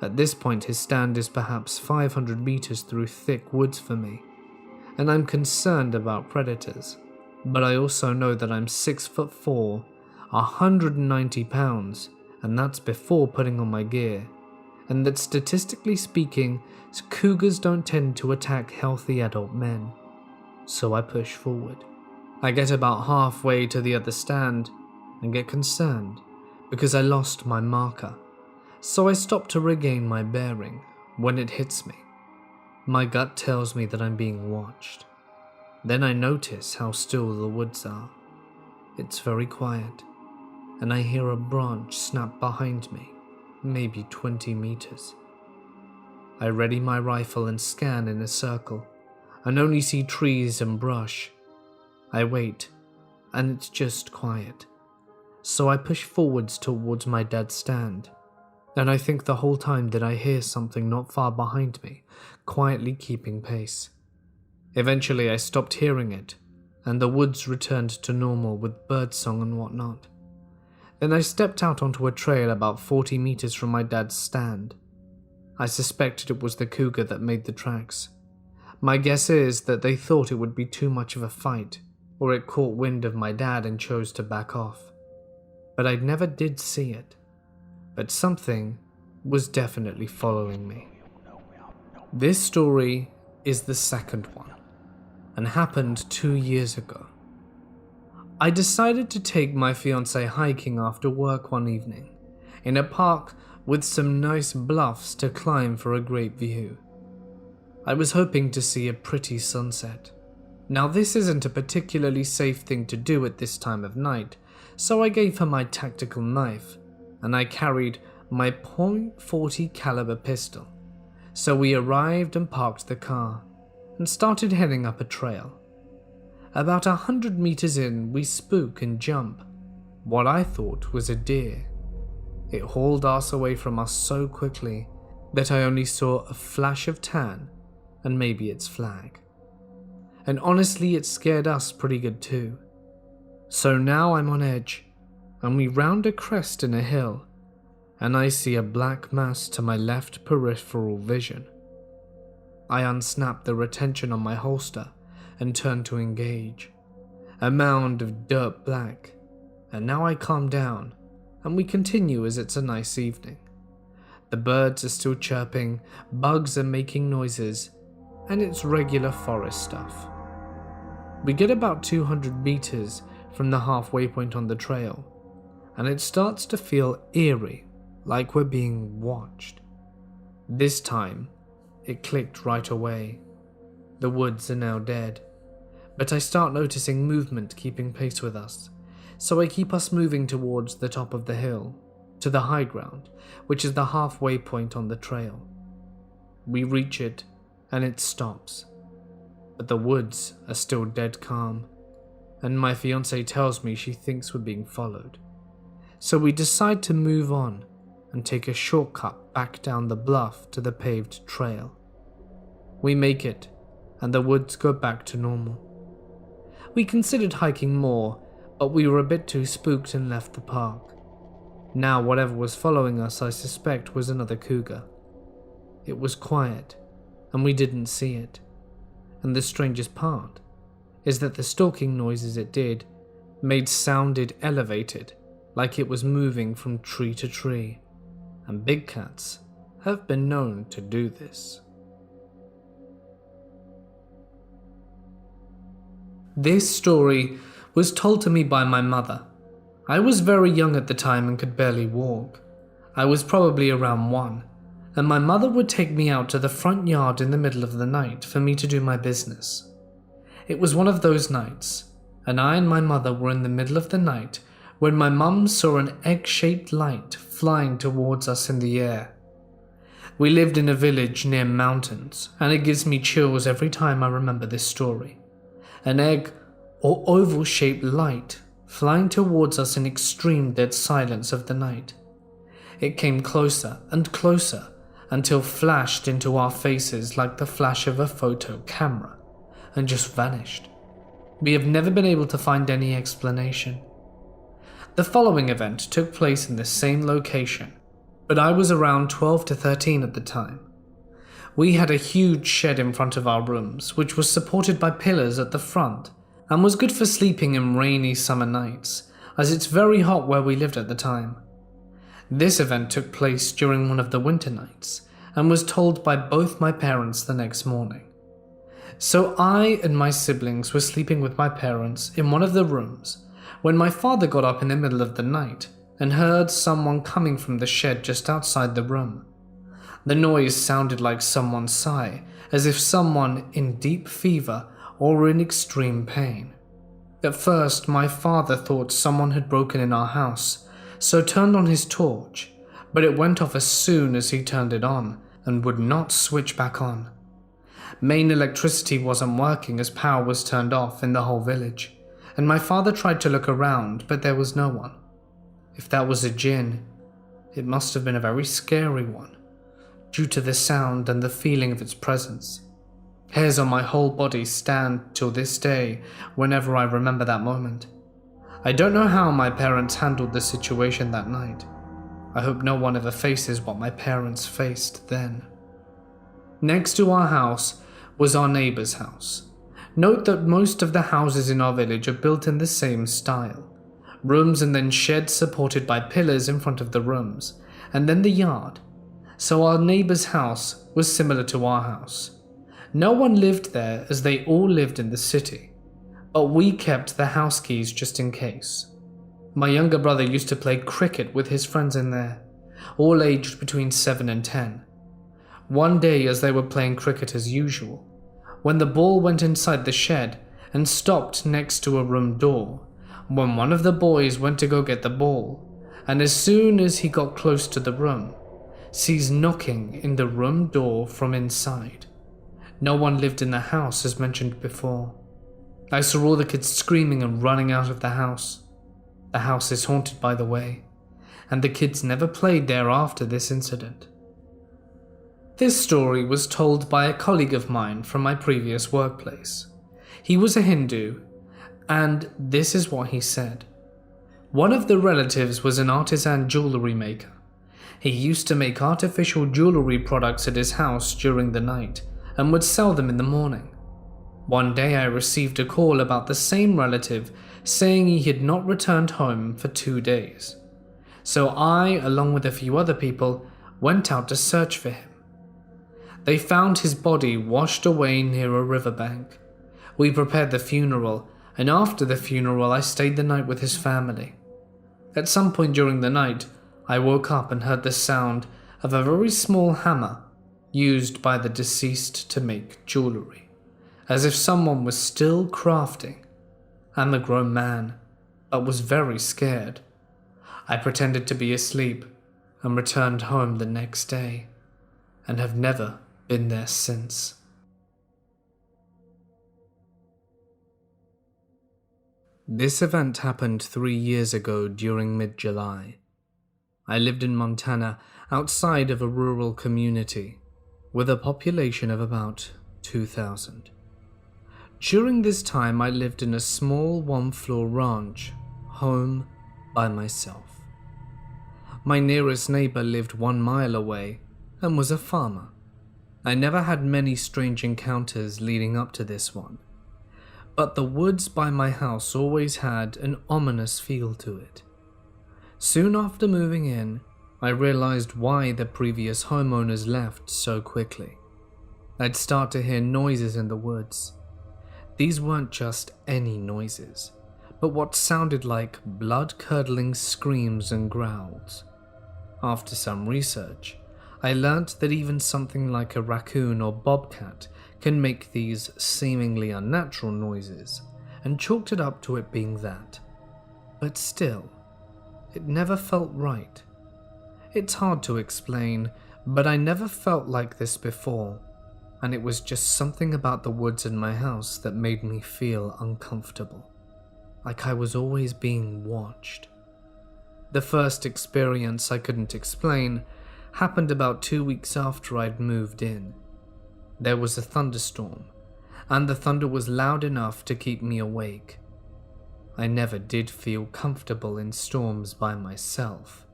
At this point his stand is perhaps 500 meters through thick woods for me, and I'm concerned about predators, but I also know that I'm 6'4", 190 pounds, and that's before putting on my gear, and that statistically speaking, cougars don't tend to attack healthy adult men. So I push forward. I get about halfway to the other stand and get concerned because I lost my marker, so I stop to regain my bearing when it hits me. My gut tells me that I'm being watched. Then I notice how still the woods are. It's very quiet, and I hear a branch snap behind me, maybe 20 meters. I ready my rifle and scan in a circle, and only see trees and brush. I wait, and it's just quiet, so I push forwards towards my dad's stand, and I think the whole time that I hear something not far behind me, quietly keeping pace. Eventually I stopped hearing it, and the woods returned to normal with birdsong and whatnot. Then I stepped out onto a trail about 40 meters from my dad's stand. I suspected it was the cougar that made the tracks. My guess is that they thought it would be too much of a fight, or it caught wind of my dad and chose to back off. But I never did see it. But something was definitely following me. This story is the second one, and happened 2 years ago. I decided to take my fiancée hiking after work one evening, in a park with some nice bluffs to climb for a great view. I was hoping to see a pretty sunset, Now this isn't a particularly safe thing to do at this time of night, so I gave her my tactical knife, and I carried my .40 caliber pistol. So we arrived and parked the car, and started heading up a trail. About 100 meters in, we spook and jump what I thought was a deer. It hauled ass away from us so quickly that I only saw a flash of tan and maybe its flag. And honestly, it scared us pretty good too. So now I'm on edge, and we round a crest in a hill, and I see a black mass to my left peripheral vision. I unsnap the retention on my holster and turn to engage. A mound of dirt black, and now I calm down, and we continue as it's a nice evening. The birds are still chirping, bugs are making noises, and it's regular forest stuff. We get about 200 meters from the halfway point on the trail, and it starts to feel eerie, like we're being watched. This time, it clicked right away. The woods are now dead, but I start noticing movement keeping pace with us, so I keep us moving towards the top of the hill, to the high ground, which is the halfway point on the trail. We reach it, and it stops, but the woods are still dead calm, and my fiancée tells me she thinks we're being followed. So we decide to move on and take a shortcut back down the bluff to the paved trail. We make it, and the woods go back to normal. We considered hiking more, but we were a bit too spooked and left the park. Now whatever was following us, I suspect, was another cougar. It was quiet, and we didn't see it. And the strangest part is that the stalking noises it did sounded elevated, like it was moving from tree to tree, and big cats have been known to do this. This story was told to me by my mother. I was very young at the time and could barely walk. I was probably around 1, and my mother would take me out to the front yard in the middle of the night for me to do my business. It was one of those nights, and I and my mother were in the middle of the night when my mum saw an egg-shaped light flying towards us in the air. We lived in a village near mountains, and it gives me chills every time I remember this story. An egg or oval-shaped light flying towards us in extreme dead silence of the night. It came closer and closer until flashed into our faces like the flash of a photo camera and just vanished. We have never been able to find any explanation. The following event took place in the same location, but I was around 12 to 13 at the time. We had a huge shed in front of our rooms, which was supported by pillars at the front and was good for sleeping in rainy summer nights, as it's very hot where we lived at the time. This event took place during one of the winter nights and was told by both my parents the next morning. So I and my siblings were sleeping with my parents in one of the rooms when my father got up in the middle of the night and heard someone coming from the shed just outside the room. The noise sounded like someone's sigh, as if someone in deep fever or in extreme pain. At first, my father thought someone had broken in our house, so turned on his torch, but it went off as soon as he turned it on and would not switch back on. Main electricity wasn't working as power was turned off in the whole village, and my father tried to look around, but there was no one. If that was a jinn, it must have been a very scary one, due to the sound and the feeling of its presence. Hairs on my whole body stand till this day whenever I remember that moment. I don't know how my parents handled the situation that night. I hope no one ever faces what my parents faced then. Next to our house was our neighbor's house. Note that most of the houses in our village are built in the same style. Rooms and then sheds supported by pillars in front of the rooms, and then the yard. So our neighbor's house was similar to our house. No one lived there as they all lived in the city, but we kept the house keys just in case. My younger brother used to play cricket with his friends in there, all aged between 7 and 10. One day as they were playing cricket as usual, when the ball went inside the shed and stopped next to a room door when one of the boys went to go get the ball, and as soon as he got close to the room, sees knocking in the room door from inside. No one lived in the house as mentioned before. I saw all the kids screaming and running out of the house. The house is haunted, by the way, and the kids never played there after this incident. This story was told by a colleague of mine from my previous workplace. He was a Hindu, and this is what he said. One of the relatives was an artisan jewelry maker. He used to make artificial jewelry products at his house during the night and would sell them in the morning. One day I received a call about the same relative saying he had not returned home for 2 days. So I, along with a few other people, went out to search for him. They found his body washed away near a riverbank. We prepared the funeral, and after the funeral I stayed the night with his family. At some point during the night, I woke up and heard the sound of a very small hammer used by the deceased to make jewelry, as if someone was still crafting. I'm a grown man, but was very scared. I pretended to be asleep and returned home the next day, and have never been there since. This event happened 3 years ago during mid-July. I lived in Montana outside of a rural community with a population of about 2,000. During this time I lived in a small one-floor ranch, home by myself. My nearest neighbor lived 1 mile away and was a farmer. I never had many strange encounters leading up to this one, but the woods by my house always had an ominous feel to it. Soon after moving in, I realized why the previous homeowners left so quickly. I'd start to hear noises in the woods. These weren't just any noises, but what sounded like blood-curdling screams and growls. After some research, I learnt that even something like a raccoon or bobcat can make these seemingly unnatural noises, and chalked it up to it being that. But still, it never felt right. It's hard to explain, but I never felt like this before, and it was just something about the woods in my house that made me feel uncomfortable, like I was always being watched. The first experience I couldn't explain happened about 2 weeks after I'd moved in. There was a thunderstorm, and the thunder was loud enough to keep me awake. I never did feel comfortable in storms by myself.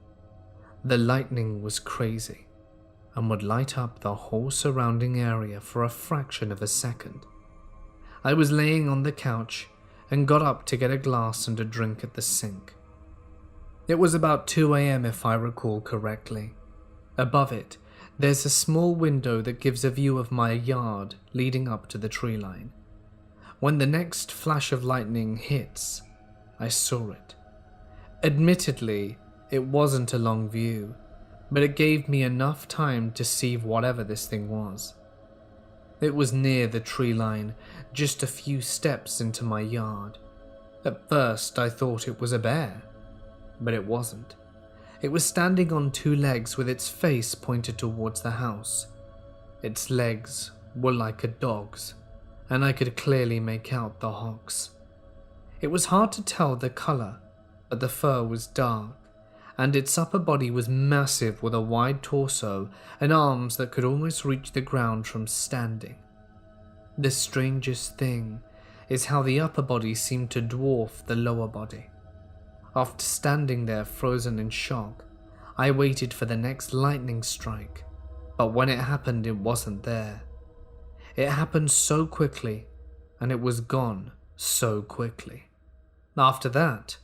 The lightning was crazy, and would light up the whole surrounding area for a fraction of a second. I was laying on the couch and got up to get a glass and a drink at the sink. It was about 2 a.m. if I recall correctly. Above it, there's a small window that gives a view of my yard leading up to the tree line. When the next flash of lightning hits, I saw it. Admittedly, it wasn't a long view, but it gave me enough time to see whatever this thing was. It was near the tree line, just a few steps into my yard. At first, I thought it was a bear, but it wasn't. It was standing on 2 legs with its face pointed towards the house. Its legs were like a dog's, and I could clearly make out the hocks. It was hard to tell the color, but the fur was dark, and its upper body was massive with a wide torso and arms that could almost reach the ground from standing. The strangest thing is how the upper body seemed to dwarf the lower body. After standing there frozen in shock, I waited for the next lightning strike, but when it happened it wasn't there. It happened so quickly, and it was gone so quickly. After that,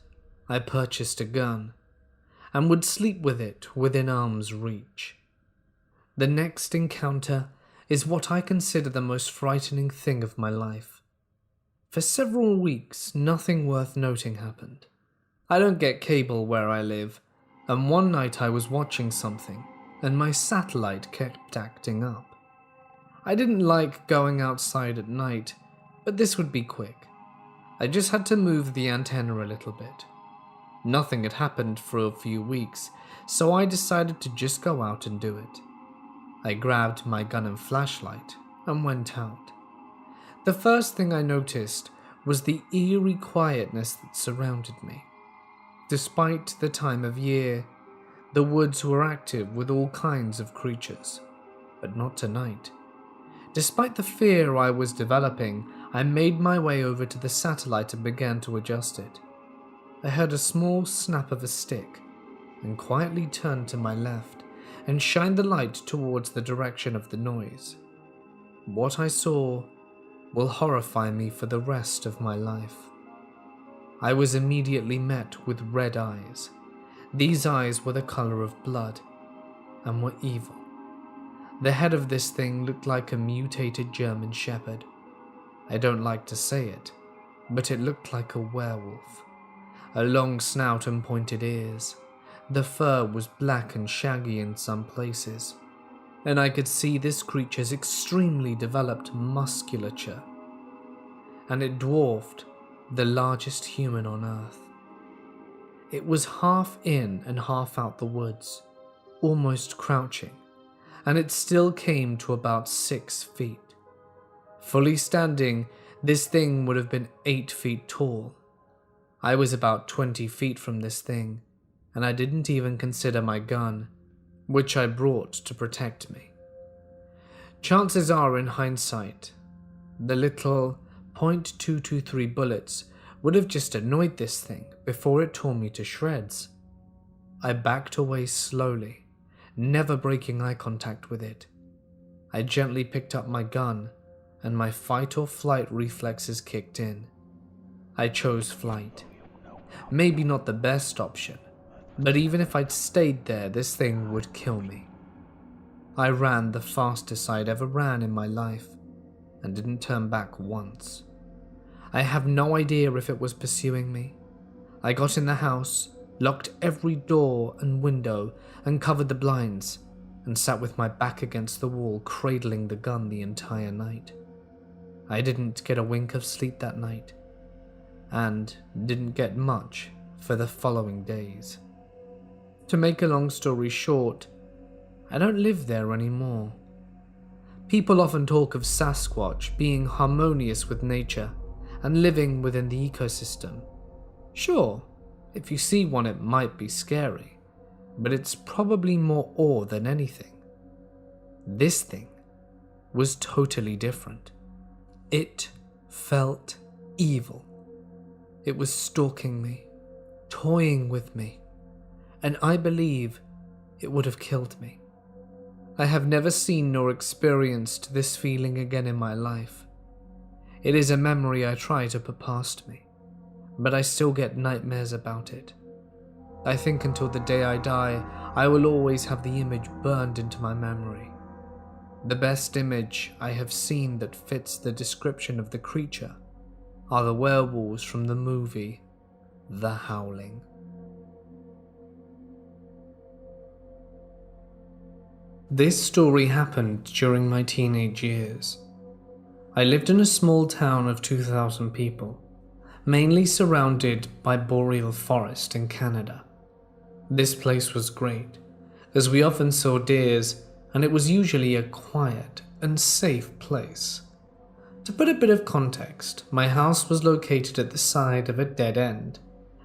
I purchased a gun, and would sleep with it within arm's reach. The next encounter is what I consider the most frightening thing of my life. For several weeks, nothing worth noting happened. I don't get cable where I live, and one night I was watching something, and my satellite kept acting up. I didn't like going outside at night, but this would be quick. I just had to move the antenna a little bit. Nothing had happened for a few weeks, so I decided to just go out and do it. I grabbed my gun and flashlight and went out. The first thing I noticed was the eerie quietness that surrounded me. Despite the time of year, the woods were active with all kinds of creatures, but not tonight. Despite the fear I was developing, I made my way over to the satellite and began to adjust it. I heard a small snap of a stick and quietly turned to my left and shined the light towards the direction of the noise. What I saw will horrify me for the rest of my life. I was immediately met with red eyes. These eyes were the color of blood and were evil. The head of this thing looked like a mutated German shepherd. I don't like to say it, but it looked like a werewolf. A long snout and pointed ears. The fur was black and shaggy in some places, and I could see this creature's extremely developed musculature, and it dwarfed the largest human on Earth. It was half in and half out the woods, almost crouching, and it still came to about 6 feet. Fully standing, this thing would have been 8 feet tall. I was about 20 feet from this thing, and I didn't even consider my gun, which I brought to protect me. Chances are, in hindsight, the little .223 bullets would have just annoyed this thing before it tore me to shreds. I backed away slowly, never breaking eye contact with it. I gently picked up my gun, and my fight or flight reflexes kicked in. I chose flight. Maybe not the best option, but even if I'd stayed there, this thing would kill me. I ran the fastest I'd ever ran in my life, and didn't turn back once. I have no idea if it was pursuing me. I got in the house, locked every door and window, and covered the blinds, and sat with my back against the wall, cradling the gun the entire night. I didn't get a wink of sleep that night, and didn't get much for the following days. To make a long story short, I don't live there anymore. People often talk of Sasquatch being harmonious with nature and living within the ecosystem. Sure, if you see one it might be scary, but it's probably more awe than anything. This thing was totally different. It felt evil. It was stalking me, toying with me, and I believe it would have killed me. I have never seen nor experienced this feeling again in my life. It is a memory I try to put past me, but I still get nightmares about it. I think until the day I die, I will always have the image burned into my memory. The best image I have seen that fits the description of the creature are the werewolves from the movie The Howling. This story happened during my teenage years. I lived in a small town of 2,000 people, mainly surrounded by boreal forest in Canada. This place was great, as we often saw deers, and it was usually a quiet and safe place. To put a bit of context, my house was located at the side of a dead end,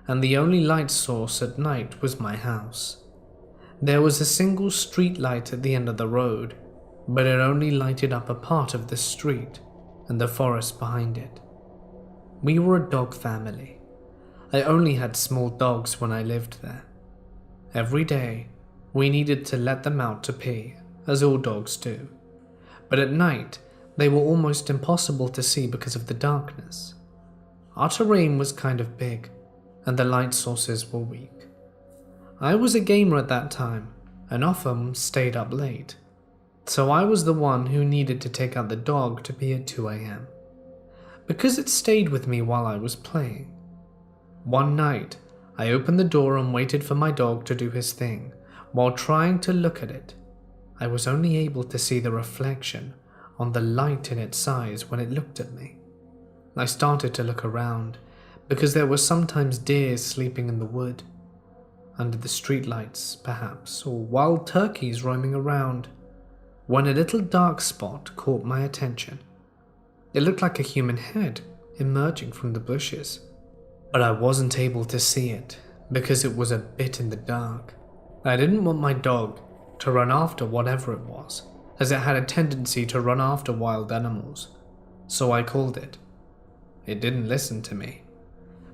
and the only light source at night was my house. There was a single street light at the end of the road, but it only lighted up a part of the street and the forest behind it. We were a dog family. I only had small dogs when I lived there. Every day, we needed to let them out to pee, as all dogs do. But at night, they were almost impossible to see because of the darkness. Our terrain was kind of big, and the light sources were weak. I was a gamer at that time, and often stayed up late, so I was the one who needed to take out the dog to pee at 2 a.m. because it stayed with me while I was playing. One night, I opened the door and waited for my dog to do his thing. While trying to look at it, I was only able to see the reflection on the light in its eyes when it looked at me. I started to look around, because there were sometimes deer sleeping in the wood, under the streetlights perhaps, or wild turkeys roaming around, when a little dark spot caught my attention. It looked like a human head emerging from the bushes, but I wasn't able to see it because it was a bit in the dark. I didn't want my dog to run after whatever it was, as it had a tendency to run after wild animals, so I called it. It didn't listen to me,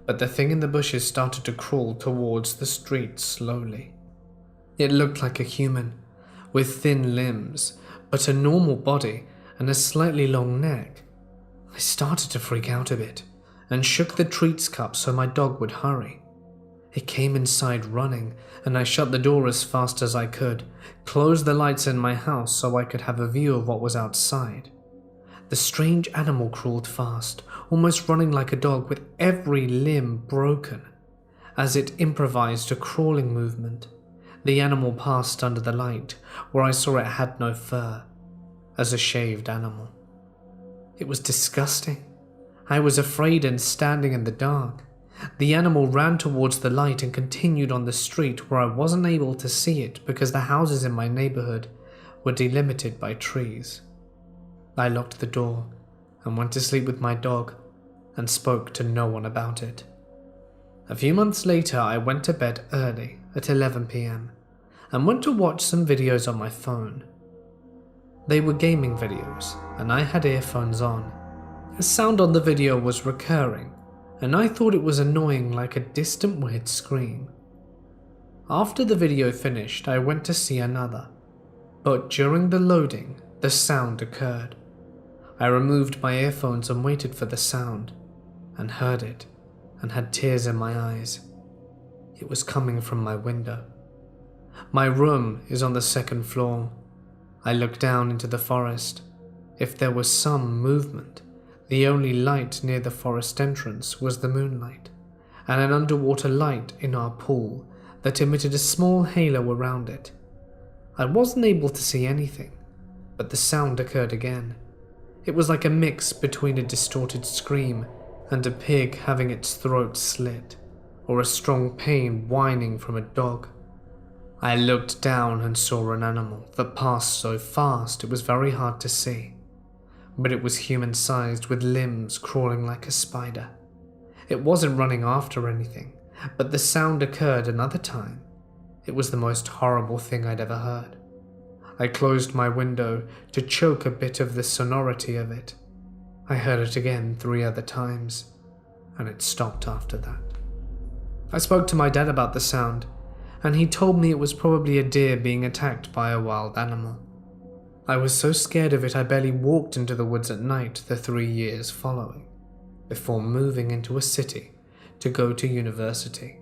but the thing in the bushes started to crawl towards the street slowly. It looked like a human, with thin limbs, but a normal body and a slightly long neck. I started to freak out a bit, and shook the treats cup so my dog would hurry. It came inside running, and I shut the door as fast as I could, closed the lights in my house so I could have a view of what was outside. The strange animal crawled fast, almost running like a dog with every limb broken. As it improvised a crawling movement, the animal passed under the light, where I saw it had no fur, as a shaved animal. It was disgusting. I was afraid and standing in the dark. The animal ran towards the light and continued on the street where I wasn't able to see it because the houses in my neighborhood were delimited by trees. I locked the door and went to sleep with my dog and spoke to no one about it. A few months later, I went to bed early at 11 p.m. and went to watch some videos on my phone. They were gaming videos, and I had earphones on. A sound on the video was recurring, and I thought it was annoying, like a distant weird scream. After the video finished, I went to see another, but during the loading, the sound occurred. I removed my earphones and waited for the sound, and heard it, and had tears in my eyes. It was coming from my window. My room is on the second floor. I looked down into the forest. If there was some movement, the only light near the forest entrance was the moonlight, and an underwater light in our pool that emitted a small halo around it. I wasn't able to see anything, but the sound occurred again. It was like a mix between a distorted scream and a pig having its throat slit, or a strong pain whining from a dog. I looked down and saw an animal that passed so fast it was very hard to see, but it was human-sized with limbs crawling like a spider. It wasn't running after anything, but the sound occurred another time. It was the most horrible thing I'd ever heard. I closed my window to choke a bit of the sonority of it. I heard it again 3 other times, and it stopped after that. I spoke to my dad about the sound, and he told me it was probably a deer being attacked by a wild animal. I was so scared of it I barely walked into the woods at night the 3 years following, before moving into a city to go to university.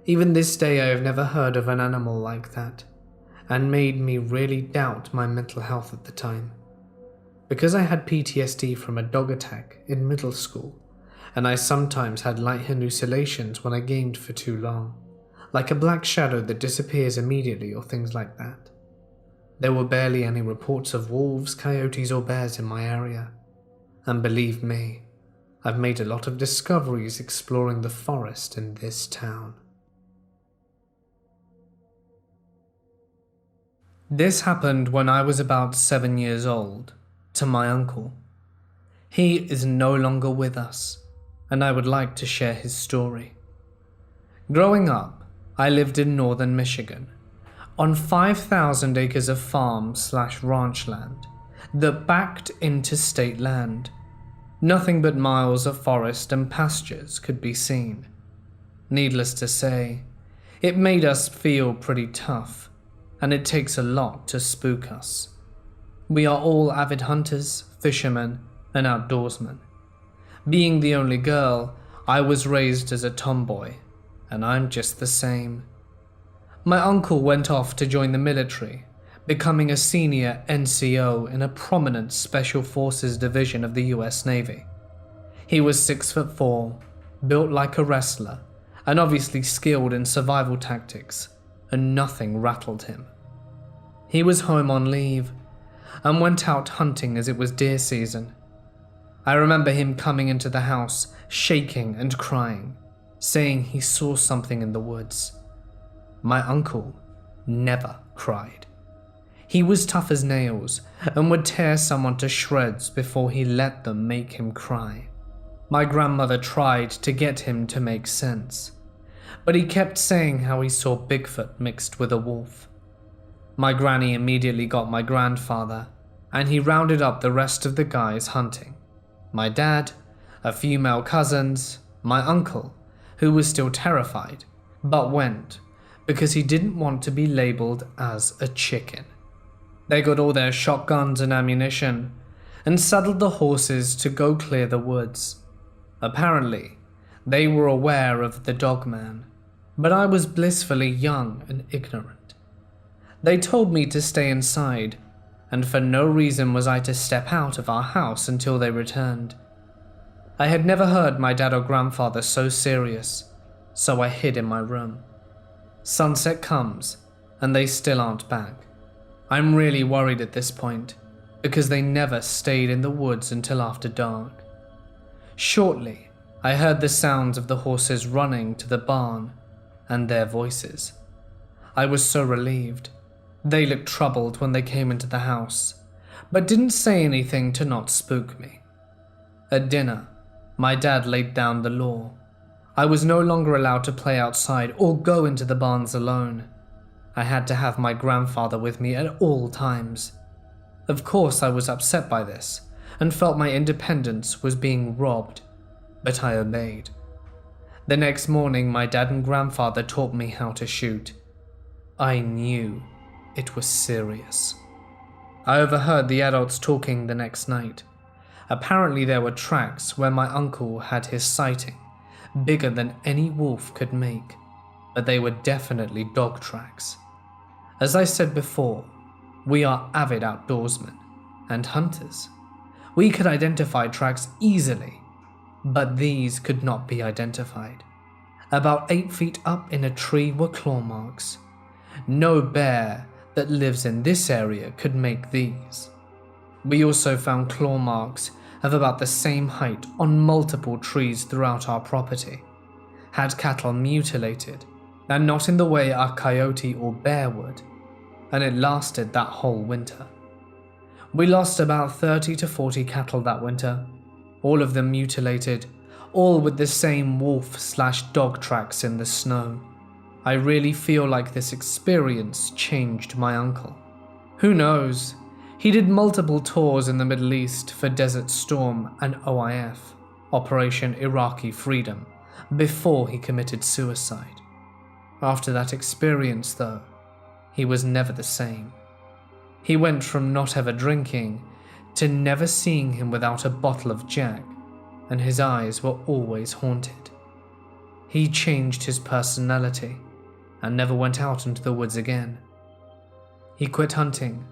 Even this day I have never heard of an animal like that, and made me really doubt my mental health at the time. Because I had PTSD from a dog attack in middle school, and I sometimes had light hallucinations when I gamed for too long, like a black shadow that disappears immediately or things like that. There were barely any reports of wolves, coyotes or bears in my area, and believe me, I've made a lot of discoveries exploring the forest in this town. This happened when I was about 7 years old, to my uncle. He is no longer with us, and I would like to share his story. Growing up, I lived in northern Michigan, on 5,000 acres of farm/ranch land that backed into state land. Nothing but miles of forest and pastures could be seen. Needless to say, it made us feel pretty tough, and it takes a lot to spook us. We are all avid hunters, fishermen, and outdoorsmen. Being the only girl, I was raised as a tomboy, and I'm just the same. My uncle went off to join the military, becoming a senior NCO in a prominent Special Forces division of the US Navy. He was 6'4", built like a wrestler, and obviously skilled in survival tactics, and nothing rattled him. He was home on leave, and went out hunting as it was deer season. I remember him coming into the house, shaking and crying, saying he saw something in the woods. My uncle never cried. He was tough as nails and would tear someone to shreds before he let them make him cry. My grandmother tried to get him to make sense, but he kept saying how he saw Bigfoot mixed with a wolf. My granny immediately got my grandfather, and he rounded up the rest of the guys hunting. My dad, a few male cousins, my uncle, who was still terrified, but went because he didn't want to be labeled as a chicken. They got all their shotguns and ammunition and saddled the horses to go clear the woods. Apparently, they were aware of the dogman, but I was blissfully young and ignorant. They told me to stay inside, and for no reason was I to step out of our house until they returned. I had never heard my dad or grandfather so serious, so I hid in my room. Sunset comes, and they still aren't back. I'm really worried at this point, because they never stayed in the woods until after dark. Shortly, I heard the sounds of the horses running to the barn, and their voices. I was so relieved. They looked troubled when they came into the house, but didn't say anything to not spook me. At dinner, my dad laid down the law. I was no longer allowed to play outside or go into the barns alone. I had to have my grandfather with me at all times. Of course, I was upset by this and felt my independence was being robbed, but I obeyed. The next morning, my dad and grandfather taught me how to shoot. I knew it was serious. I overheard the adults talking the next night. Apparently there were tracks where my uncle had his sighting, bigger than any wolf could make, but they were definitely dog tracks. As I said before, we are avid outdoorsmen and hunters. We could identify tracks easily, but these could not be identified. About 8 feet up in a tree were claw marks. No bear that lives in this area could make these. We also found claw marks of about the same height on multiple trees throughout our property. Had cattle mutilated, and not in the way a coyote or bear would, and it lasted that whole winter. We lost about 30 to 40 cattle that winter, all of them mutilated, all with the same wolf/dog tracks in the snow. I really feel like this experience changed my uncle. Who knows? He did multiple tours in the Middle East for Desert Storm and OIF, Operation Iraqi Freedom, before he committed suicide. After that experience, though, he was never the same. He went from not ever drinking to never seeing him without a bottle of Jack, and his eyes were always haunted. He changed his personality and never went out into the woods again. He quit hunting,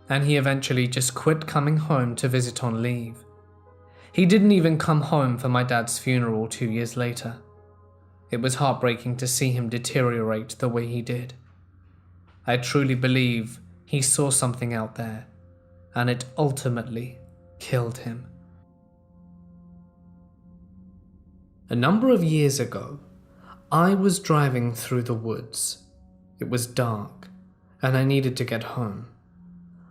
and he eventually just quit coming home to visit on leave. He didn't even come home for my dad's funeral 2 years later. It was heartbreaking to see him deteriorate the way he did. I truly believe he saw something out there, and it ultimately killed him. A number of years ago, I was driving through the woods. It was dark, and I needed to get home.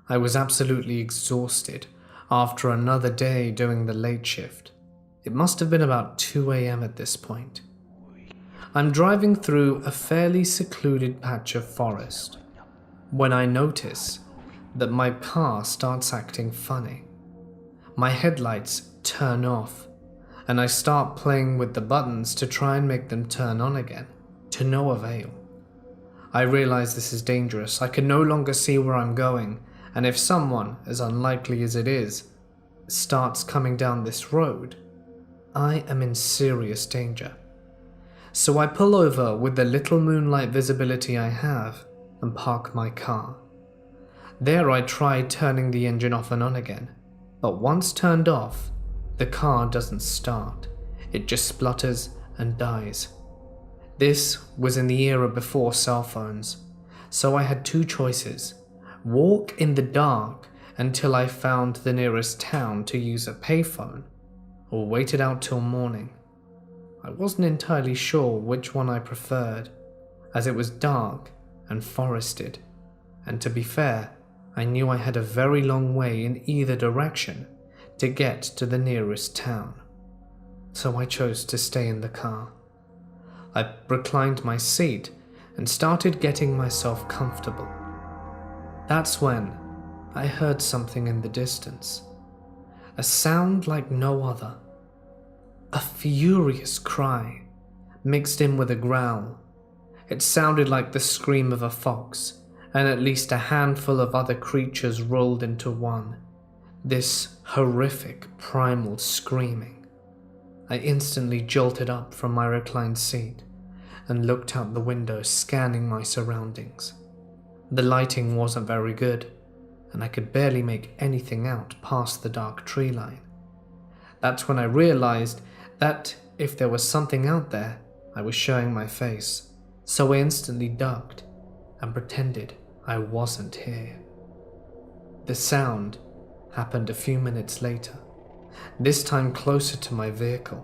I was absolutely exhausted after another day doing the late shift. It must have been about 2 a.m. at this point. I'm driving through a fairly secluded patch of forest when I notice that my car starts acting funny. My headlights turn off, and I start playing with the buttons to try and make them turn on again, to no avail. I realize this is dangerous. I can no longer see where I'm going, and if someone, as unlikely as it is, starts coming down this road, I am in serious danger. So I pull over with the little moonlight visibility I have and park my car. There I try turning the engine off and on again, but once turned off, the car doesn't start. It just splutters and dies. This was in the era before cell phones, so I had 2 choices: walk in the dark until I found the nearest town to use a payphone, or waited out till morning. I wasn't entirely sure which one I preferred, as it was dark and forested, and to be fair, I knew I had a very long way in either direction to get to the nearest town. So I chose to stay in the car. I reclined my seat and started getting myself comfortable. That's when I heard something in the distance, a sound like no other. A furious cry, mixed in with a growl. It sounded like the scream of a fox, and at least a handful of other creatures rolled into one. This horrific, primal screaming. I instantly jolted up from my reclined seat and looked out the window, scanning my surroundings. The lighting wasn't very good, and I could barely make anything out past the dark tree line. That's when I realized that if there was something out there, I was showing my face, so I instantly ducked and pretended I wasn't here. The sound happened a few minutes later, this time closer to my vehicle,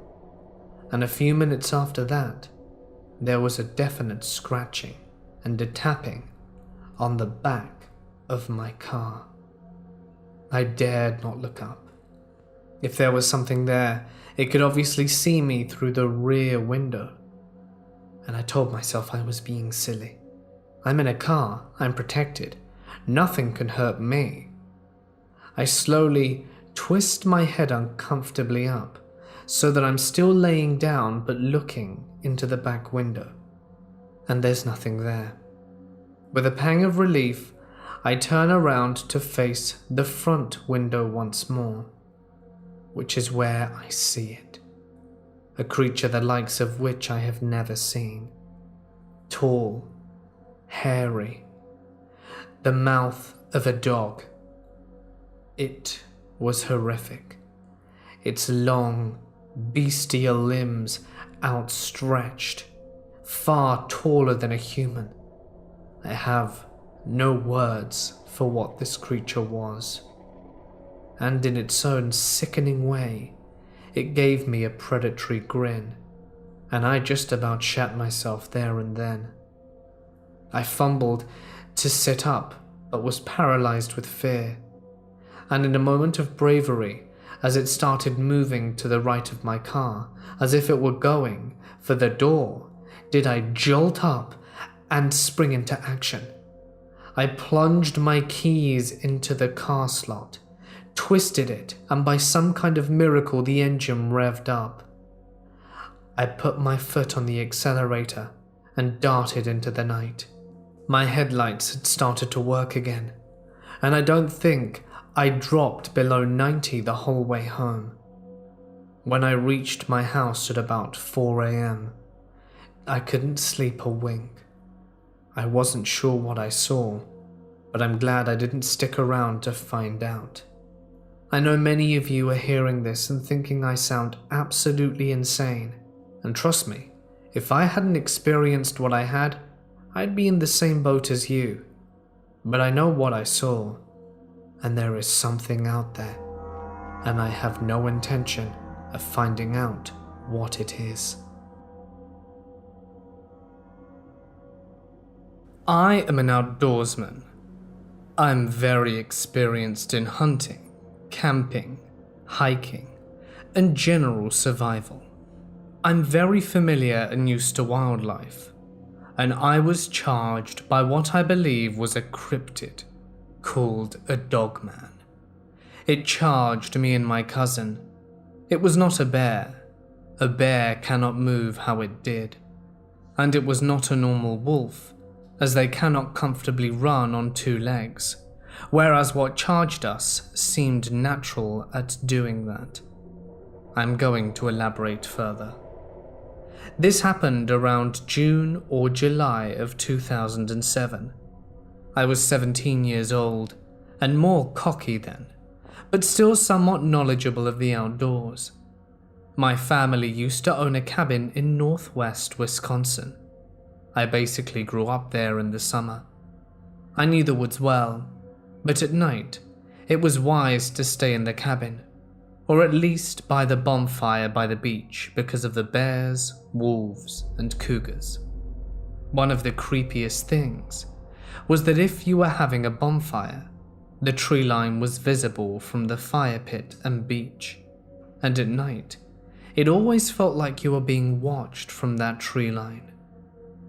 and a few minutes after that, there was a definite scratching and a tapping on the back of my car. I dared not look up. If there was something there, it could obviously see me through the rear window. And I told myself I was being silly. I'm in a car, I'm protected. Nothing can hurt me. I slowly twist my head uncomfortably up so that I'm still laying down but looking into the back window. And there's nothing there. With a pang of relief, I turn around to face the front window once more, which is where I see it. A creature the likes of which I have never seen. Tall, hairy, the mouth of a dog. It was horrific. Its long, bestial limbs outstretched, far taller than a human. I have no words for what this creature was. And in its own sickening way, it gave me a predatory grin, and I just about shat myself there and then. I fumbled to sit up, but was paralyzed with fear, and in a moment of bravery, as it started moving to the right of my car, as if it were going for the door, did I jolt up and spring into action. I plunged my keys into the car slot, twisted it, and by some kind of miracle the engine revved up. I put my foot on the accelerator and darted into the night. My headlights had started to work again, and I don't think I dropped below 90 the whole way home. When I reached my house at about 4 a.m., I couldn't sleep a wink. I wasn't sure what I saw, but I'm glad I didn't stick around to find out. I know many of you are hearing this and thinking I sound absolutely insane, and trust me, if I hadn't experienced what I had, I'd be in the same boat as you. But I know what I saw, and there is something out there, and I have no intention of finding out what it is. I am an outdoorsman. I'm very experienced in hunting, camping, hiking, and general survival. I'm very familiar and used to wildlife, and I was charged by what I believe was a cryptid called a dogman. It charged me and my cousin. It was not a bear. A bear cannot move how it did. And it was not a normal wolf, as they cannot comfortably run on two legs, whereas what charged us seemed natural at doing that. I'm going to elaborate further. This happened around June or July of 2007. I was 17 years old and more cocky then, but still somewhat knowledgeable of the outdoors. My family used to own a cabin in northwest Wisconsin. I basically grew up there in the summer. I knew the woods well, but at night, it was wise to stay in the cabin, or at least by the bonfire by the beach because of the bears, wolves, and cougars. One of the creepiest things was that if you were having a bonfire, the tree line was visible from the fire pit and beach, and at night, it always felt like you were being watched from that tree line.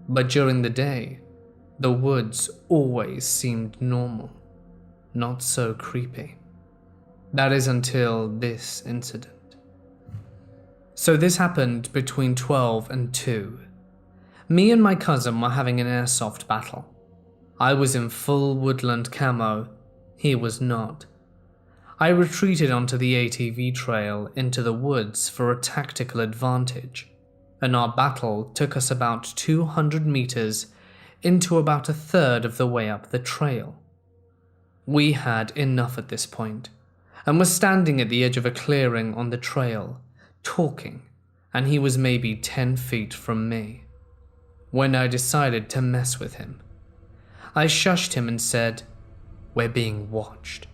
But during the day, the woods always seemed normal, not so creepy. That is until this incident. So this happened between 12 and 2. Me and my cousin were having an airsoft battle. I was in full woodland camo, he was not. I retreated onto the ATV trail into the woods for a tactical advantage, and our battle took us about 200 meters into about a third of the way up the trail. We had enough at this point, and were standing at the edge of a clearing on the trail, talking, and he was maybe 10 feet from me, when I decided to mess with him. I shushed him and said, "We're being watched."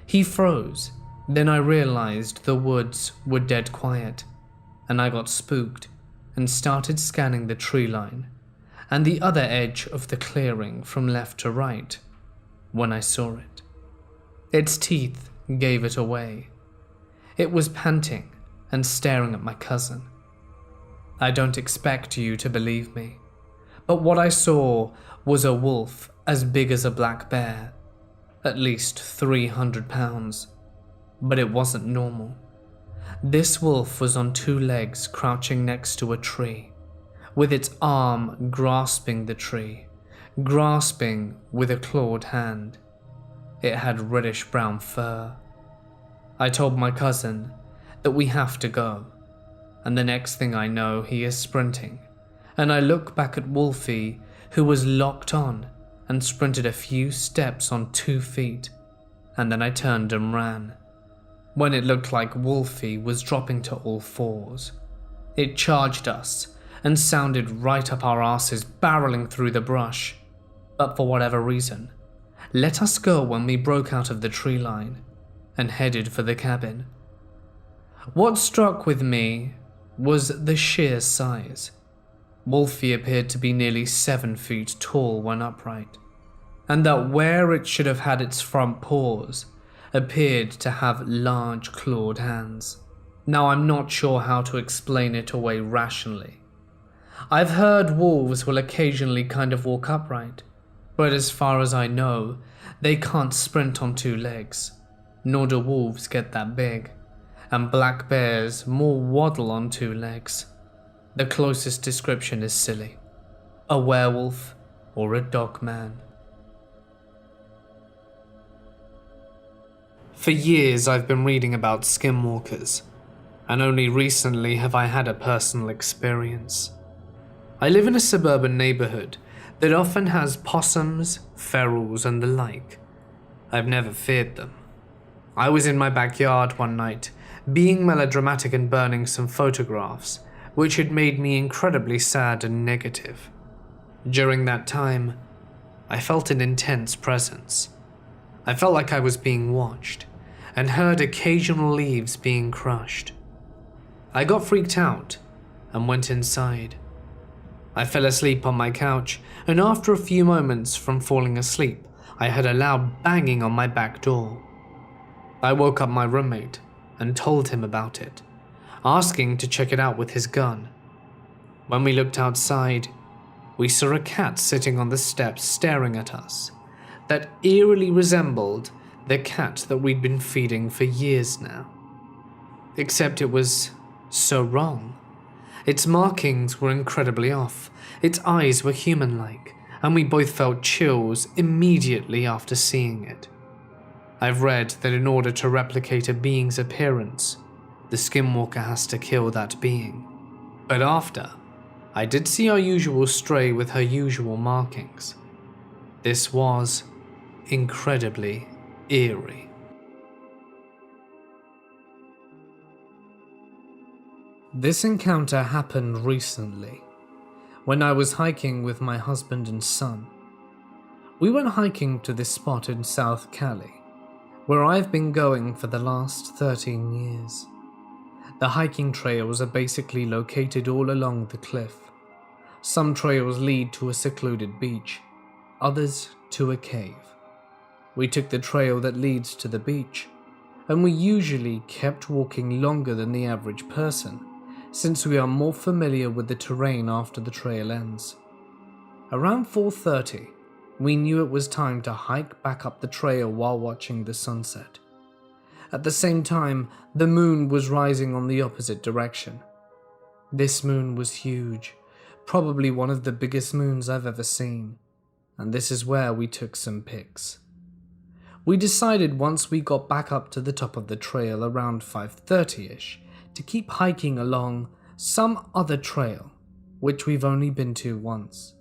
He froze, then I realized the woods were dead quiet, and I got spooked and started scanning the tree line and the other edge of the clearing from left to right when I saw it. Its teeth gave it away. It was panting and staring at my cousin. I don't expect you to believe me, but what I saw was a wolf as big as a black bear, at least 300 pounds, but it wasn't normal. This wolf was on 2 legs crouching next to a tree, with its arm grasping the tree, grasping with a clawed hand. It had reddish-brown fur. I told my cousin that we have to go, and the next thing I know he is sprinting, and I look back at Wolfie, who was locked on and sprinted a few steps on 2 feet, and then I turned and ran. When it looked like Wolfie was dropping to all 4s, it charged us and sounded right up our asses, barreling through the brush, but for whatever reason, let us go when we broke out of the tree line and headed for the cabin. What struck with me was the sheer size. Wolfie appeared to be nearly 7 feet tall when upright, and that where it should have had its front paws appeared to have large clawed hands. Now I'm not sure how to explain it away rationally. I've heard wolves will occasionally kind of walk upright, but as far as I know, they can't sprint on 2 legs, nor do wolves get that big, and black bears more waddle on 2 legs. The closest description is silly. A werewolf or a dog man. For years I've been reading about skinwalkers, and only recently have I had a personal experience. I live in a suburban neighborhood that often has possums, ferals, and the like. I've never feared them. I was in my backyard one night, being melodramatic and burning some photographs, which had made me incredibly sad and negative. During that time, I felt an intense presence. I felt like I was being watched, and heard occasional leaves being crushed. I got freaked out and went inside. I fell asleep on my couch, and after a few moments from falling asleep, I heard a loud banging on my back door. I woke up my roommate and told him about it, asking to check it out with his gun. When we looked outside, we saw a cat sitting on the steps staring at us that eerily resembled the cat that we'd been feeding for years now. Except it was so wrong. Its markings were incredibly off, its eyes were human-like, and we both felt chills immediately after seeing it. I've read that in order to replicate a being's appearance, the skinwalker has to kill that being. But after, I did see our usual stray with her usual markings. This was incredibly eerie. This encounter happened recently, when I was hiking with my husband and son. We went hiking to this spot in South Cali, where I've been going for the last 13 years. The hiking trails are basically located all along the cliff. Some trails lead to a secluded beach, others to a cave. We took the trail that leads to the beach, and we usually kept walking longer than the average person, since we are more familiar with the terrain after the trail ends. Around 4:30, we knew it was time to hike back up the trail while watching the sunset. At the same time, the moon was rising on the opposite direction. This moon was huge, probably one of the biggest moons I've ever seen, and this is where we took some pics. We decided once we got back up to the top of the trail around 5:30ish to keep hiking along some other trail, which we've only been to once.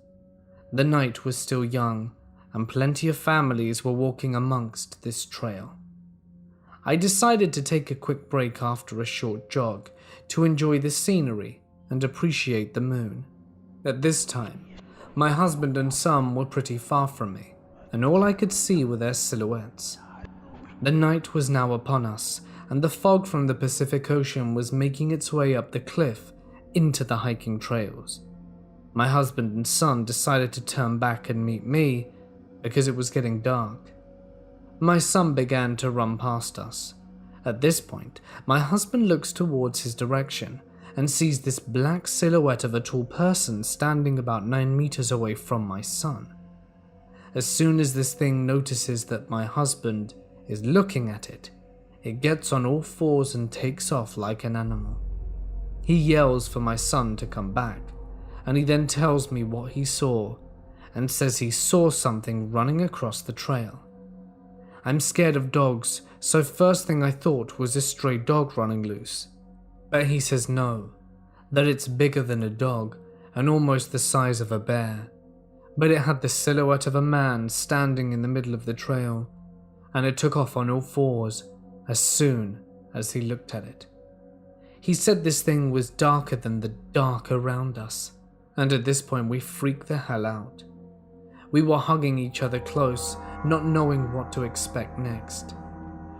The night was still young, and plenty of families were walking amongst this trail. I decided to take a quick break after a short jog to enjoy the scenery and appreciate the moon. At this time, my husband and son were pretty far from me, and all I could see were their silhouettes. The night was now upon us, and the fog from the Pacific Ocean was making its way up the cliff into the hiking trails. My husband and son decided to turn back and meet me because it was getting dark. My son began to run past us. At this point, my husband looks towards his direction and sees this black silhouette of a tall person standing about 9 meters away from my son. As soon as this thing notices that my husband is looking at it, it gets on all fours and takes off like an animal. He yells for my son to come back, and he then tells me what he saw and says he saw something running across the trail. I'm scared of dogs, so first thing I thought was a stray dog running loose. But he says no, that it's bigger than a dog and almost the size of a bear. But it had the silhouette of a man standing in the middle of the trail, and it took off on all fours as soon as he looked at it. He said this thing was darker than the dark around us, and at this point we freaked the hell out. We were hugging each other close, not knowing what to expect next.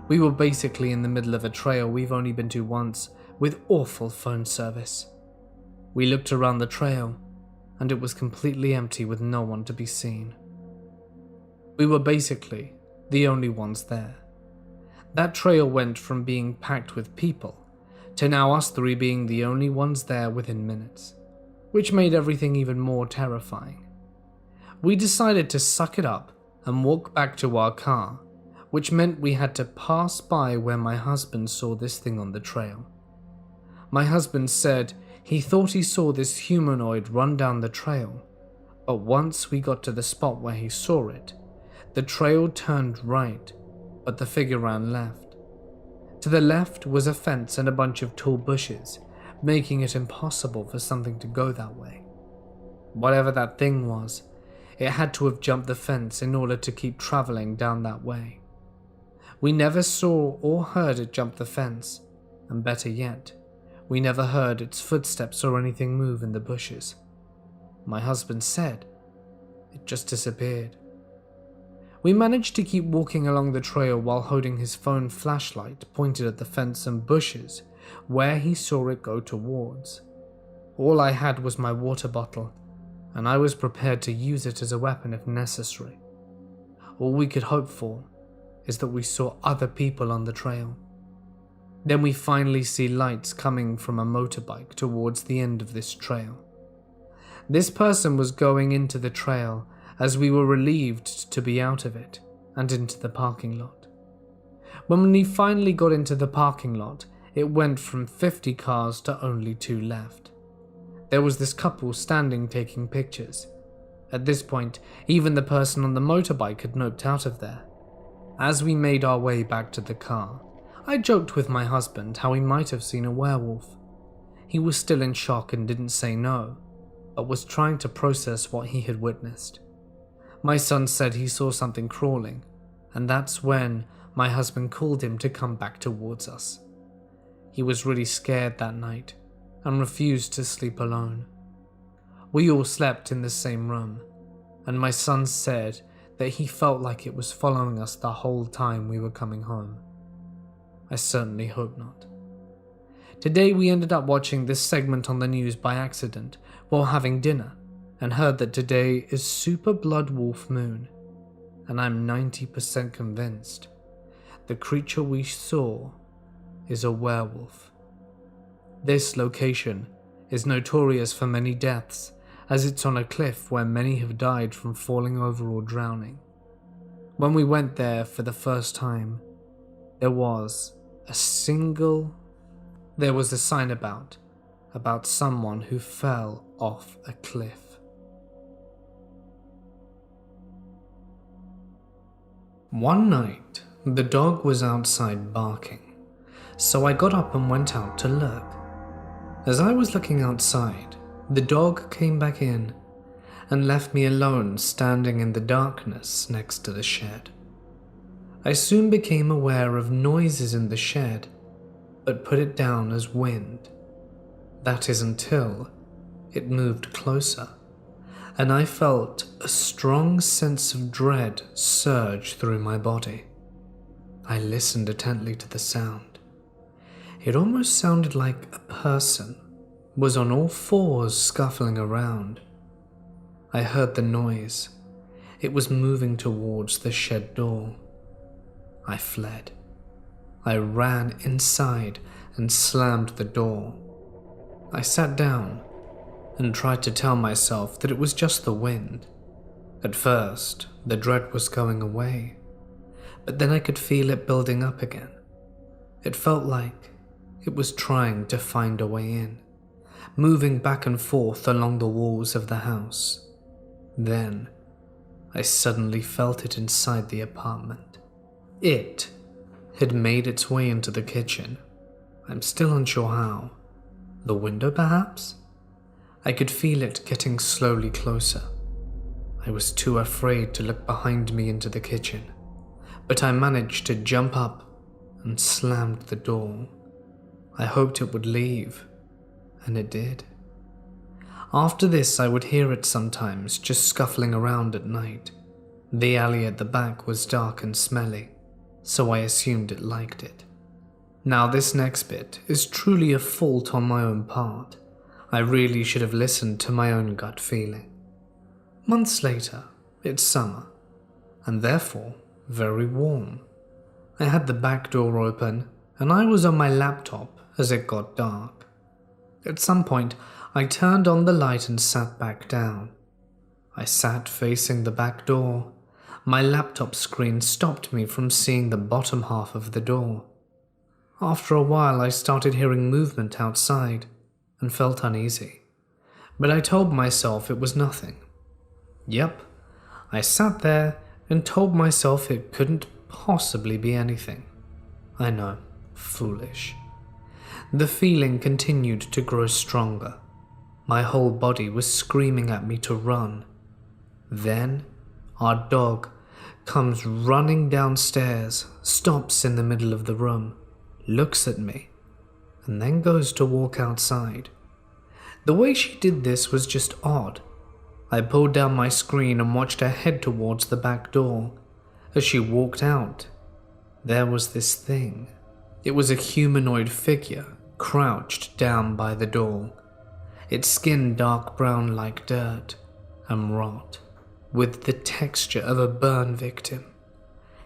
We were basically in the middle of a trail we've only been to once, with awful phone service. We looked around the trail, and it was completely empty with no one to be seen. We were basically the only ones there. That trail went from being packed with people to now us three being the only ones there within minutes, which made everything even more terrifying. We decided to suck it up and walk back to our car, which meant we had to pass by where my husband saw this thing on the trail. My husband said he thought he saw this humanoid run down the trail, but once we got to the spot where he saw it, the trail turned right, but the figure ran left. To the left was a fence and a bunch of tall bushes, making it impossible for something to go that way. Whatever that thing was, it had to have jumped the fence in order to keep traveling down that way. We never saw or heard it jump the fence, and better yet, we never heard its footsteps or anything move in the bushes. My husband said it just disappeared. We managed to keep walking along the trail while holding his phone flashlight pointed at the fence and bushes where he saw it go towards. All I had was my water bottle, and I was prepared to use it as a weapon if necessary. All we could hope for is that we saw other people on the trail. Then we finally see lights coming from a motorbike towards the end of this trail. This person was going into the trail as we were relieved to be out of it and into the parking lot. When we finally got into the parking lot, it went from 50 cars to only 2 left. There was this couple standing taking pictures. At this point, even the person on the motorbike had noped out of there. As we made our way back to the car, I joked with my husband how he might have seen a werewolf. He was still in shock and didn't say no, but was trying to process what he had witnessed. My son said he saw something crawling, and that's when my husband called him to come back towards us. He was really scared that night and refused to sleep alone. We all slept in the same room, and my son said that he felt like it was following us the whole time we were coming home. I certainly hope not. Today we ended up watching this segment on the news by accident while having dinner and heard that today is Super Blood Wolf Moon, and I'm 90% convinced the creature we saw is a werewolf. This location is notorious for many deaths, as it's on a cliff where many have died from falling over or drowning. When we went there for the first time, there was a sign about someone who fell off a cliff. One night, the dog was outside barking, so I got up and went out to look. As I was looking outside, the dog came back in and left me alone standing in the darkness next to the shed. I soon became aware of noises in the shed, but put it down as wind. That is until it moved closer, and I felt a strong sense of dread surge through my body. I listened intently to the sound. It almost sounded like a person was on all fours scuffling around. I heard the noise. It was moving towards the shed door. I fled. I ran inside and slammed the door. I sat down and tried to tell myself that it was just the wind. At first, the dread was going away, but then I could feel it building up again. It felt like it was trying to find a way in, moving back and forth along the walls of the house. Then, I suddenly felt it inside the apartment. It had made its way into the kitchen. I'm still unsure how. The window, perhaps? I could feel it getting slowly closer. I was too afraid to look behind me into the kitchen, but I managed to jump up and slammed the door. I hoped it would leave, and it did. After this, I would hear it sometimes, just scuffling around at night. The alley at the back was dark and smelly, so I assumed it liked it. Now this next bit is truly a fault on my own part. I really should have listened to my own gut feeling. Months later, it's summer, and therefore very warm. I had the back door open, and I was on my laptop as it got dark. At some point, I turned on the light and sat back down. I sat facing the back door. My laptop screen stopped me from seeing the bottom half of the door. After a while, I started hearing movement outside and felt uneasy, but I told myself it was nothing. Yep, I sat there and told myself it couldn't possibly be anything. I know, foolish. The feeling continued to grow stronger. My whole body was screaming at me to run. Then, our dog comes running downstairs, stops in the middle of the room, looks at me, and then goes to walk outside. The way she did this was just odd. I pulled down my screen and watched her head towards the back door. As she walked out, there was this thing. It was a humanoid figure crouched down by the door, its skin dark brown like dirt and rot, with the texture of a burn victim,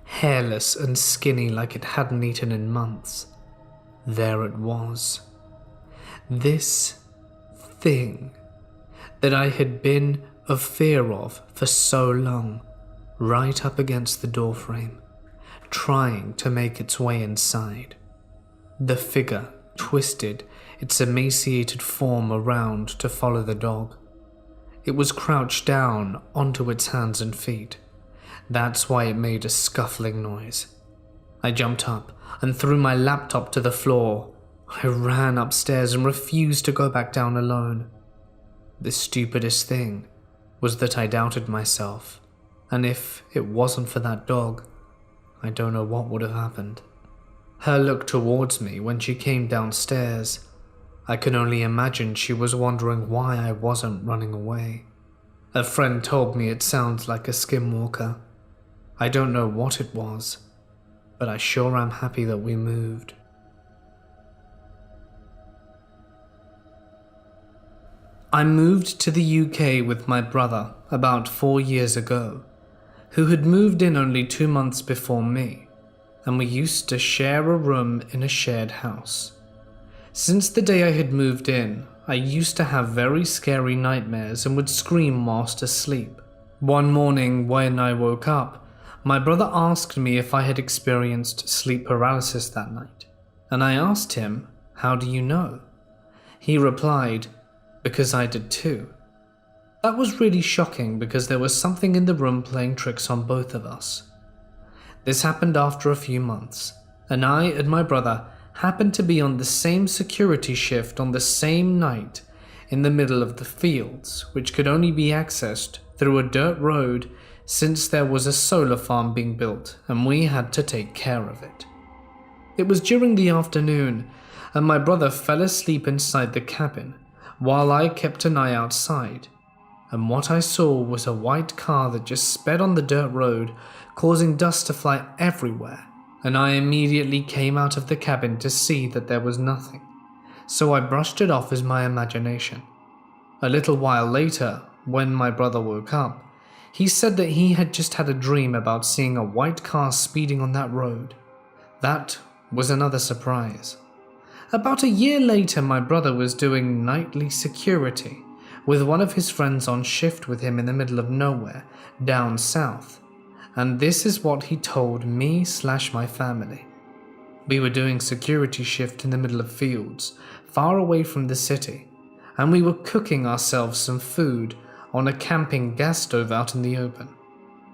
hairless and skinny like it hadn't eaten in months. There it was. This thing that I had been of fear of for so long, right up against the doorframe, trying to make its way inside. The figure twisted its emaciated form around to follow the dog. It was crouched down onto its hands and feet. That's why it made a scuffling noise. I jumped up and threw my laptop to the floor. I ran upstairs and refused to go back down alone. The stupidest thing was that I doubted myself, and if it wasn't for that dog, I don't know what would have happened. Her look towards me when she came downstairs, I can only imagine she was wondering why I wasn't running away. A friend told me it sounds like a Skinwalker, I don't know what it was, but I sure am happy that we moved. I moved to the UK with my brother about 4 years ago, who had moved in only 2 months before me, and we used to share a room in a shared house. Since the day I had moved in, I used to have very scary nightmares and would scream whilst asleep. One morning when I woke up, my brother asked me if I had experienced sleep paralysis that night, and I asked him, "How do you know?" He replied, "Because I did too." That was really shocking because there was something in the room playing tricks on both of us. This happened after a few months, and I and my brother happened to be on the same security shift on the same night in the middle of the fields, which could only be accessed through a dirt road since there was a solar farm being built and we had to take care of it. It was during the afternoon, and my brother fell asleep inside the cabin while I kept an eye outside, and what I saw was a white car that just sped on the dirt road, causing dust to fly everywhere, and I immediately came out of the cabin to see that there was nothing, so I brushed it off as my imagination. A little while later, when my brother woke up, he said that he had just had a dream about seeing a white car speeding on that road. That was another surprise. About a year later, my brother was doing nightly security with one of his friends on shift with him in the middle of nowhere, down south, and this is what he told me/my family. We were doing security shift in the middle of fields, far away from the city, and we were cooking ourselves some food on a camping gas stove out in the open.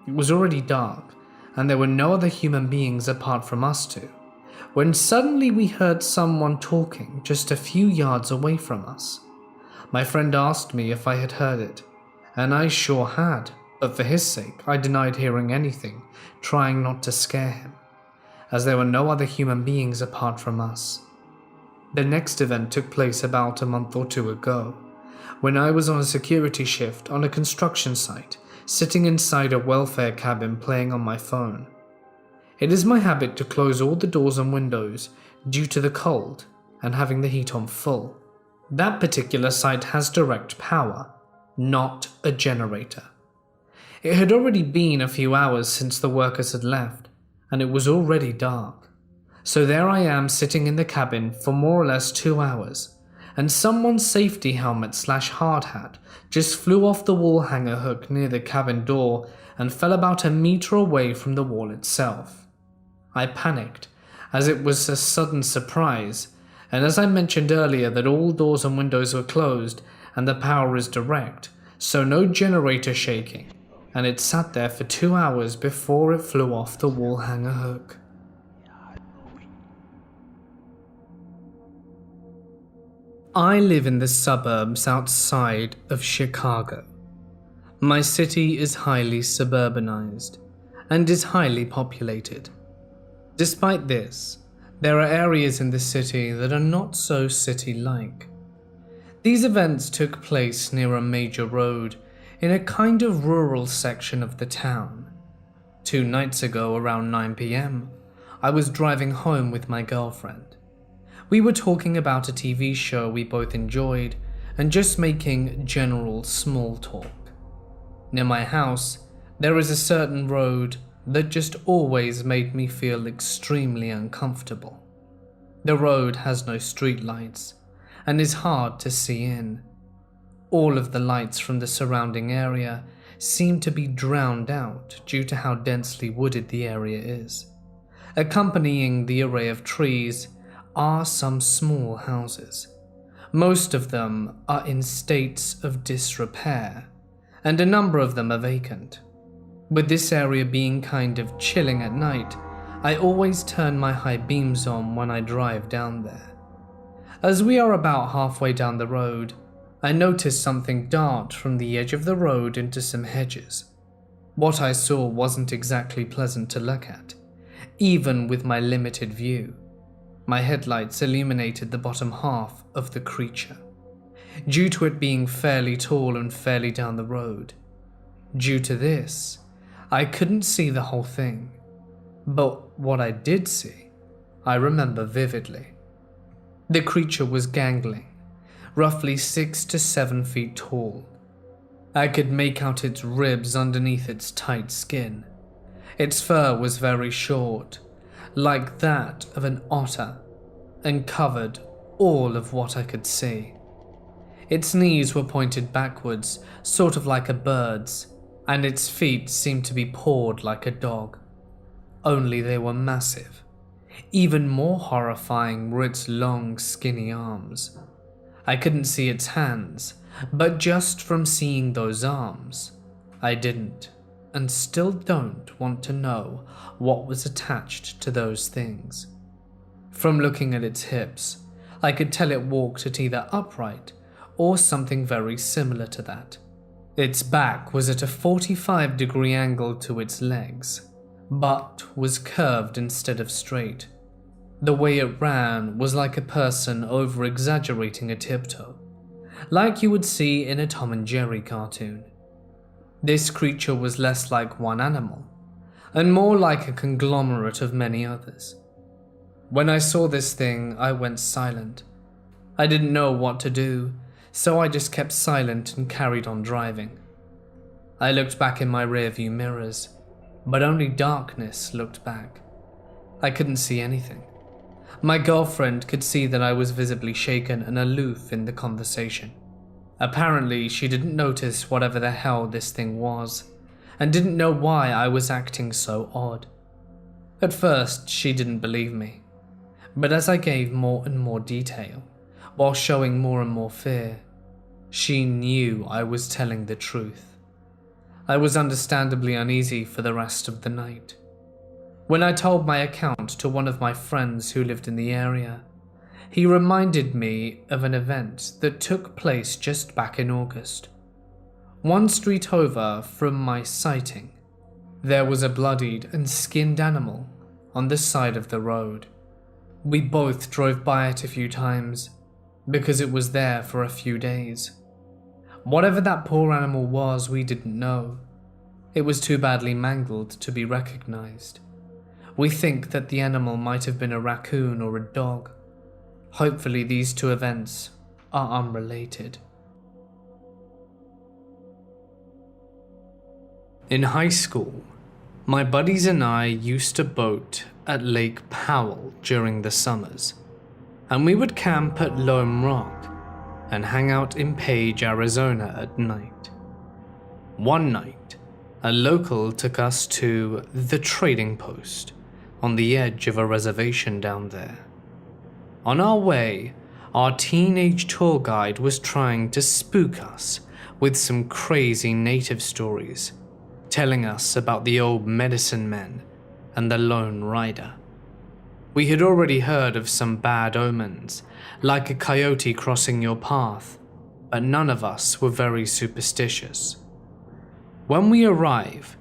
It was already dark, and there were no other human beings apart from us two, when suddenly we heard someone talking just a few yards away from us. My friend asked me if I had heard it, and I sure had, but for his sake I denied hearing anything, trying not to scare him, as there were no other human beings apart from us. The next event took place about a month or two ago, when I was on a security shift on a construction site, sitting inside a welfare cabin playing on my phone. It is my habit to close all the doors and windows due to the cold and having the heat on full. That particular site has direct power, not a generator. It had already been a few hours since the workers had left, and it was already dark. So there I am sitting in the cabin for more or less 2 hours, and someone's safety helmet/hard hat just flew off the wall hanger hook near the cabin door and fell about a meter away from the wall itself. I panicked, as it was a sudden surprise, and as I mentioned earlier that all doors and windows were closed and the power is direct, so no generator shaking, and it sat there for 2 hours before it flew off the wall hanger hook. I live in the suburbs outside of Chicago. My city is highly suburbanized and is highly populated. Despite this, there are areas in the city that are not so city-like. These events took place near a major road in a kind of rural section of the town. 2 nights ago, around 9 p.m, I was driving home with my girlfriend. We were talking about a TV show we both enjoyed and just making general small talk. Near my house, there is a certain road that just always made me feel extremely uncomfortable. The road has no street lights and is hard to see in. All of the lights from the surrounding area seem to be drowned out due to how densely wooded the area is. Accompanying the array of trees are some small houses. Most of them are in states of disrepair, and a number of them are vacant. With this area being kind of chilling at night, I always turn my high beams on when I drive down there. As we are about halfway down the road, I noticed something dart from the edge of the road into some hedges. What I saw wasn't exactly pleasant to look at, even with my limited view. My headlights illuminated the bottom half of the creature, due to it being fairly tall and fairly down the road. Due to this, I couldn't see the whole thing, but what I did see, I remember vividly. The creature was gangling, roughly 6 to 7 feet tall. I could make out its ribs underneath its tight skin. Its fur was very short, like that of an otter, and covered all of what I could see. Its knees were pointed backwards, sort of like a bird's, and its feet seemed to be pawed like a dog. Only they were massive. Even more horrifying were its long, skinny arms. I couldn't see its hands, but just from seeing those arms, I didn't, and still don't want to know what was attached to those things. From looking at its hips, I could tell it walked at either upright or something very similar to that. Its back was at a 45-degree angle to its legs, but was curved instead of straight. The way it ran was like a person over-exaggerating a tiptoe, like you would see in a Tom and Jerry cartoon. This creature was less like one animal, and more like a conglomerate of many others. When I saw this thing, I went silent. I didn't know what to do, so I just kept silent and carried on driving. I looked back in my rearview mirrors, but only darkness looked back. I couldn't see anything. My girlfriend could see that I was visibly shaken and aloof in the conversation. Apparently, she didn't notice whatever the hell this thing was, and didn't know why I was acting so odd. At first, she didn't believe me, but as I gave more and more detail, while showing more and more fear, she knew I was telling the truth. I was understandably uneasy for the rest of the night. When I told my account to one of my friends who lived in the area, he reminded me of an event that took place just back in August. One street over from my sighting, there was a bloodied and skinned animal on the side of the road. We both drove by it a few times, because it was there for a few days. Whatever that poor animal was, we didn't know. It was too badly mangled to be recognized. We think that the animal might have been a raccoon or a dog. Hopefully these two events are unrelated. In high school, my buddies and I used to boat at Lake Powell during the summers, and we would camp at Lone Rock and hang out in Page, Arizona at night. One night, a local took us to the trading post on the edge of a reservation down there. On our way, our teenage tour guide was trying to spook us with some crazy native stories, telling us about the old medicine men and the lone rider. We had already heard of some bad omens, like a coyote crossing your path, but none of us were very superstitious. When we arrive,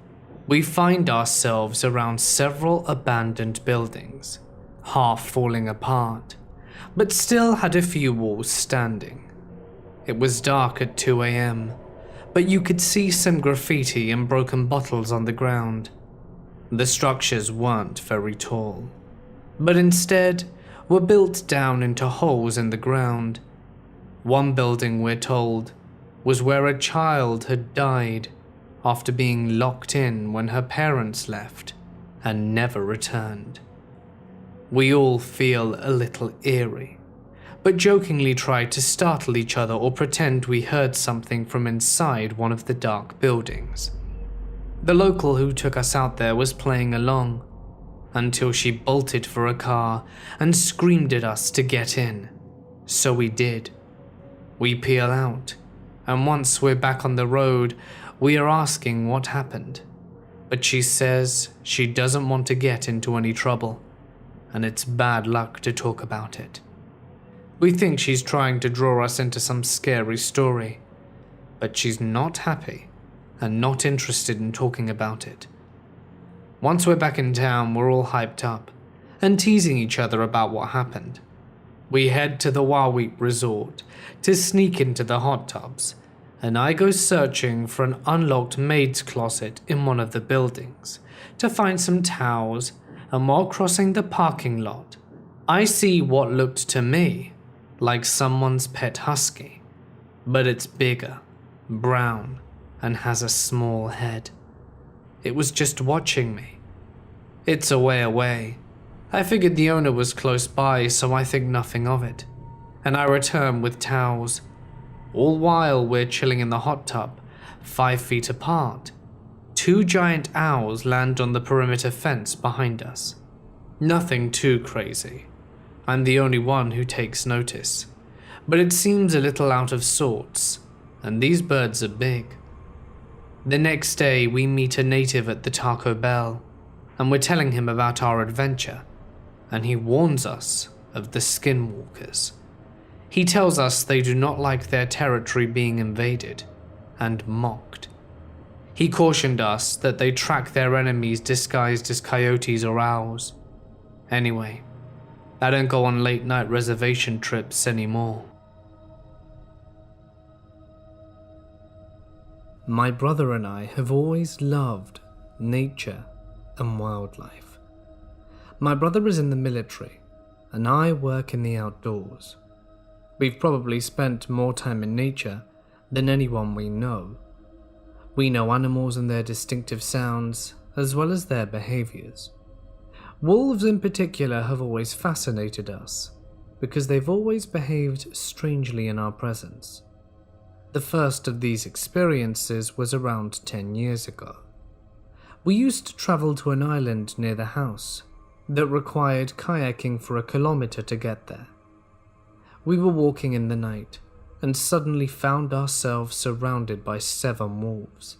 we find ourselves around several abandoned buildings, half falling apart, but still had a few walls standing. It was dark at 2 a.m., but you could see some graffiti and broken bottles on the ground. The structures weren't very tall, but instead were built down into holes in the ground. One building, we're told, was where a child had died after being locked in when her parents left and never returned. We all feel a little eerie, but jokingly try to startle each other or pretend we heard something from inside one of the dark buildings. The local who took us out there was playing along, until she bolted for a car and screamed at us to get in. So we did. We peel out, and once we're back on the road, we are asking what happened. But she says she doesn't want to get into any trouble, and it's bad luck to talk about it. We think she's trying to draw us into some scary story, but she's not happy and not interested in talking about it. Once we're back in town, we're all hyped up and teasing each other about what happened. We head to the Warweep Resort to sneak into the hot tubs and I go searching for an unlocked maid's closet in one of the buildings to find some towels, and while crossing the parking lot, I see what looked to me like someone's pet husky, but it's bigger, brown, and has a small head. It was just watching me. It's a way away. I figured the owner was close by, so I think nothing of it, and I return with towels. All while we're chilling in the hot tub, 5 feet apart, 2 giant owls land on the perimeter fence behind us. Nothing too crazy. I'm the only one who takes notice, but it seems a little out of sorts, and these birds are big. The next day we meet a native at the Taco Bell, and we're telling him about our adventure, and he warns us of the Skinwalkers. He tells us they do not like their territory being invaded and mocked. He cautioned us that they track their enemies disguised as coyotes or owls. Anyway, I don't go on late night reservation trips anymore. My brother and I have always loved nature and wildlife. My brother is in the military, and I work in the outdoors. We've probably spent more time in nature than anyone we know. We know animals and their distinctive sounds, as well as their behaviors. Wolves in particular have always fascinated us, because they've always behaved strangely in our presence. The first of these experiences was around 10 years ago. We used to travel to an island near the house that required kayaking for 1 kilometer to get there. We were walking in the night and suddenly found ourselves surrounded by 7 wolves.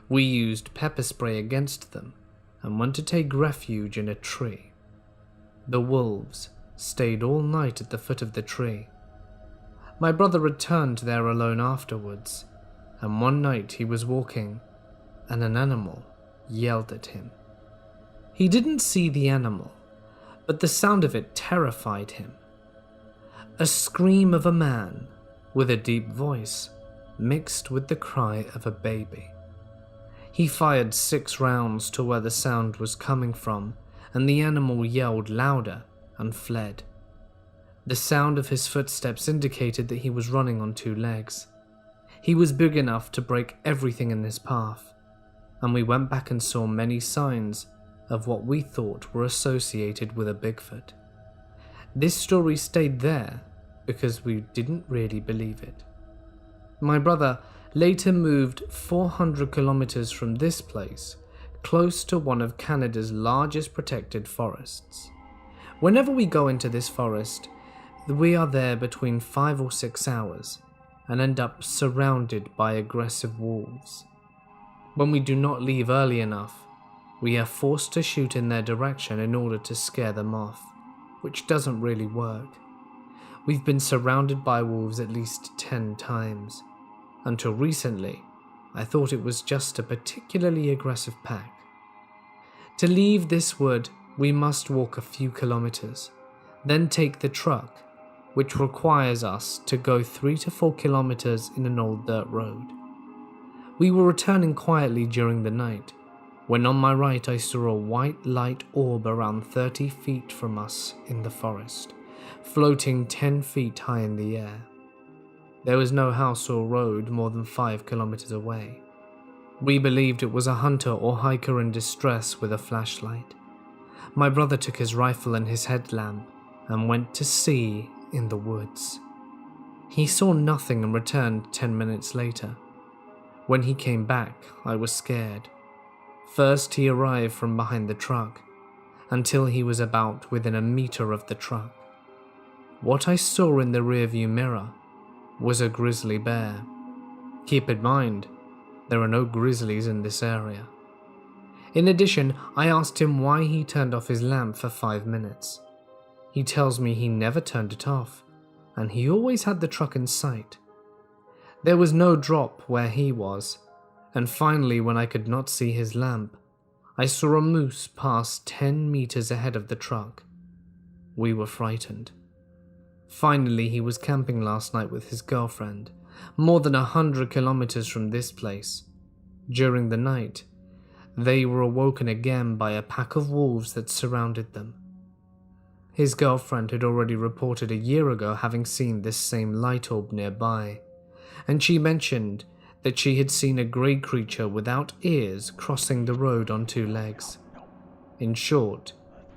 We used pepper spray against them and went to take refuge in a tree. The wolves stayed all night at the foot of the tree. My brother returned there alone afterwards, and one night he was walking and an animal yelled at him. He didn't see the animal, but the sound of it terrified him. A scream of a man with a deep voice mixed with the cry of a baby. He fired 6 rounds to where the sound was coming from, and the animal yelled louder and fled. The sound of his footsteps indicated that he was running on 2 legs. He was big enough to break everything in his path, and we went back and saw many signs of what we thought were associated with a Bigfoot. This story stayed there because we didn't really believe it. My brother later moved 400 kilometers from this place, close to one of Canada's largest protected forests. Whenever we go into this forest, we are there between 5 or 6 hours and end up surrounded by aggressive wolves. When we do not leave early enough, we are forced to shoot in their direction in order to scare them off, which doesn't really work. We've been surrounded by wolves at least 10 times. Until recently, I thought it was just a particularly aggressive pack. To leave this wood, we must walk a few kilometers, then take the truck, which requires us to go 3 to 4 kilometers in an old dirt road. We were returning quietly during the night, when on my right I saw a white light orb around 30 feet from us in the forest, floating 10 feet high in the air. There was no house or road more than 5 kilometers away. We believed it was a hunter or hiker in distress with a flashlight. My brother took his rifle and his headlamp and went to see in the woods. He saw nothing and returned 10 minutes later. When he came back, I was scared. First, he arrived from behind the truck, until he was about within 1 meter of the truck. What I saw in the rearview mirror was a grizzly bear. Keep in mind, there are no grizzlies in this area. In addition, I asked him why he turned off his lamp for 5 minutes. He tells me he never turned it off, and he always had the truck in sight. There was no drop where he was, and finally when I could not see his lamp, I saw a moose pass 10 meters ahead of the truck. We were frightened. Finally, he was camping last night with his girlfriend, more than 100 kilometers from this place. During the night, they were awoken again by a pack of wolves that surrounded them. His girlfriend had already reported a year ago having seen this same light orb nearby, and she mentioned that she had seen a grey creature without ears crossing the road on 2 legs. In short,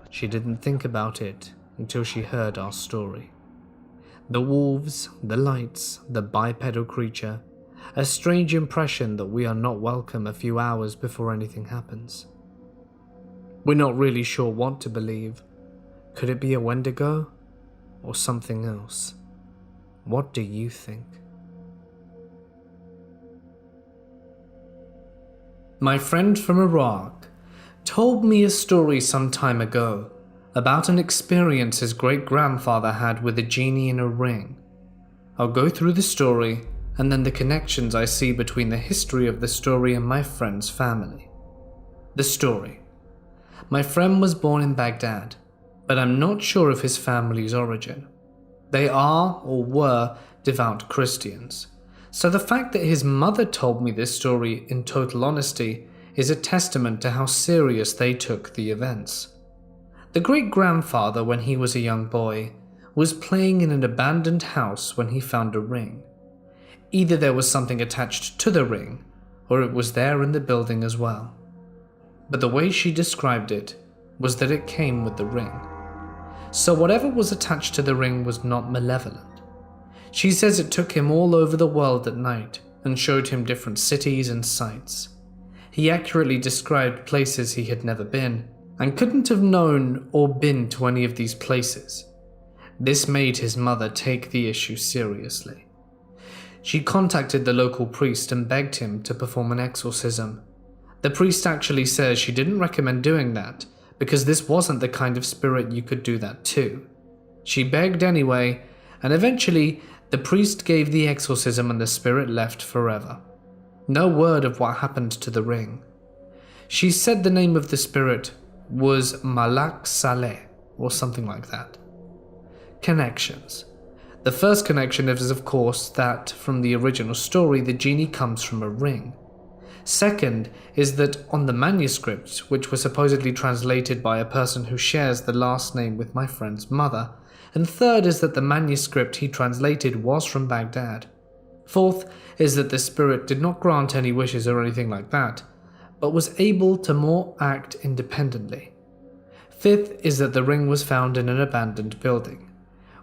she didn't think about it until she heard our story. The wolves, the lights, the bipedal creature, a strange impression that we are not welcome a few hours before anything happens. We're not really sure what to believe. Could it be a Wendigo or something else? What do you think? My friend from Iraq told me a story some time ago about an experience his great-grandfather had with a genie in a ring. I'll go through the story and then the connections I see between the history of the story and my friend's family. The story. My friend was born in Baghdad, but I'm not sure of his family's origin. They are or were devout Christians, so the fact that his mother told me this story in total honesty is a testament to how serious they took the events. The great-grandfather, when he was a young boy, was playing in an abandoned house when he found a ring. Either there was something attached to the ring, or it was there in the building as well. But the way she described it was that it came with the ring. So whatever was attached to the ring was not malevolent. She says it took him all over the world at night and showed him different cities and sights. He accurately described places he had never been and couldn't have known or been to any of these places. This made his mother take the issue seriously. She contacted the local priest and begged him to perform an exorcism. The priest actually says she didn't recommend doing that because this wasn't the kind of spirit you could do that to. She begged anyway, and eventually the priest gave the exorcism and the spirit left forever. No word of what happened to the ring. She said the name of the spirit was Malak Saleh or something like that. Connections. The first connection is of course that from the original story the genie comes from a ring. Second is that on the manuscript, which was supposedly translated by a person who shares the last name with my friend's mother, and third is that the manuscript he translated was from Baghdad. Fourth is that the spirit did not grant any wishes or anything like that, but was able to more act independently. Fifth is that the ring was found in an abandoned building,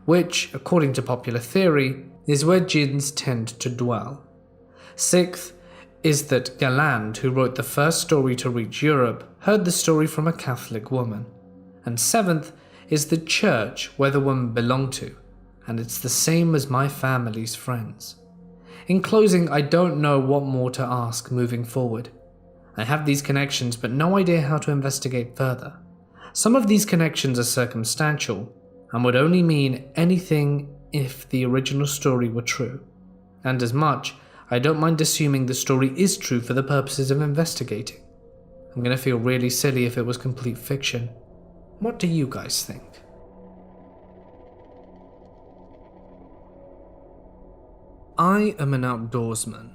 which, according to popular theory, is where jinns tend to dwell. Sixth is that Galland, who wrote the first story to reach Europe, heard the story from a Catholic woman. And seventh is the church where the woman belonged to, and it's the same as my family's friends. In closing, I don't know what more to ask moving forward. I have these connections but no idea how to investigate further. Some of these connections are circumstantial and would only mean anything if the original story were true. And as much, I don't mind assuming the story is true for the purposes of investigating. I'm going to feel really silly if it was complete fiction. What do you guys think? I am an outdoorsman.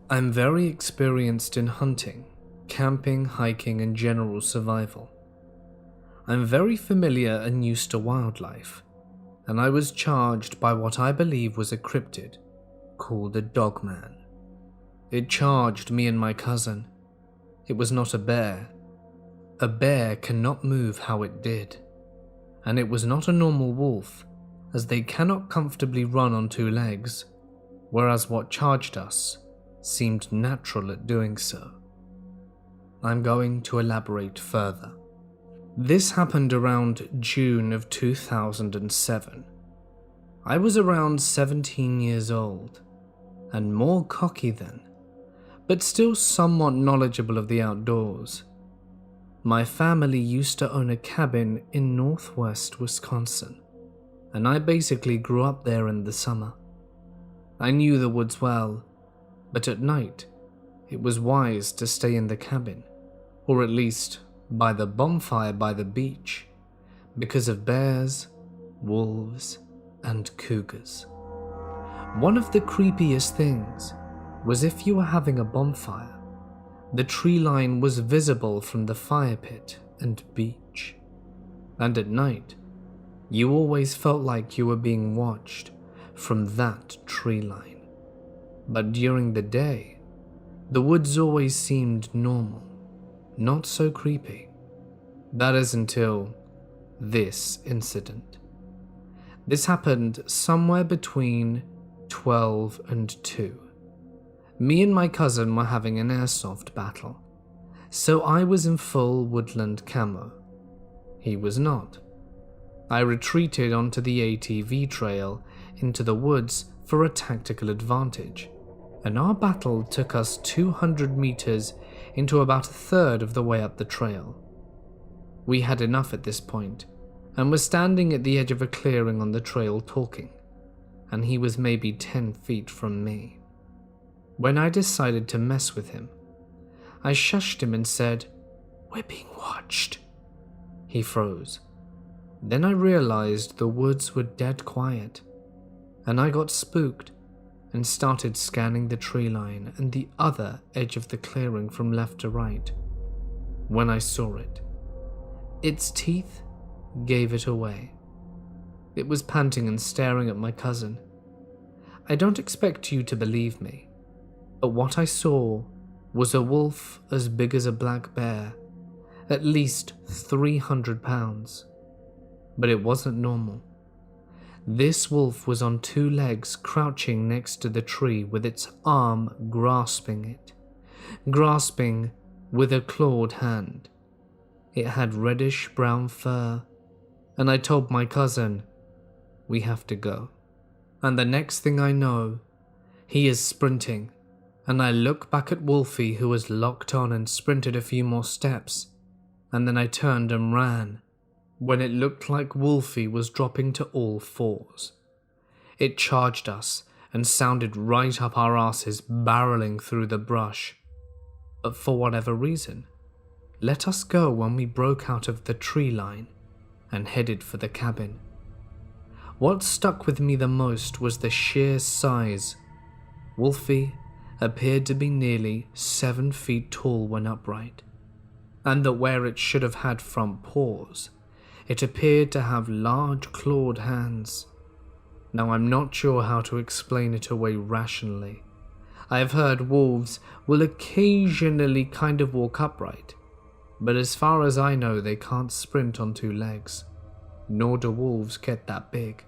I'm very experienced in hunting, camping, hiking, and general survival. I'm very familiar and used to wildlife, and I was charged by what I believe was a cryptid called a dogman. It charged me and my cousin. It was not a bear. A bear cannot move how it did. And it was not a normal wolf, as they cannot comfortably run on 2 legs, whereas what charged us seemed natural at doing so. I'm going to elaborate further. This happened around June of 2007. I was around 17 years old, and more cocky then, but still somewhat knowledgeable of the outdoors. My family used to own a cabin in northwest Wisconsin, and I basically grew up there in the summer. I knew the woods well, but at night, it was wise to stay in the cabin, or at least by the bonfire by the beach, because of bears, wolves, and cougars. One of the creepiest things was if you were having a bonfire, the tree line was visible from the fire pit and beach. And at night, you always felt like you were being watched from that tree line. But during the day, the woods always seemed normal, not so creepy. That is until this incident. This happened somewhere between 12 and 2. Me and my cousin were having an airsoft battle, so I was in full woodland camo. He was not. I retreated onto the ATV trail into the woods for a tactical advantage, and our battle took us 200 meters into about a third of the way up the trail. We had enough at this point, and were standing at the edge of a clearing on the trail talking, and he was maybe 10 feet from me. When I decided to mess with him, I shushed him and said, "We're being watched." He froze. Then I realized the woods were dead quiet, and I got spooked and started scanning the tree line and the other edge of the clearing from left to right. When I saw it, its teeth gave it away. It was panting and staring at my cousin. I don't expect you to believe me, but what I saw was a wolf as big as a black bear, at least 300 pounds. But it wasn't normal. This wolf was on 2 legs, crouching next to the tree with its arm grasping with a clawed hand. It had reddish-brown fur, and I told my cousin, "We have to go." And the next thing I know, he is sprinting, and I look back at Wolfie, who was locked on and sprinted a few more steps, and then I turned and ran, when it looked like Wolfie was dropping to all 4s. It charged us and sounded right up our asses, barreling through the brush. But for whatever reason, let us go when we broke out of the tree line and headed for the cabin. What stuck with me the most was the sheer size. Wolfie appeared to be nearly 7 feet tall when upright, and that where it should have had front paws, it appeared to have large clawed hands. Now I'm not sure how to explain it away rationally. I have heard wolves will occasionally kind of walk upright, but as far as I know they can't sprint on 2 legs, nor do wolves get that big,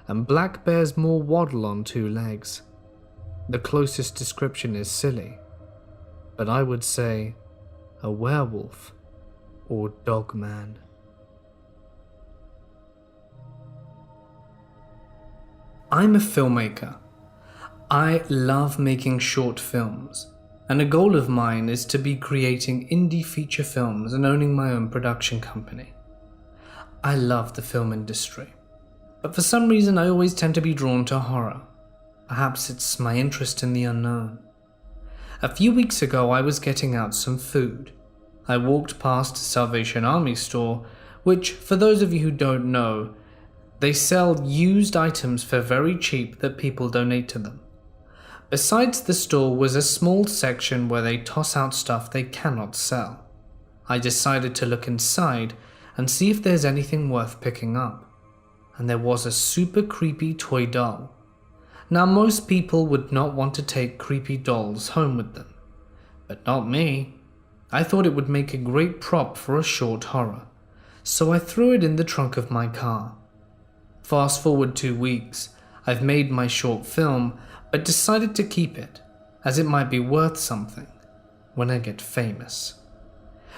and black bears more waddle on 2 legs. The closest description is silly, but I would say a werewolf or dog man. I'm a filmmaker. I love making short films, and a goal of mine is to be creating indie feature films and owning my own production company. I love the film industry, but for some reason I always tend to be drawn to horror. Perhaps it's my interest in the unknown. A few weeks ago I was getting out some food. I walked past a Salvation Army store, which, for those of you who don't know, they sell used items for very cheap that people donate to them. Besides the store was a small section where they toss out stuff they cannot sell. I decided to look inside and see if there's anything worth picking up, and there was a super creepy toy doll. Now most people would not want to take creepy dolls home with them, but not me. I thought it would make a great prop for a short horror, so I threw it in the trunk of my car. Fast forward 2 weeks, I've made my short film, but decided to keep it, as it might be worth something when I get famous.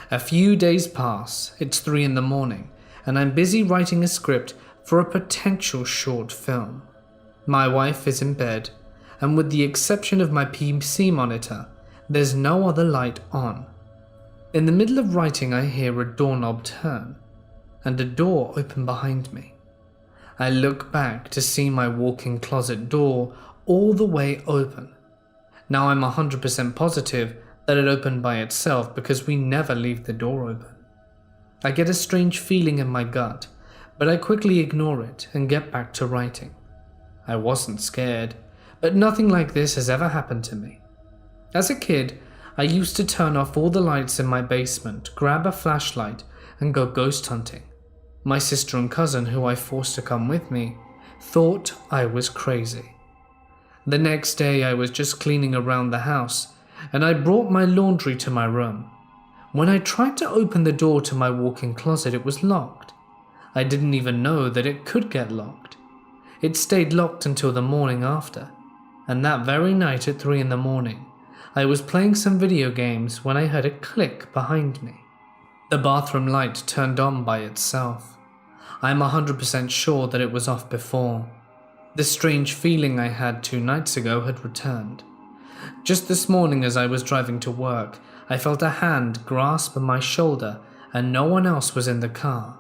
A few days pass, it's 3 in the morning, and I'm busy writing a script for a potential short film. My wife is in bed, and with the exception of my PC monitor, there's no other light on. In the middle of writing, I hear a doorknob turn, and a door open behind me. I look back to see my walk-in closet door all the way open. Now I'm 100% positive that it opened by itself because we never leave the door open. I get a strange feeling in my gut, but I quickly ignore it and get back to writing. I wasn't scared, but nothing like this has ever happened to me. As a kid, I used to turn off all the lights in my basement, grab a flashlight, and go ghost hunting. My sister and cousin, who I forced to come with me, thought I was crazy. The next day, I was just cleaning around the house, and I brought my laundry to my room. When I tried to open the door to my walk-in closet, it was locked. I didn't even know that it could get locked. It stayed locked until the morning after, and that very night at 3 in the morning, I was playing some video games when I heard a click behind me. The bathroom light turned on by itself. I am 100% sure that it was off before. The strange feeling I had 2 nights ago had returned. Just this morning as I was driving to work, I felt a hand grasp my shoulder and no one else was in the car.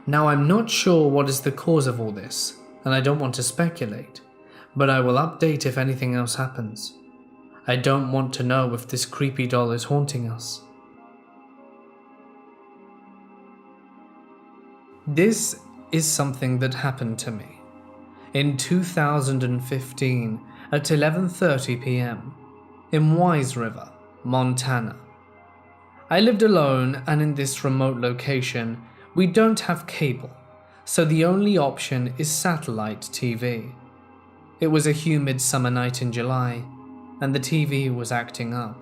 Now I'm not sure what is the cause of all this, and I don't want to speculate, but I will update if anything else happens. I don't want to know if this creepy doll is haunting us. This is something that happened to me in 2015 at 11:30 p.m. in Wise River, Montana. I lived alone, and in this remote location, we don't have cable, so the only option is satellite TV. It was a humid summer night in July, and the TV was acting up,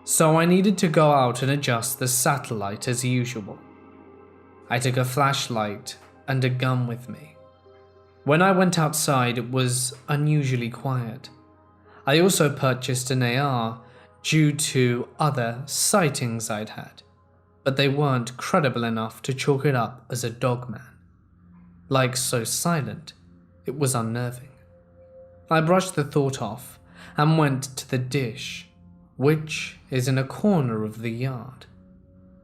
so I needed to go out and adjust the satellite as usual. I took a flashlight and a gun with me. When I went outside, it was unusually quiet. I also purchased an AR due to other sightings I'd had, but they weren't credible enough to chalk it up as a dogman. Like so silent, it was unnerving. I brushed the thought off and went to the dish, which is in a corner of the yard.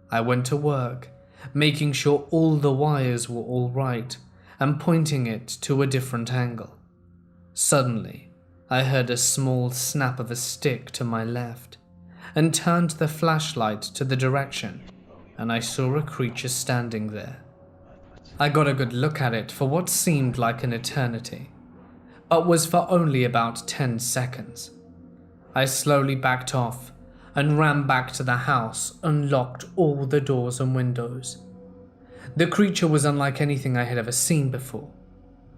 I went to work, making sure all the wires were all right and pointing it to a different angle. Suddenly, I heard a small snap of a stick to my left and turned the flashlight to the direction, and I saw a creature standing there. I got a good look at it for what seemed like an eternity, but was for only about 10 seconds. I slowly backed off and ran back to the house and locked all the doors and windows. The creature was unlike anything I had ever seen before.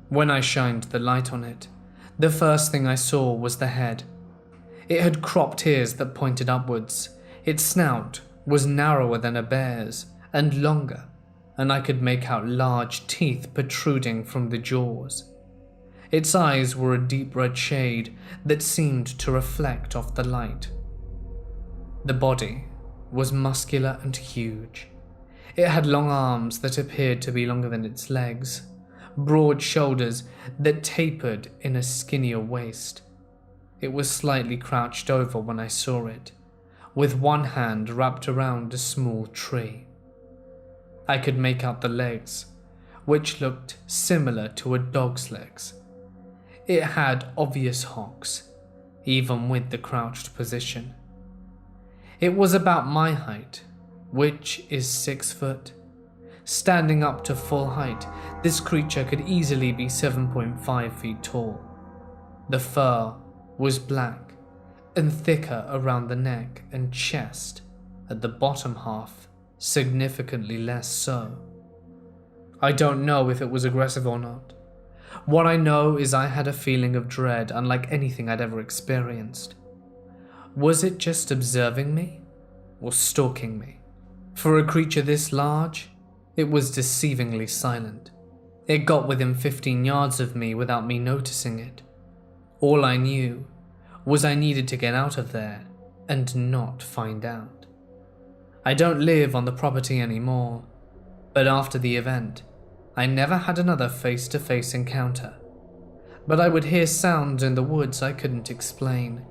When I shined the light on it, the first thing I saw was the head. It had cropped ears that pointed upwards. Its snout was narrower than a bear's and longer, and I could make out large teeth protruding from the jaws. Its eyes were a deep red shade that seemed to reflect off the light. The body was muscular and huge. It had long arms that appeared to be longer than its legs, broad shoulders that tapered in a skinnier waist. It was slightly crouched over when I saw it, with one hand wrapped around a small tree. I could make out the legs, which looked similar to a dog's legs. It had obvious hocks, even with the crouched position. It was about my height, which is 6 foot. Standing up to full height, this creature could easily be 7.5 feet tall. The fur was black and thicker around the neck and chest, at the bottom half significantly less so. I don't know if it was aggressive or not. What I know is I had a feeling of dread unlike anything I'd ever experienced. Was it just observing me or stalking me? For a creature this large, it was deceivingly silent. It got within 15 yards of me without me noticing it. All I knew was I needed to get out of there and not find out. I don't live on the property anymore, but after the event, I never had another face-to-face encounter. But I would hear sounds in the woods I couldn't explain.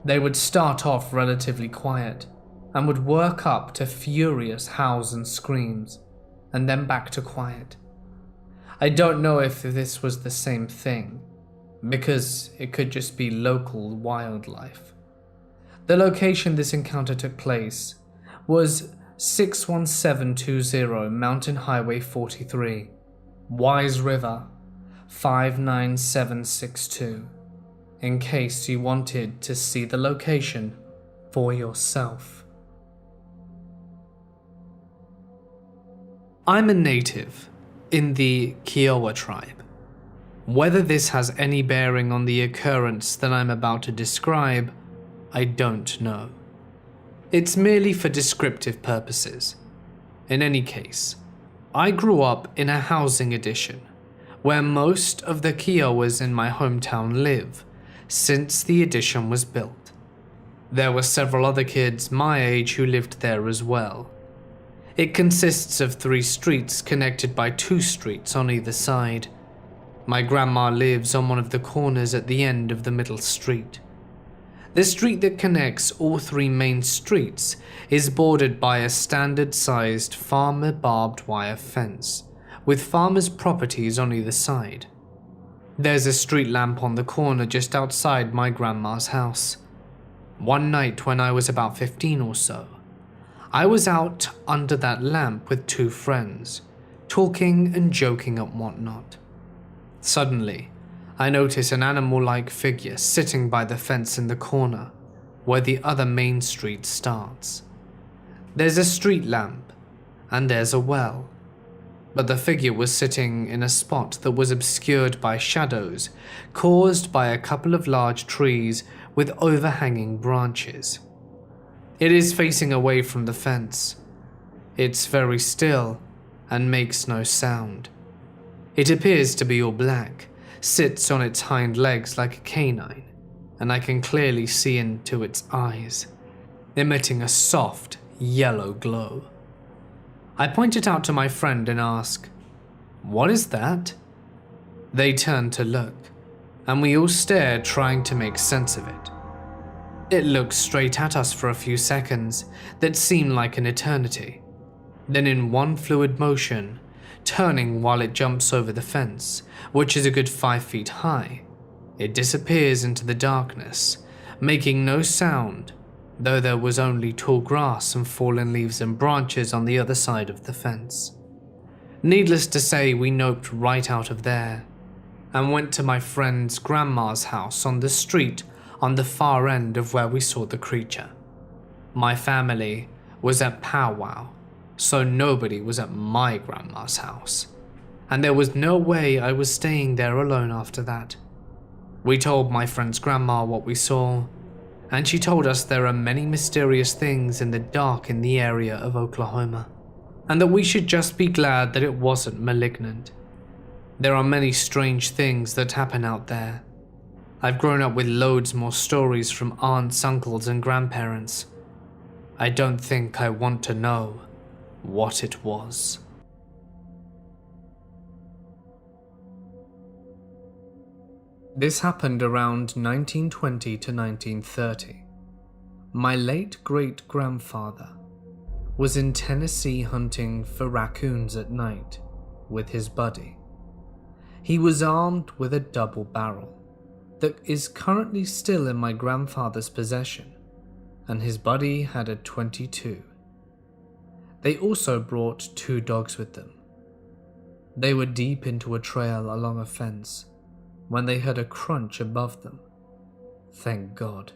They would start off relatively quiet and would work up to furious howls and screams, and then back to quiet. I don't know if this was the same thing, because it could just be local wildlife. The location this encounter took place was 61720 Mountain Highway 43, Wise River, 59762. in case you wanted to see the location for yourself. I'm a native in the Kiowa tribe. Whether this has any bearing on the occurrence that I'm about to describe, I don't know. It's merely for descriptive purposes. In any case, I grew up in a housing addition where most of the Kiowas in my hometown live since the addition was built. There were several other kids my age who lived there as well. It consists of 3 streets connected by 2 streets on either side. My grandma lives on one of the corners at the end of the middle street. The street that connects all 3 main streets is bordered by a standard-sized farmer barbed wire fence, with farmers' properties on either side. There's a street lamp on the corner just outside my grandma's house. One night when I was about 15 or so, I was out under that lamp with 2 friends, talking and joking and whatnot. Suddenly, I notice an animal-like figure sitting by the fence in the corner, where the other main street starts. There's a street lamp, and there's a well, but the figure was sitting in a spot that was obscured by shadows caused by a couple of large trees with overhanging branches. It is facing away from the fence. It's very still and makes no sound. It appears to be all black, sits on its hind legs like a canine, and I can clearly see into its eyes, emitting a soft, yellow glow. I point it out to my friend and ask, "What is that?" They turn to look, and we all stare, trying to make sense of it. It looks straight at us for a few seconds that seem like an eternity. Then in one fluid motion, turning while it jumps over the fence, which is a good 5 feet high, it disappears into the darkness, making no sound, though there was only tall grass and fallen leaves and branches on the other side of the fence. Needless to say, we noped right out of there and went to my friend's grandma's house on the street on the far end of where we saw the creature. My family was at powwow, so nobody was at my grandma's house, and there was no way I was staying there alone after that. We told my friend's grandma what we saw, and she told us there are many mysterious things in the dark in the area of Oklahoma, and that we should just be glad that it wasn't malignant. There are many strange things that happen out there. I've grown up with loads more stories from aunts, uncles, and grandparents. I don't think I want to know what it was. This happened around 1920 to 1930. My late great-grandfather was in Tennessee hunting for raccoons at night with his buddy. He was armed with a double barrel that is currently still in my grandfather's possession, and his buddy had a .22. They also brought 2 dogs with them. They were deep into a trail along a fence when they heard a crunch above them. Thank God.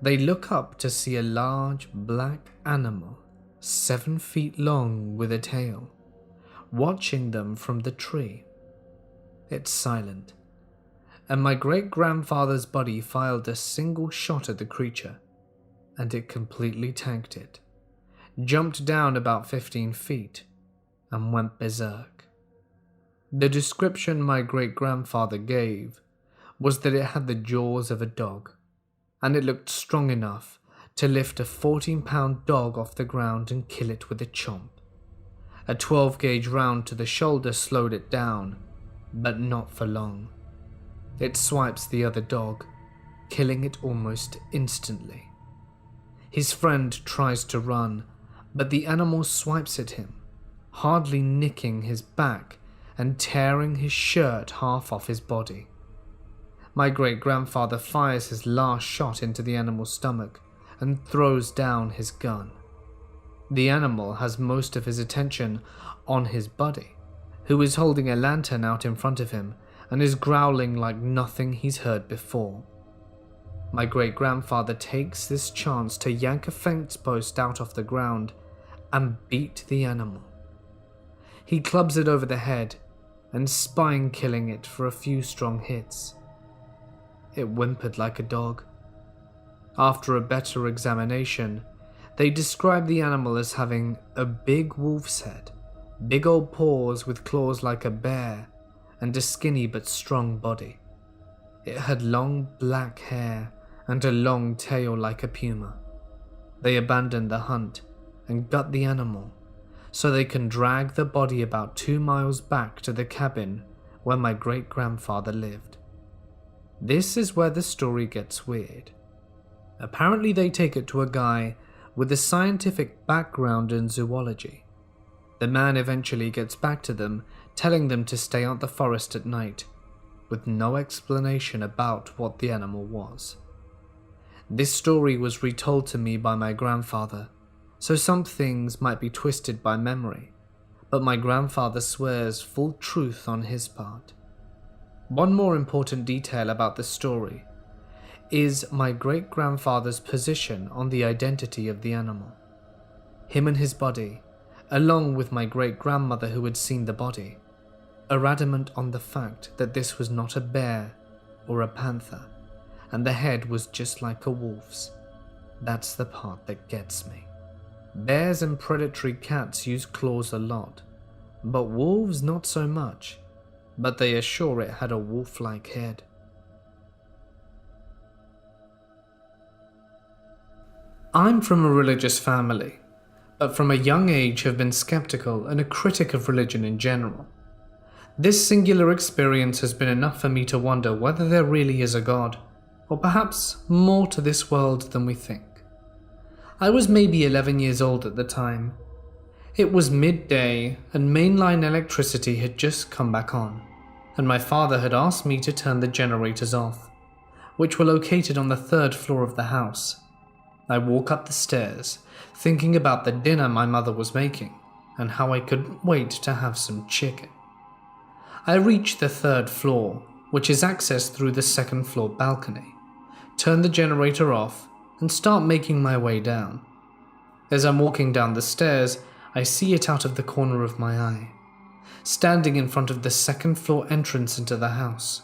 They look up to see a large black animal, 7 feet long with a tail, watching them from the tree. It's silent, and my great-grandfather's buddy fired a single shot at the creature, and it completely tanked it, jumped down about 15 feet, and went berserk. The description my great-grandfather gave was that it had the jaws of a dog, and it looked strong enough to lift a 14-pound dog off the ground and kill it with a chomp. A 12-gauge round to the shoulder slowed it down, but not for long. It swipes the other dog, killing it almost instantly. His friend tries to run, but the animal swipes at him, hardly nicking his back and tearing his shirt half off his body. My great-grandfather fires his last shot into the animal's stomach and throws down his gun. The animal has most of his attention on his buddy, who is holding a lantern out in front of him and is growling like nothing he's heard before. My great-grandfather takes this chance to yank a fence post out of the ground and beat the animal. He clubs it over the head and spine-killing it for a few strong hits. It whimpered like a dog. After a better examination, they describe the animal as having a big wolf's head, big old paws with claws like a bear, and a skinny but strong body. It had long black hair and a long tail like a puma. They abandoned the hunt and gut the animal so they can drag the body about 2 miles back to the cabin where my great-grandfather lived. This is where the story gets weird. Apparently they take it to a guy with a scientific background in zoology. The man eventually gets back to them, telling them to stay out the forest at night, with no explanation about what the animal was. This story was retold to me by my grandfather, so some things might be twisted by memory, but my grandfather swears full truth on his part. One more important detail about the story is my great-grandfather's position on the identity of the animal. Him and his body, along with my great-grandmother who had seen the body, are adamant on the fact that this was not a bear or a panther, and the head was just like a wolf's. That's the part that gets me. Bears and predatory cats use claws a lot, but wolves not so much, but they are sure it had a wolf-like head. I'm from a religious family, but from a young age have been skeptical and a critic of religion in general. This singular experience has been enough for me to wonder whether there really is a God, or perhaps more to this world than we think. I was maybe 11 years old at the time. It was midday and mainline electricity had just come back on, and my father had asked me to turn the generators off, which were located on the 3rd floor of the house. I walk up the stairs, thinking about the dinner my mother was making, and how I couldn't wait to have some chicken. I reach the 3rd floor, which is accessed through the 2nd floor balcony, turn the generator off, and start making my way down. As I'm walking down the stairs, I see it out of the corner of my eye, standing in front of the 2nd floor entrance into the house.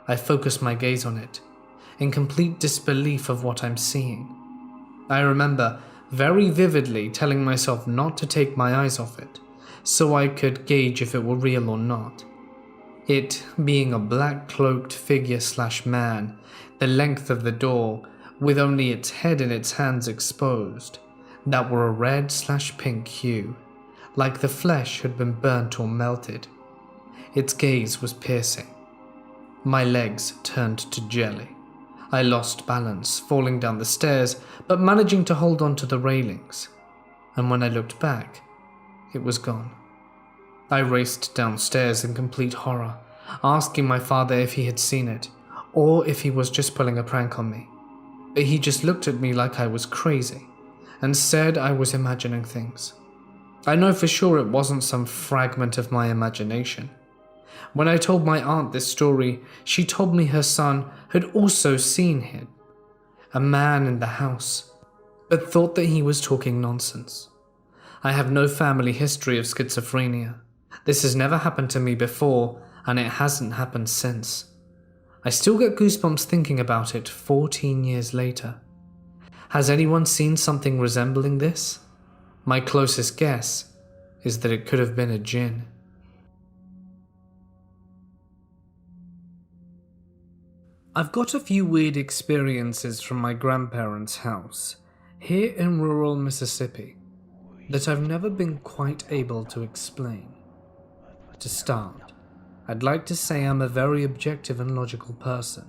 I focus my gaze on it, in complete disbelief of what I'm seeing. I remember very vividly telling myself not to take my eyes off it, so I could gauge if it were real or not. It being a black-cloaked figure/man, the length of the door, with only its head and its hands exposed, that were a red/pink hue, like the flesh had been burnt or melted. Its gaze was piercing. My legs turned to jelly. I lost balance, falling down the stairs, but managing to hold on to the railings. And when I looked back, it was gone. I raced downstairs in complete horror, asking my father if he had seen it, or if he was just pulling a prank on me. But he just looked at me like I was crazy, and said I was imagining things. I know for sure it wasn't some fragment of my imagination. When I told my aunt this story, she told me her son had also seen him, a man in the house, but thought that he was talking nonsense. I have no family history of schizophrenia. This has never happened to me before, and it hasn't happened since. I still get goosebumps thinking about it 14 years later. Has anyone seen something resembling this? My closest guess is that it could have been a djinn. I've got a few weird experiences from my grandparents' house, here in rural Mississippi, that I've never been quite able to explain. To start, I'd like to say I'm a very objective and logical person.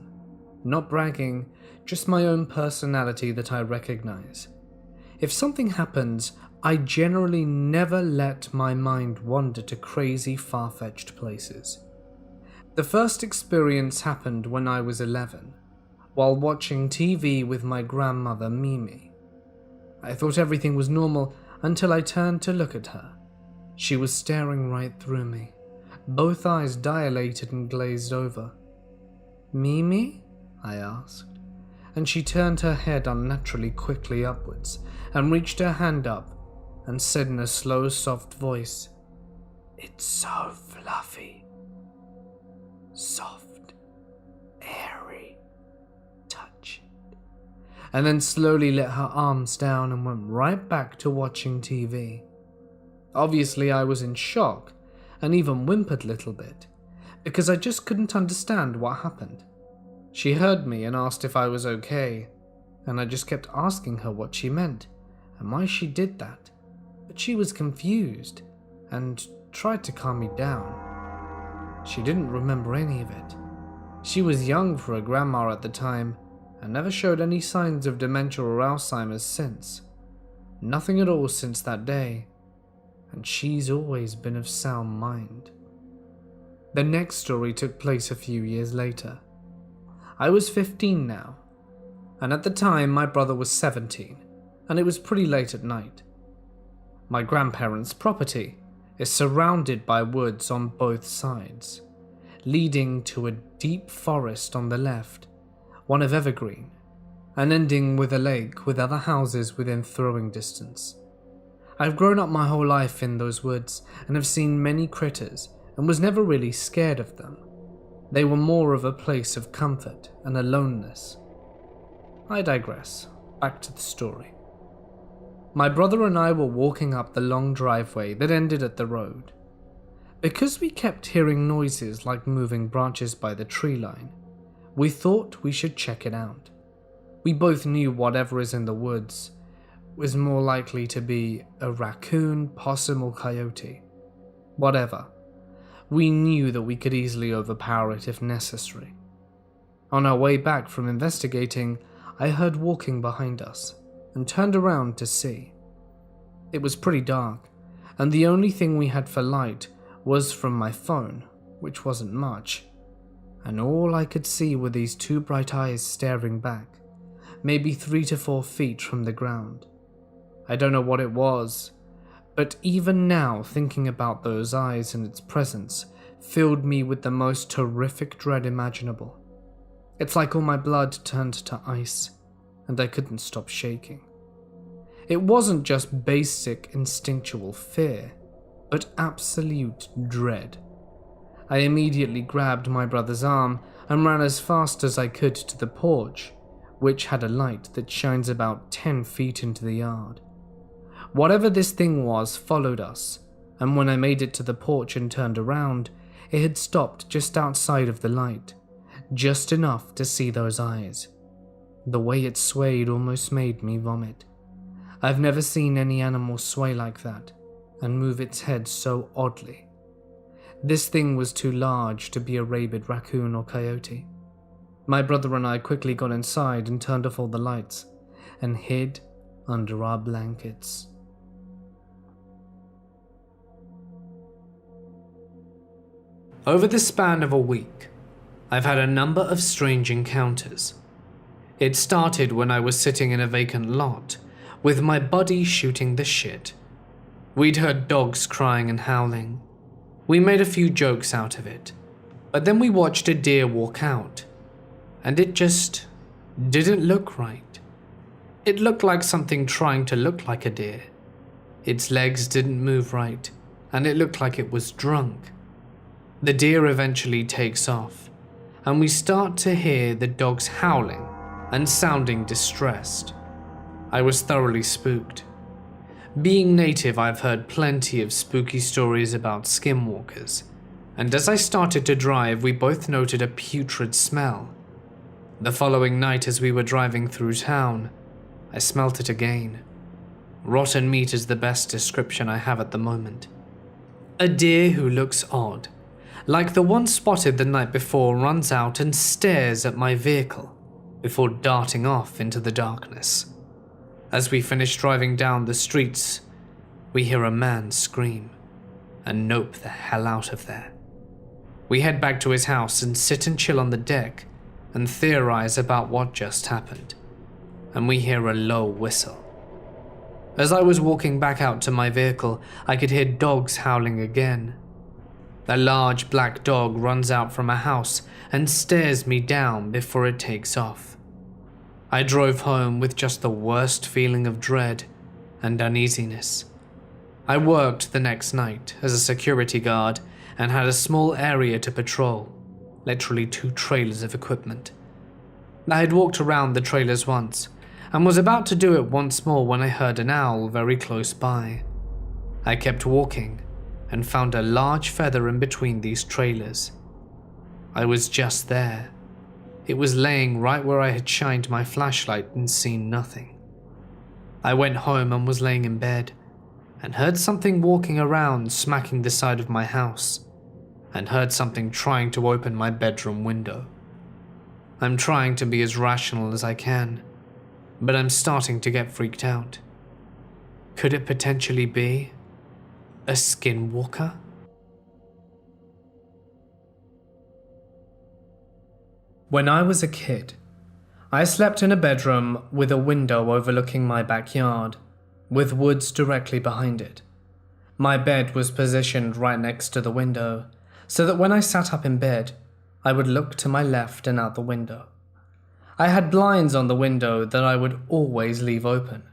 Not bragging, just my own personality that I recognize. If something happens, I generally never let my mind wander to crazy, far-fetched places. The first experience happened when I was 11, while watching TV with my grandmother Mimi. I thought everything was normal until I turned to look at her. She was staring right through me, both eyes dilated and glazed over. "Mimi?" I asked, and she turned her head unnaturally quickly upwards and reached her hand up and said in a slow, soft voice, "It's so fluffy. Soft, airy, touch it." And then slowly let her arms down and went right back to watching TV. Obviously, I was in shock and even whimpered a little bit because I just couldn't understand what happened. She heard me and asked if I was okay, and I just kept asking her what she meant and why she did that, but she was confused and tried to calm me down. She didn't remember any of it. She was young for a grandma at the time and never showed any signs of dementia or Alzheimer's since. Nothing at all since that day, and she's always been of sound mind. The next story took place a few years later. I was 15 now, and at the time my brother was 17, and it was pretty late at night. My grandparents' property is surrounded by woods on both sides, leading to a deep forest on the left, one of evergreen, and ending with a lake with other houses within throwing distance. I've grown up my whole life in those woods and have seen many critters and was never really scared of them. They were more of a place of comfort and aloneness. I digress. Back to the story. My brother and I were walking up the long driveway that ended at the road. Because we kept hearing noises like moving branches by the tree line, we thought we should check it out. We both knew whatever is in the woods was more likely to be a raccoon, possum, or coyote. Whatever. We knew that we could easily overpower it if necessary. On our way back from investigating, I heard walking behind us and turned around to see. It was pretty dark, and the only thing we had for light was from my phone, which wasn't much, and all I could see were these two bright eyes staring back, maybe 3 to 4 feet from the ground. I don't know what it was, but even now thinking about those eyes and its presence filled me with the most horrific dread imaginable. It's like all my blood turned to ice, and I couldn't stop shaking. It wasn't just basic instinctual fear, but absolute dread. I immediately grabbed my brother's arm and ran as fast as I could to the porch, which had a light that shines about 10 feet into the yard. Whatever this thing was followed us, and when I made it to the porch and turned around, it had stopped just outside of the light, just enough to see those eyes. The way it swayed almost made me vomit. I've never seen any animal sway like that and move its head so oddly. This thing was too large to be a rabid raccoon or coyote. My brother and I quickly got inside and turned off all the lights and hid under our blankets. Over the span of a week, I've had a number of strange encounters. It started when I was sitting in a vacant lot, with my buddy shooting the shit. We'd heard dogs crying and howling. We made a few jokes out of it, but then we watched a deer walk out, and it just didn't look right. It looked like something trying to look like a deer. Its legs didn't move right, and it looked like it was drunk. The deer eventually takes off, and we start to hear the dogs howling and sounding distressed. I was thoroughly spooked. Being native, I've heard plenty of spooky stories about skinwalkers, and as I started to drive, we both noted a putrid smell. The following night, as we were driving through town, I smelt it again. Rotten meat is the best description I have at the moment. A deer who looks odd, like the one spotted the night before, runs out and stares at my vehicle before darting off into the darkness. As we finish driving down the streets, we hear a man scream and nope the hell out of there. We head back to his house and sit and chill on the deck and theorize about what just happened, and we hear a low whistle. As I was walking back out to my vehicle, I could hear dogs howling again. A large black dog runs out from a house and stares me down before it takes off. I drove home with just the worst feeling of dread and uneasiness. I worked the next night as a security guard and had a small area to patrol, literally 2 trailers of equipment. I had walked around the trailers once and was about to do it once more when I heard an owl very close by. I kept walking and found a large feather in between these trailers. I was just there. It was laying right where I had shined my flashlight and seen nothing. I went home and was laying in bed and heard something walking around smacking the side of my house and heard something trying to open my bedroom window. I'm trying to be as rational as I can, but I'm starting to get freaked out. Could it potentially be a Skinwalker? When I was a kid, I slept in a bedroom with a window overlooking my backyard, with woods directly behind it. My bed was positioned right next to the window, so that when I sat up in bed, I would look to my left and out the window. I had blinds on the window that I would always leave open,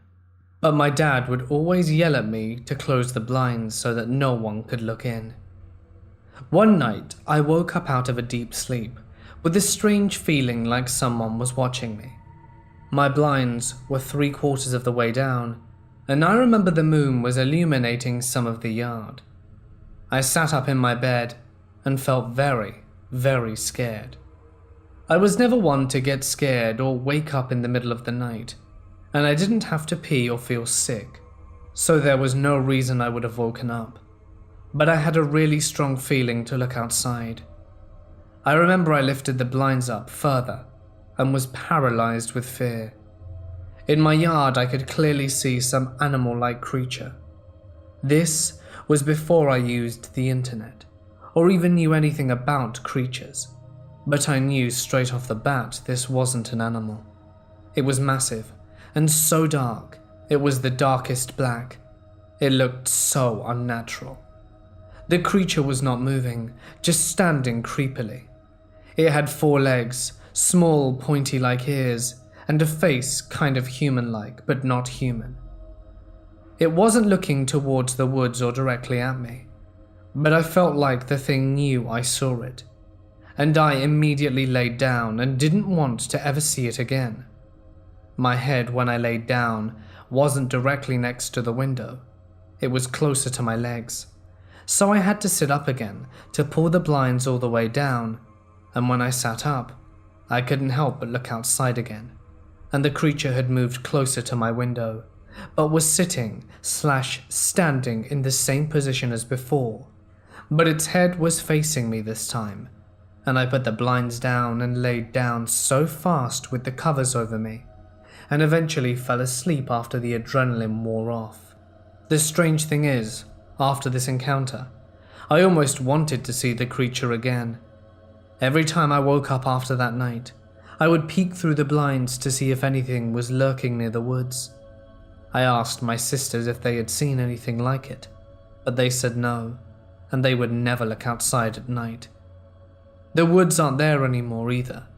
but my dad would always yell at me to close the blinds so that no one could look in. One night, I woke up out of a deep sleep with a strange feeling like someone was watching me. My blinds were 3/4 of the way down, and I remember the moon was illuminating some of the yard. I sat up in my bed and felt very, very scared. I was never one to get scared or wake up in the middle of the night, and I didn't have to pee or feel sick, so there was no reason I would have woken up. But I had a really strong feeling to look outside. I remember I lifted the blinds up further and was paralyzed with fear. In my yard, I could clearly see some animal-like creature. This was before I used the internet, or even knew anything about creatures, but I knew straight off the bat this wasn't an animal. It was massive and so dark, it was the darkest black. It looked so unnatural. The creature was not moving, just standing creepily. It had 4 legs, small pointy-like ears, and a face kind of human-like, but not human. It wasn't looking towards the woods or directly at me, but I felt like the thing knew I saw it, and I immediately laid down and didn't want to ever see it again. My head, when I laid down, wasn't directly next to the window. It was closer to my legs, so I had to sit up again to pull the blinds all the way down, and when I sat up, I couldn't help but look outside again, and the creature had moved closer to my window, but was sitting/standing in the same position as before, but its head was facing me this time, and I put the blinds down and laid down so fast with the covers over me, and eventually fell asleep after the adrenaline wore off. The strange thing is, after this encounter, I almost wanted to see the creature again. Every time I woke up after that night, I would peek through the blinds to see if anything was lurking near the woods. I asked my sisters if they had seen anything like it, but they said no, and they would never look outside at night. The woods aren't there anymore either.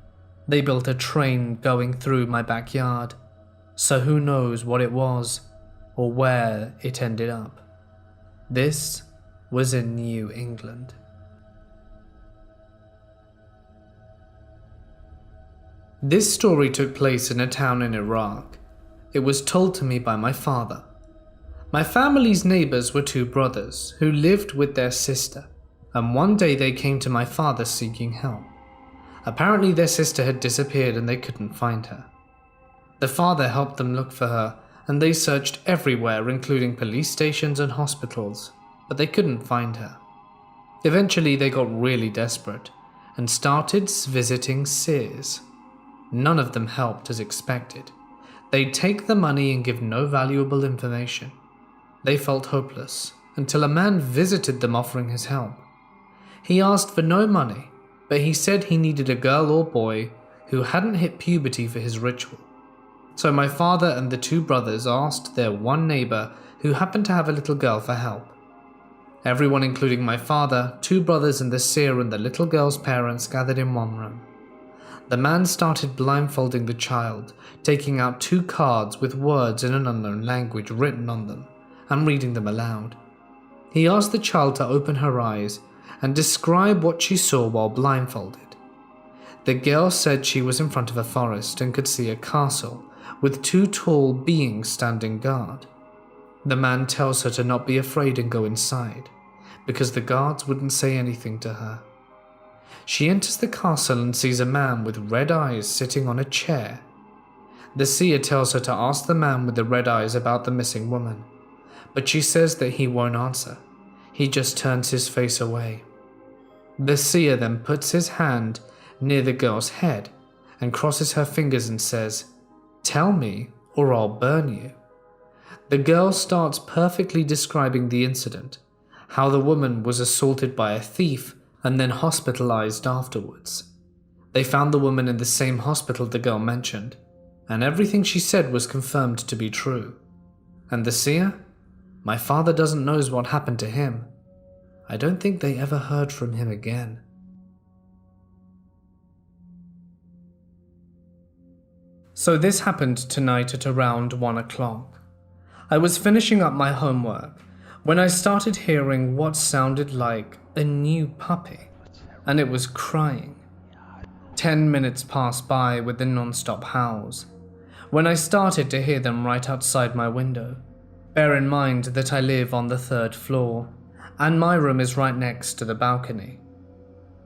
They built a train going through my backyard, so who knows what it was or where it ended up. This was in New England. This story took place in a town in Iraq. It was told to me by my father. My family's neighbors were 2 brothers who lived with their sister, and one day they came to my father seeking help. Apparently their sister had disappeared and they couldn't find her. The father helped them look for her, and they searched everywhere, including police stations and hospitals, but they couldn't find her. Eventually they got really desperate and started visiting Sears. None of them helped as expected. They'd take the money and give no valuable information. They felt hopeless until a man visited them offering his help. He asked for no money, but he said he needed a girl or boy who hadn't hit puberty for his ritual. So my father and the 2 brothers asked their one neighbor who happened to have a little girl for help. Everyone, including my father, 2 brothers, and the seer and the little girl's parents, gathered in one room. The man started blindfolding the child, taking out 2 cards with words in an unknown language written on them, and reading them aloud. He asked the child to open her eyes and describe what she saw while blindfolded. The girl said she was in front of a forest and could see a castle with 2 tall beings standing guard. The man tells her to not be afraid and go inside, because the guards wouldn't say anything to her. She enters the castle and sees a man with red eyes sitting on a chair. The seer tells her to ask the man with the red eyes about the missing woman, but she says that he won't answer. He just turns his face away. The seer then puts his hand near the girl's head and crosses her fingers and says, "Tell me or I'll burn you." The girl starts perfectly describing the incident, how the woman was assaulted by a thief and then hospitalized afterwards. They found the woman in the same hospital the girl mentioned, and everything she said was confirmed to be true. And the seer? My father doesn't know what happened to him. I don't think they ever heard from him again. So this happened tonight at around 1 o'clock. I was finishing up my homework when I started hearing what sounded like a new puppy, and it was crying. 10 minutes passed by with the non-stop howls, when I started to hear them right outside my window. Bear in mind that I live on the 3rd floor, and my room is right next to the balcony.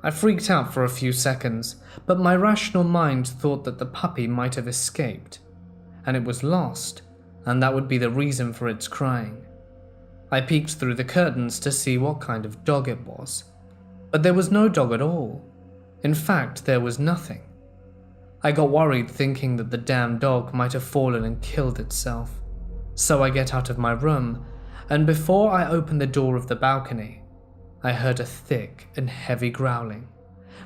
I freaked out for a few seconds, but my rational mind thought that the puppy might have escaped, and it was lost, and that would be the reason for its crying. I peeked through the curtains to see what kind of dog it was, but there was no dog at all. In fact, there was nothing. I got worried thinking that the damn dog might have fallen and killed itself. So I get out of my room, and before I open the door of the balcony, I heard a thick and heavy growling,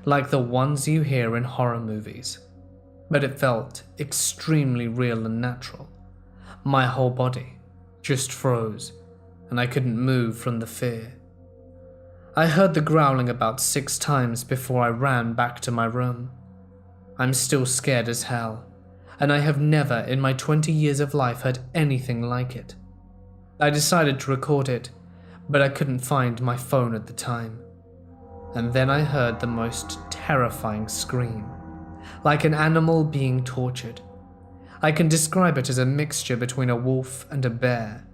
like the ones you hear in horror movies. But it felt extremely real and natural. My whole body just froze, and I couldn't move from the fear. I heard the growling about 6 times before I ran back to my room. I'm still scared as hell, and I have never in my 20 years of life heard anything like it. I decided to record it, but I couldn't find my phone at the time. And then I heard the most terrifying scream, like an animal being tortured. I can describe it as a mixture between a wolf and a bear.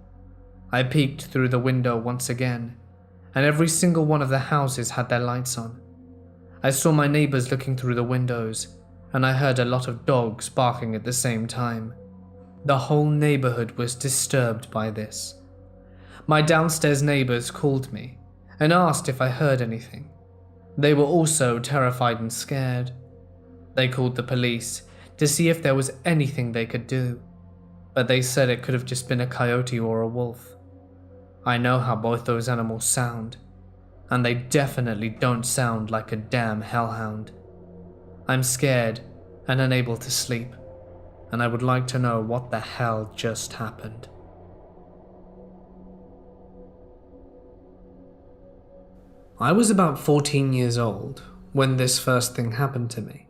I peeked through the window once again, and every single one of the houses had their lights on. I saw my neighbors looking through the windows, and I heard a lot of dogs barking at the same time. The whole neighborhood was disturbed by this. My downstairs neighbors called me and asked if I heard anything. They were also terrified and scared. They called the police to see if there was anything they could do, but they said it could have just been a coyote or a wolf. I know how both those animals sound, and they definitely don't sound like a damn hellhound. I'm scared and unable to sleep, and I would like to know what the hell just happened. I was about 14 years old when this first thing happened to me.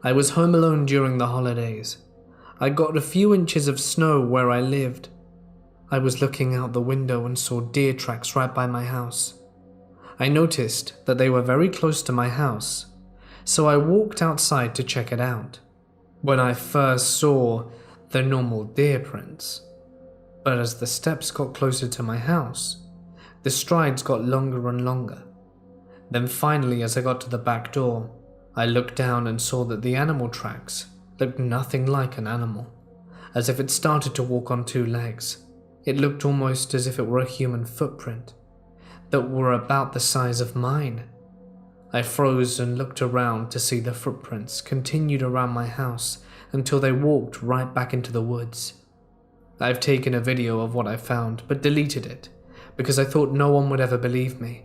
I was home alone during the holidays. I got a few inches of snow where I lived. I was looking out the window and saw deer tracks right by my house. I noticed that they were very close to my house, so I walked outside to check it out. When I first saw the normal deer prints, but as the steps got closer to my house, the strides got longer and longer. Then finally, as I got to the back door, I looked down and saw that the animal tracks looked nothing like an animal, as if it started to walk on 2 legs. It looked almost as if it were a human footprint that were about the size of mine. I froze and looked around to see the footprints continued around my house until they walked right back into the woods. I've taken a video of what I found, but deleted it because I thought no one would ever believe me,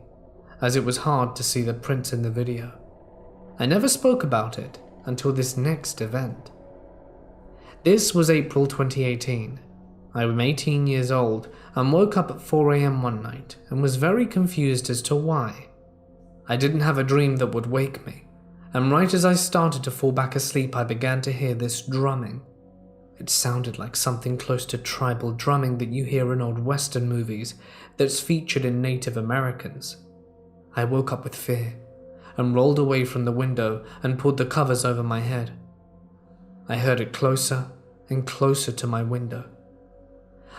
as it was hard to see the prints in the video. I never spoke about it until this next event. This was April 2018. I was 18 years old and woke up at 4 a.m. one night and was very confused as to why. I didn't have a dream that would wake me, and right as I started to fall back asleep, I began to hear this drumming. It sounded like something close to tribal drumming that you hear in old Western movies that's featured in Native Americans. I woke up with fear and rolled away from the window and pulled the covers over my head. I heard it closer and closer to my window.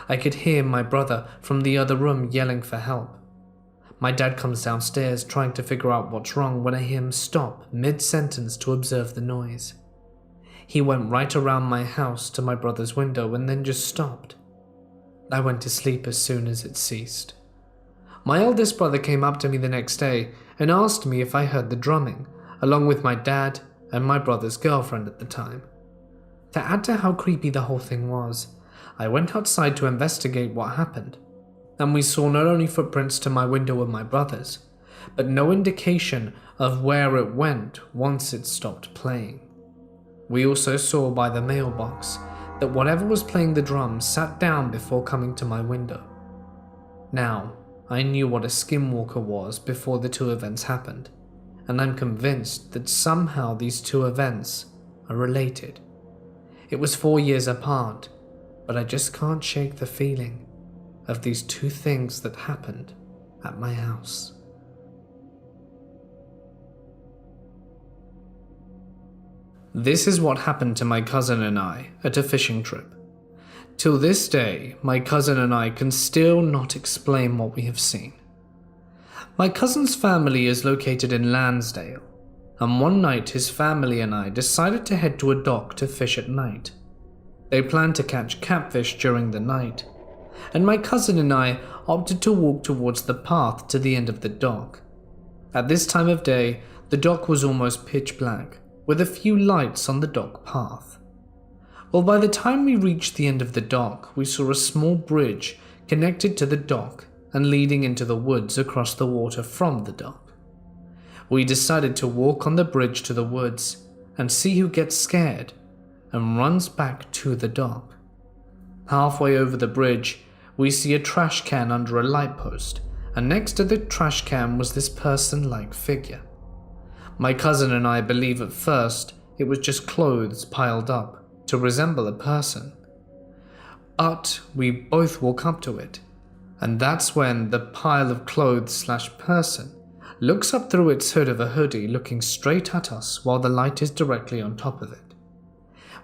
I could hear my brother from the other room yelling for help. My dad comes downstairs trying to figure out what's wrong when I hear him stop mid-sentence to observe the noise. He went right around my house to my brother's window and then just stopped. I went to sleep as soon as it ceased. My eldest brother came up to me the next day and asked me if I heard the drumming, along with my dad and my brother's girlfriend at the time. To add to how creepy the whole thing was, I went outside to investigate what happened, and we saw not only footprints to my window and my brother's, but no indication of where it went once it stopped playing. We also saw by the mailbox that whatever was playing the drums sat down before coming to my window. Now, I knew what a Skinwalker was before the two events happened, and I'm convinced that somehow these two events are related. It was 4 years apart, but I just can't shake the feeling of these two things that happened at my house. This is what happened to my cousin and I at a fishing trip. Till this day, my cousin and I can still not explain what we have seen. My cousin's family is located in Lansdale, and one night his family and I decided to head to a dock to fish at night. They planned to catch catfish during the night, and my cousin and I opted to walk towards the path to the end of the dock. At this time of day, the dock was almost pitch black, with a few lights on the dock path. Well, by the time we reached the end of the dock, we saw a small bridge connected to the dock and leading into the woods across the water from the dock. We decided to walk on the bridge to the woods and see who gets scared and runs back to the dock. Halfway over the bridge, we see a trash can under a light post, and next to the trash can was this person-like figure. My cousin and I believe at first it was just clothes piled up to resemble a person. But we both walk up to it, and that's when the pile of clothes/person looks up through its hood of a hoodie, looking straight at us while the light is directly on top of it.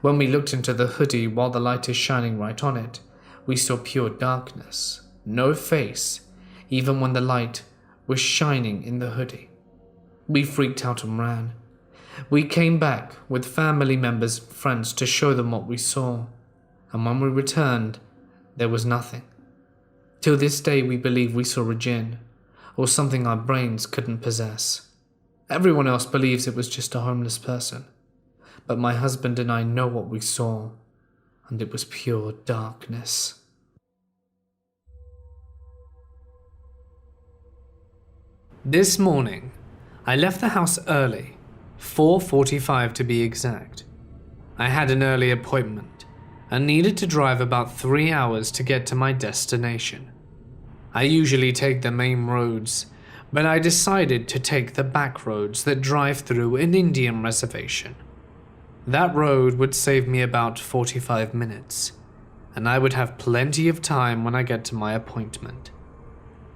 When we looked into the hoodie while the light is shining right on it, we saw pure darkness, no face, even when the light was shining in the hoodie. We freaked out and ran. We came back with family members and friends to show them what we saw, and when we returned, there was nothing. Till this day, we believe we saw a jinn, or something our brains couldn't possess. Everyone else believes it was just a homeless person, but my husband and I know what we saw, and it was pure darkness. This morning, I left the house early, 4:45 to be exact. I had an early appointment and needed to drive about 3 hours to get to my destination. I usually take the main roads, but I decided to take the back roads that drive through an Indian reservation. That road would save me about 45 minutes, and I would have plenty of time when I get to my appointment.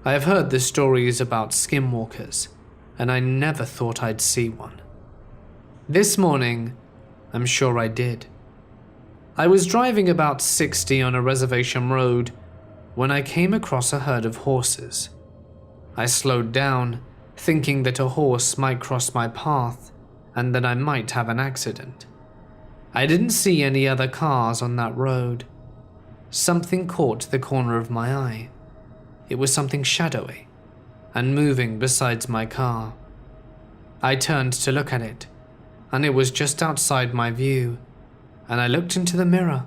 I have heard the stories about skinwalkers, and I never thought I'd see one. This morning, I'm sure I did. I was driving about 60 on a reservation road when I came across a herd of horses. I slowed down, thinking that a horse might cross my path and that I might have an accident. I didn't see any other cars on that road. Something caught the corner of my eye. It was something shadowy and moving beside my car. I turned to look at it, and it was just outside my view, and I looked into the mirror.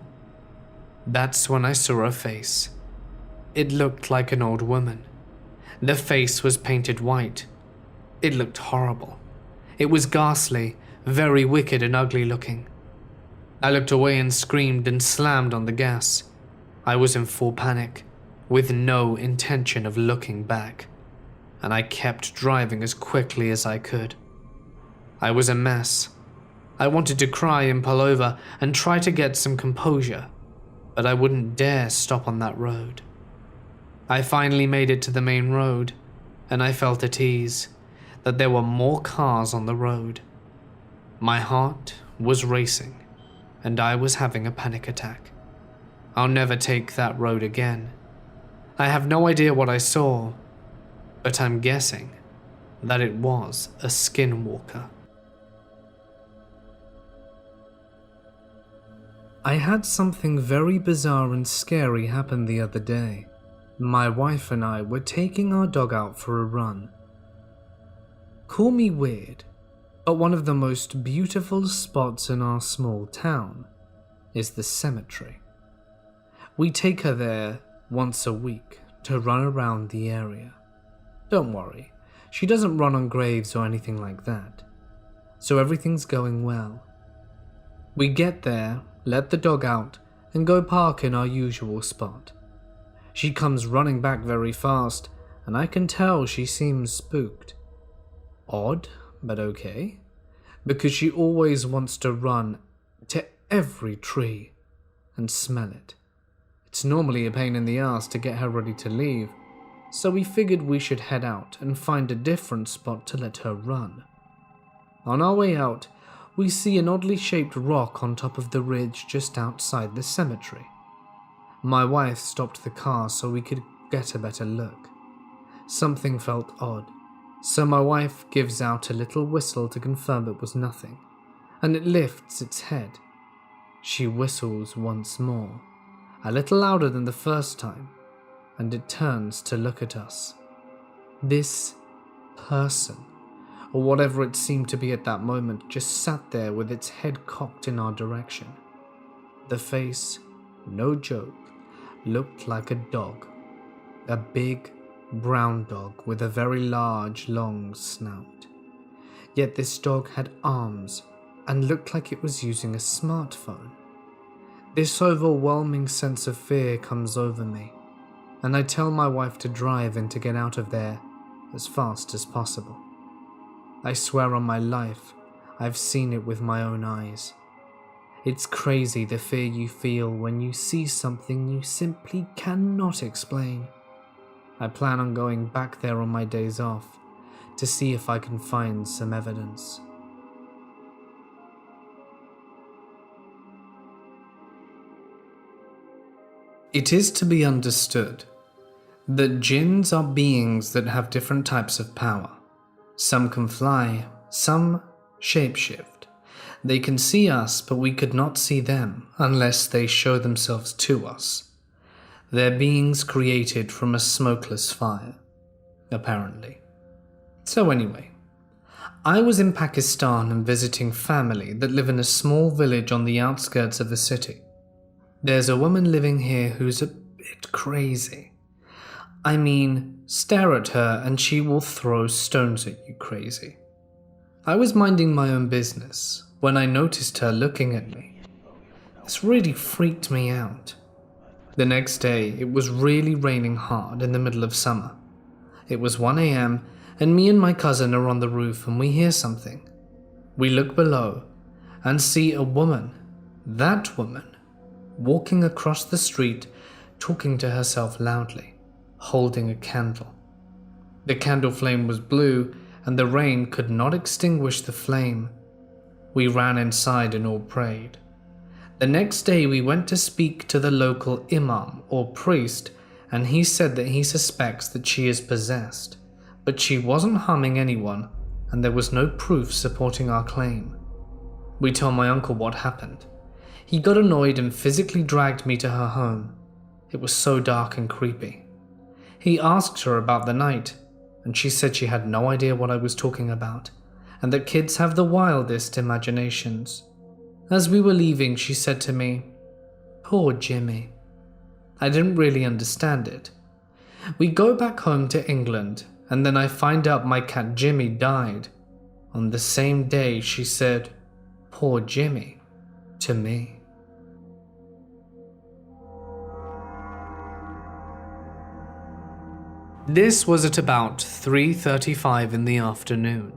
That's when I saw a face. It looked like an old woman. The face was painted white. It looked horrible. It was ghastly, very wicked and ugly looking. I looked away and screamed and slammed on the gas. I was in full panic, with no intention of looking back, and I kept driving as quickly as I could. I was a mess. I wanted to cry and pull over and try to get some composure, but I wouldn't dare stop on that road. I finally made it to the main road, and I felt at ease that there were more cars on the road. My heart was racing, and I was having a panic attack. I'll never take that road again. I have no idea what I saw, but I'm guessing that it was a Skinwalker. I had something very bizarre and scary happen the other day. My wife and I were taking our dog out for a run. Call me weird, but one of the most beautiful spots in our small town is the cemetery. We take her there once a week to run around the area. Don't worry, she doesn't run on graves or anything like that, so everything's going well. We get there, let the dog out, and go park in our usual spot. She comes running back very fast, and I can tell she seems spooked. Odd, but okay, because she always wants to run to every tree and smell it. It's normally a pain in the ass to get her ready to leave, so we figured we should head out and find a different spot to let her run. On our way out, we see an oddly shaped rock on top of the ridge just outside the cemetery. My wife stopped the car so we could get a better look. Something felt odd, so my wife gives out a little whistle to confirm it was nothing, and it lifts its head. She whistles once more, a little louder than the first time, and it turns to look at us. This person, or whatever it seemed to be at that moment, just sat there with its head cocked in our direction. The face, no joke, looked like a dog. A big, brown dog with a very large, long snout. Yet this dog had arms and looked like it was using a smartphone. This overwhelming sense of fear comes over me, and I tell my wife to drive and to get out of there as fast as possible. I swear on my life, I've seen it with my own eyes. It's crazy the fear you feel when you see something you simply cannot explain. I plan on going back there on my days off to see if I can find some evidence. It is to be understood that jinns are beings that have different types of power. Some can fly, some shapeshift. They can see us, but we could not see them unless they show themselves to us. They're beings created from a smokeless fire, apparently. So anyway, I was in Pakistan and visiting family that live in a small village on the outskirts of the city. There's a woman living here who's a bit crazy. I mean, stare at her and she will throw stones at you crazy. I was minding my own business when I noticed her looking at me. This really freaked me out. The next day, it was really raining hard in the middle of summer. It was 1 a.m. and me and my cousin are on the roof and we hear something. We look below and see a woman, that woman, walking across the street, talking to herself loudly, holding a candle. The candle flame was blue and the rain could not extinguish the flame. We ran inside and all prayed. The next day we went to speak to the local imam or priest, and he said that he suspects that she is possessed, but she wasn't harming anyone and there was no proof supporting our claim. We told my uncle what happened. He got annoyed and physically dragged me to her home. It was so dark and creepy. He asked her about the night, and she said she had no idea what I was talking about, and that kids have the wildest imaginations. As we were leaving, she said to me, "Poor Jimmy." I didn't really understand it. We go back home to England, and then I find out my cat Jimmy died. On the same day, she said, "Poor Jimmy," to me. This was at about 3:35 in the afternoon,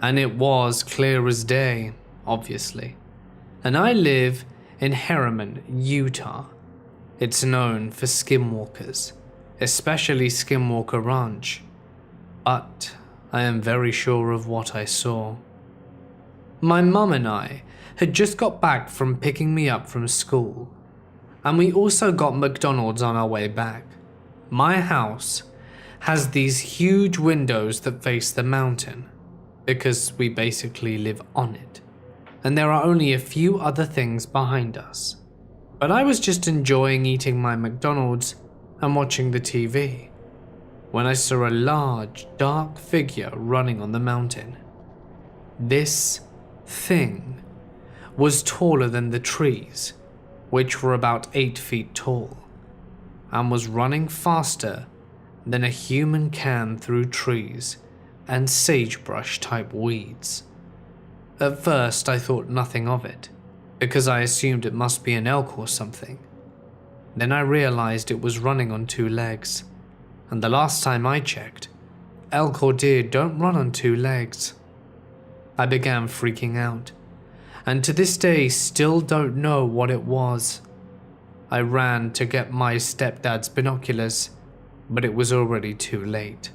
and it was clear as day, obviously. And I live in Harriman, Utah. It's known for skinwalkers, especially Skinwalker Ranch. But I am very sure of what I saw. My mum and I had just got back from picking me up from school, and we also got McDonald's on our way back. My house has these huge windows that face the mountain, because we basically live on it, and there are only a few other things behind us. But I was just enjoying eating my McDonald's and watching the TV when I saw a large, dark figure running on the mountain. This thing was taller than the trees, which were about 8 feet tall, and was running faster than a human can through trees and sagebrush type weeds. At first I thought nothing of it, because I assumed it must be an elk or something. Then I realized it was running on 2 legs, and the last time I checked, elk or deer don't run on 2 legs. I began freaking out, and to this day still don't know what it was. I ran to get my stepdad's binoculars, but it was already too late.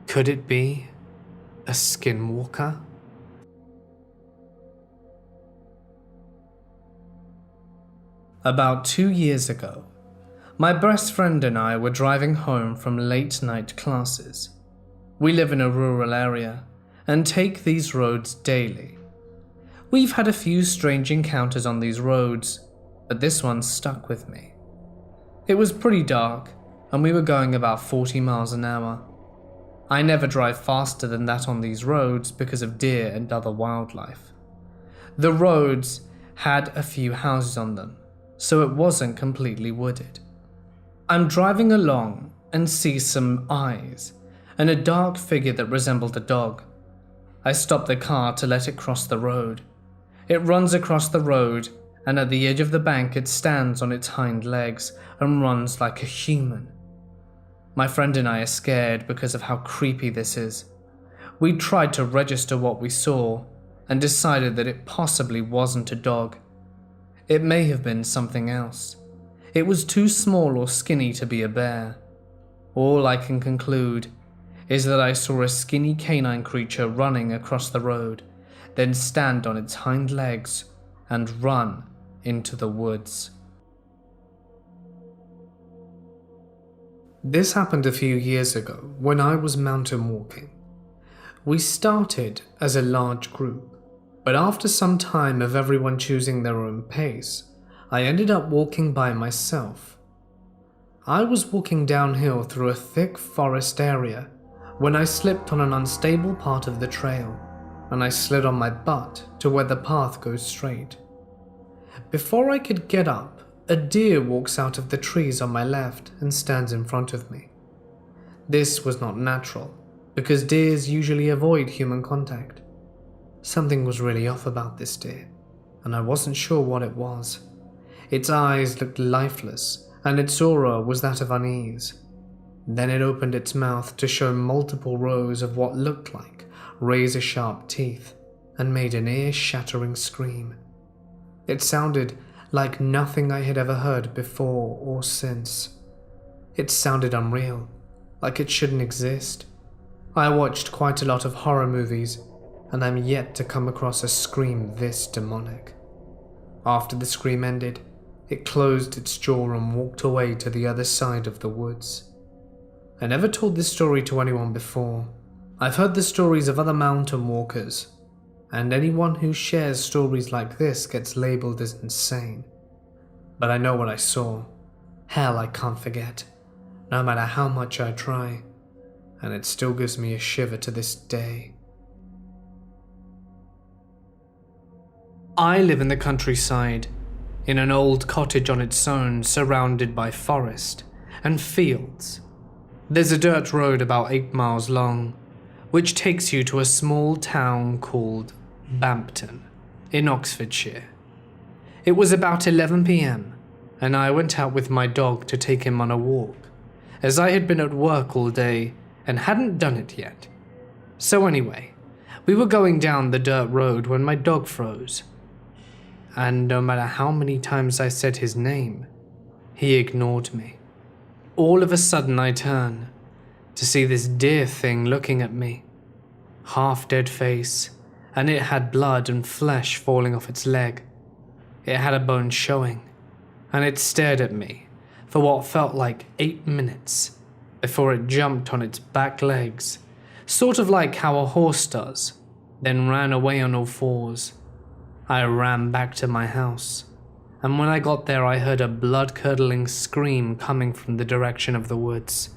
Could it be a skinwalker? About 2 years ago, my best friend and I were driving home from late night classes. We live in a rural area and take these roads daily. We've had a few strange encounters on these roads, but this one stuck with me. It was pretty dark, and we were going about 40 miles an hour. I never drive faster than that on these roads because of deer and other wildlife. The roads had a few houses on them, so it wasn't completely wooded. I'm driving along and see some eyes and a dark figure that resembled a dog. I stop the car to let it cross the road. It runs across the road, and at the edge of the bank it stands on its hind legs and runs like a human. My friend and I are scared because of how creepy this is. We tried to register what we saw and decided that it possibly wasn't a dog. It may have been something else. It was too small or skinny to be a bear. All I can conclude is that I saw a skinny canine creature running across the road, then stand on its hind legs and run into the woods. This happened a few years ago when I was mountain walking. We started as a large group, but after some time of everyone choosing their own pace, I ended up walking by myself. I was walking downhill through a thick forest area when I slipped on an unstable part of the trail, and I slid on my butt to where the path goes straight. Before I could get up, a deer walks out of the trees on my left and stands in front of me. This was not natural, because deers usually avoid human contact. Something was really off about this deer, and I wasn't sure what it was. Its eyes looked lifeless, and its aura was that of unease. Then it opened its mouth to show multiple rows of what looked like razor-sharp teeth, and made an ear-shattering scream. It sounded like nothing I had ever heard before or since. It sounded unreal, like it shouldn't exist. I watched quite a lot of horror movies, and I'm yet to come across a scream this demonic. After the scream ended, it closed its jaw and walked away to the other side of the woods. I never told this story to anyone before. I've heard the stories of other mountain walkers, and anyone who shares stories like this gets labeled as insane. But I know what I saw. Hell, I can't forget, no matter how much I try, and it still gives me a shiver to this day. I live in the countryside, in an old cottage on its own, surrounded by forest and fields. There's a dirt road about 8 miles long, which takes you to a small town called Bampton, in Oxfordshire. It was about 11 p.m, and I went out with my dog to take him on a walk, as I had been at work all day and hadn't done it yet. So anyway, we were going down the dirt road when my dog froze. And no matter how many times I said his name, he ignored me. All of a sudden I turn to see this deer thing looking at me. Half dead face, and it had blood and flesh falling off its leg. It had a bone showing, and it stared at me for what felt like 8 minutes before it jumped on its back legs, sort of like how a horse does, then ran away on all fours. I ran back to my house, and when I got there I heard a blood-curdling scream coming from the direction of the woods.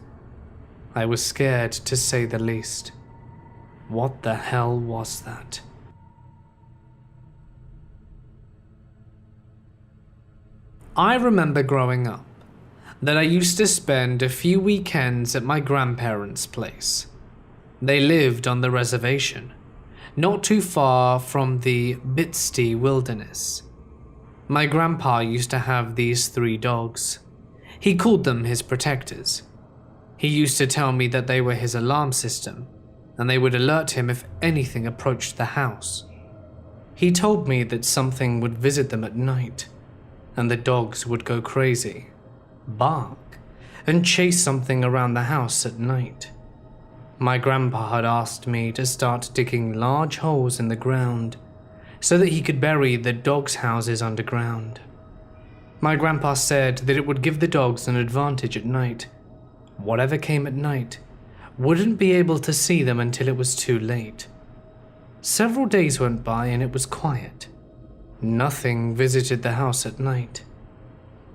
I was scared, to say the least. What the hell was that? I remember growing up that I used to spend a few weekends at my grandparents' place. They lived on the reservation, not too far from the Bitsty wilderness. My grandpa used to have these 3 dogs. He called them his protectors. He used to tell me that they were his alarm system, and they would alert him if anything approached the house. He told me that something would visit them at night, and the dogs would go crazy, bark, and chase something around the house at night. My grandpa had asked me to start digging large holes in the ground so that he could bury the dogs' houses underground. My grandpa said that it would give the dogs an advantage at night. Whatever came at night wouldn't be able to see them until it was too late. Several days went by and it was quiet. Nothing visited the house at night.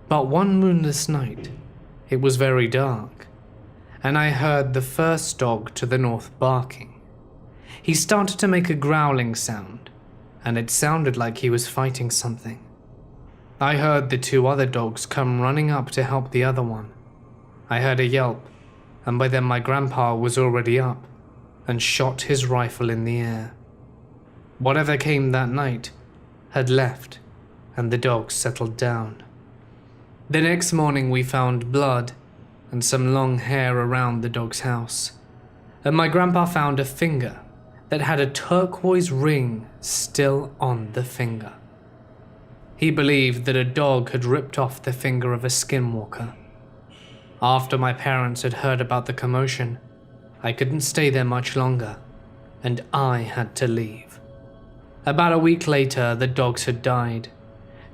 But one moonless night, it was very dark, and I heard the first dog to the north barking. He started to make a growling sound, and it sounded like he was fighting something. I heard the 2 other dogs come running up to help the other one. I heard a yelp, and by then my grandpa was already up and shot his rifle in the air. Whatever came that night had left, and the dogs settled down. The next morning we found blood and some long hair around the dog's house, and my grandpa found a finger that had a turquoise ring still on the finger. He believed that a dog had ripped off the finger of a skinwalker. After my parents had heard about the commotion, I couldn't stay there much longer, and I had to leave. About a week later, the dogs had died.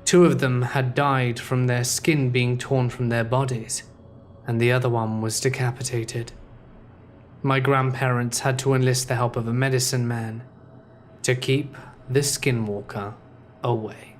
2 of them had died from their skin being torn from their bodies, and the other one was decapitated. My grandparents had to enlist the help of a medicine man to keep the skinwalker away.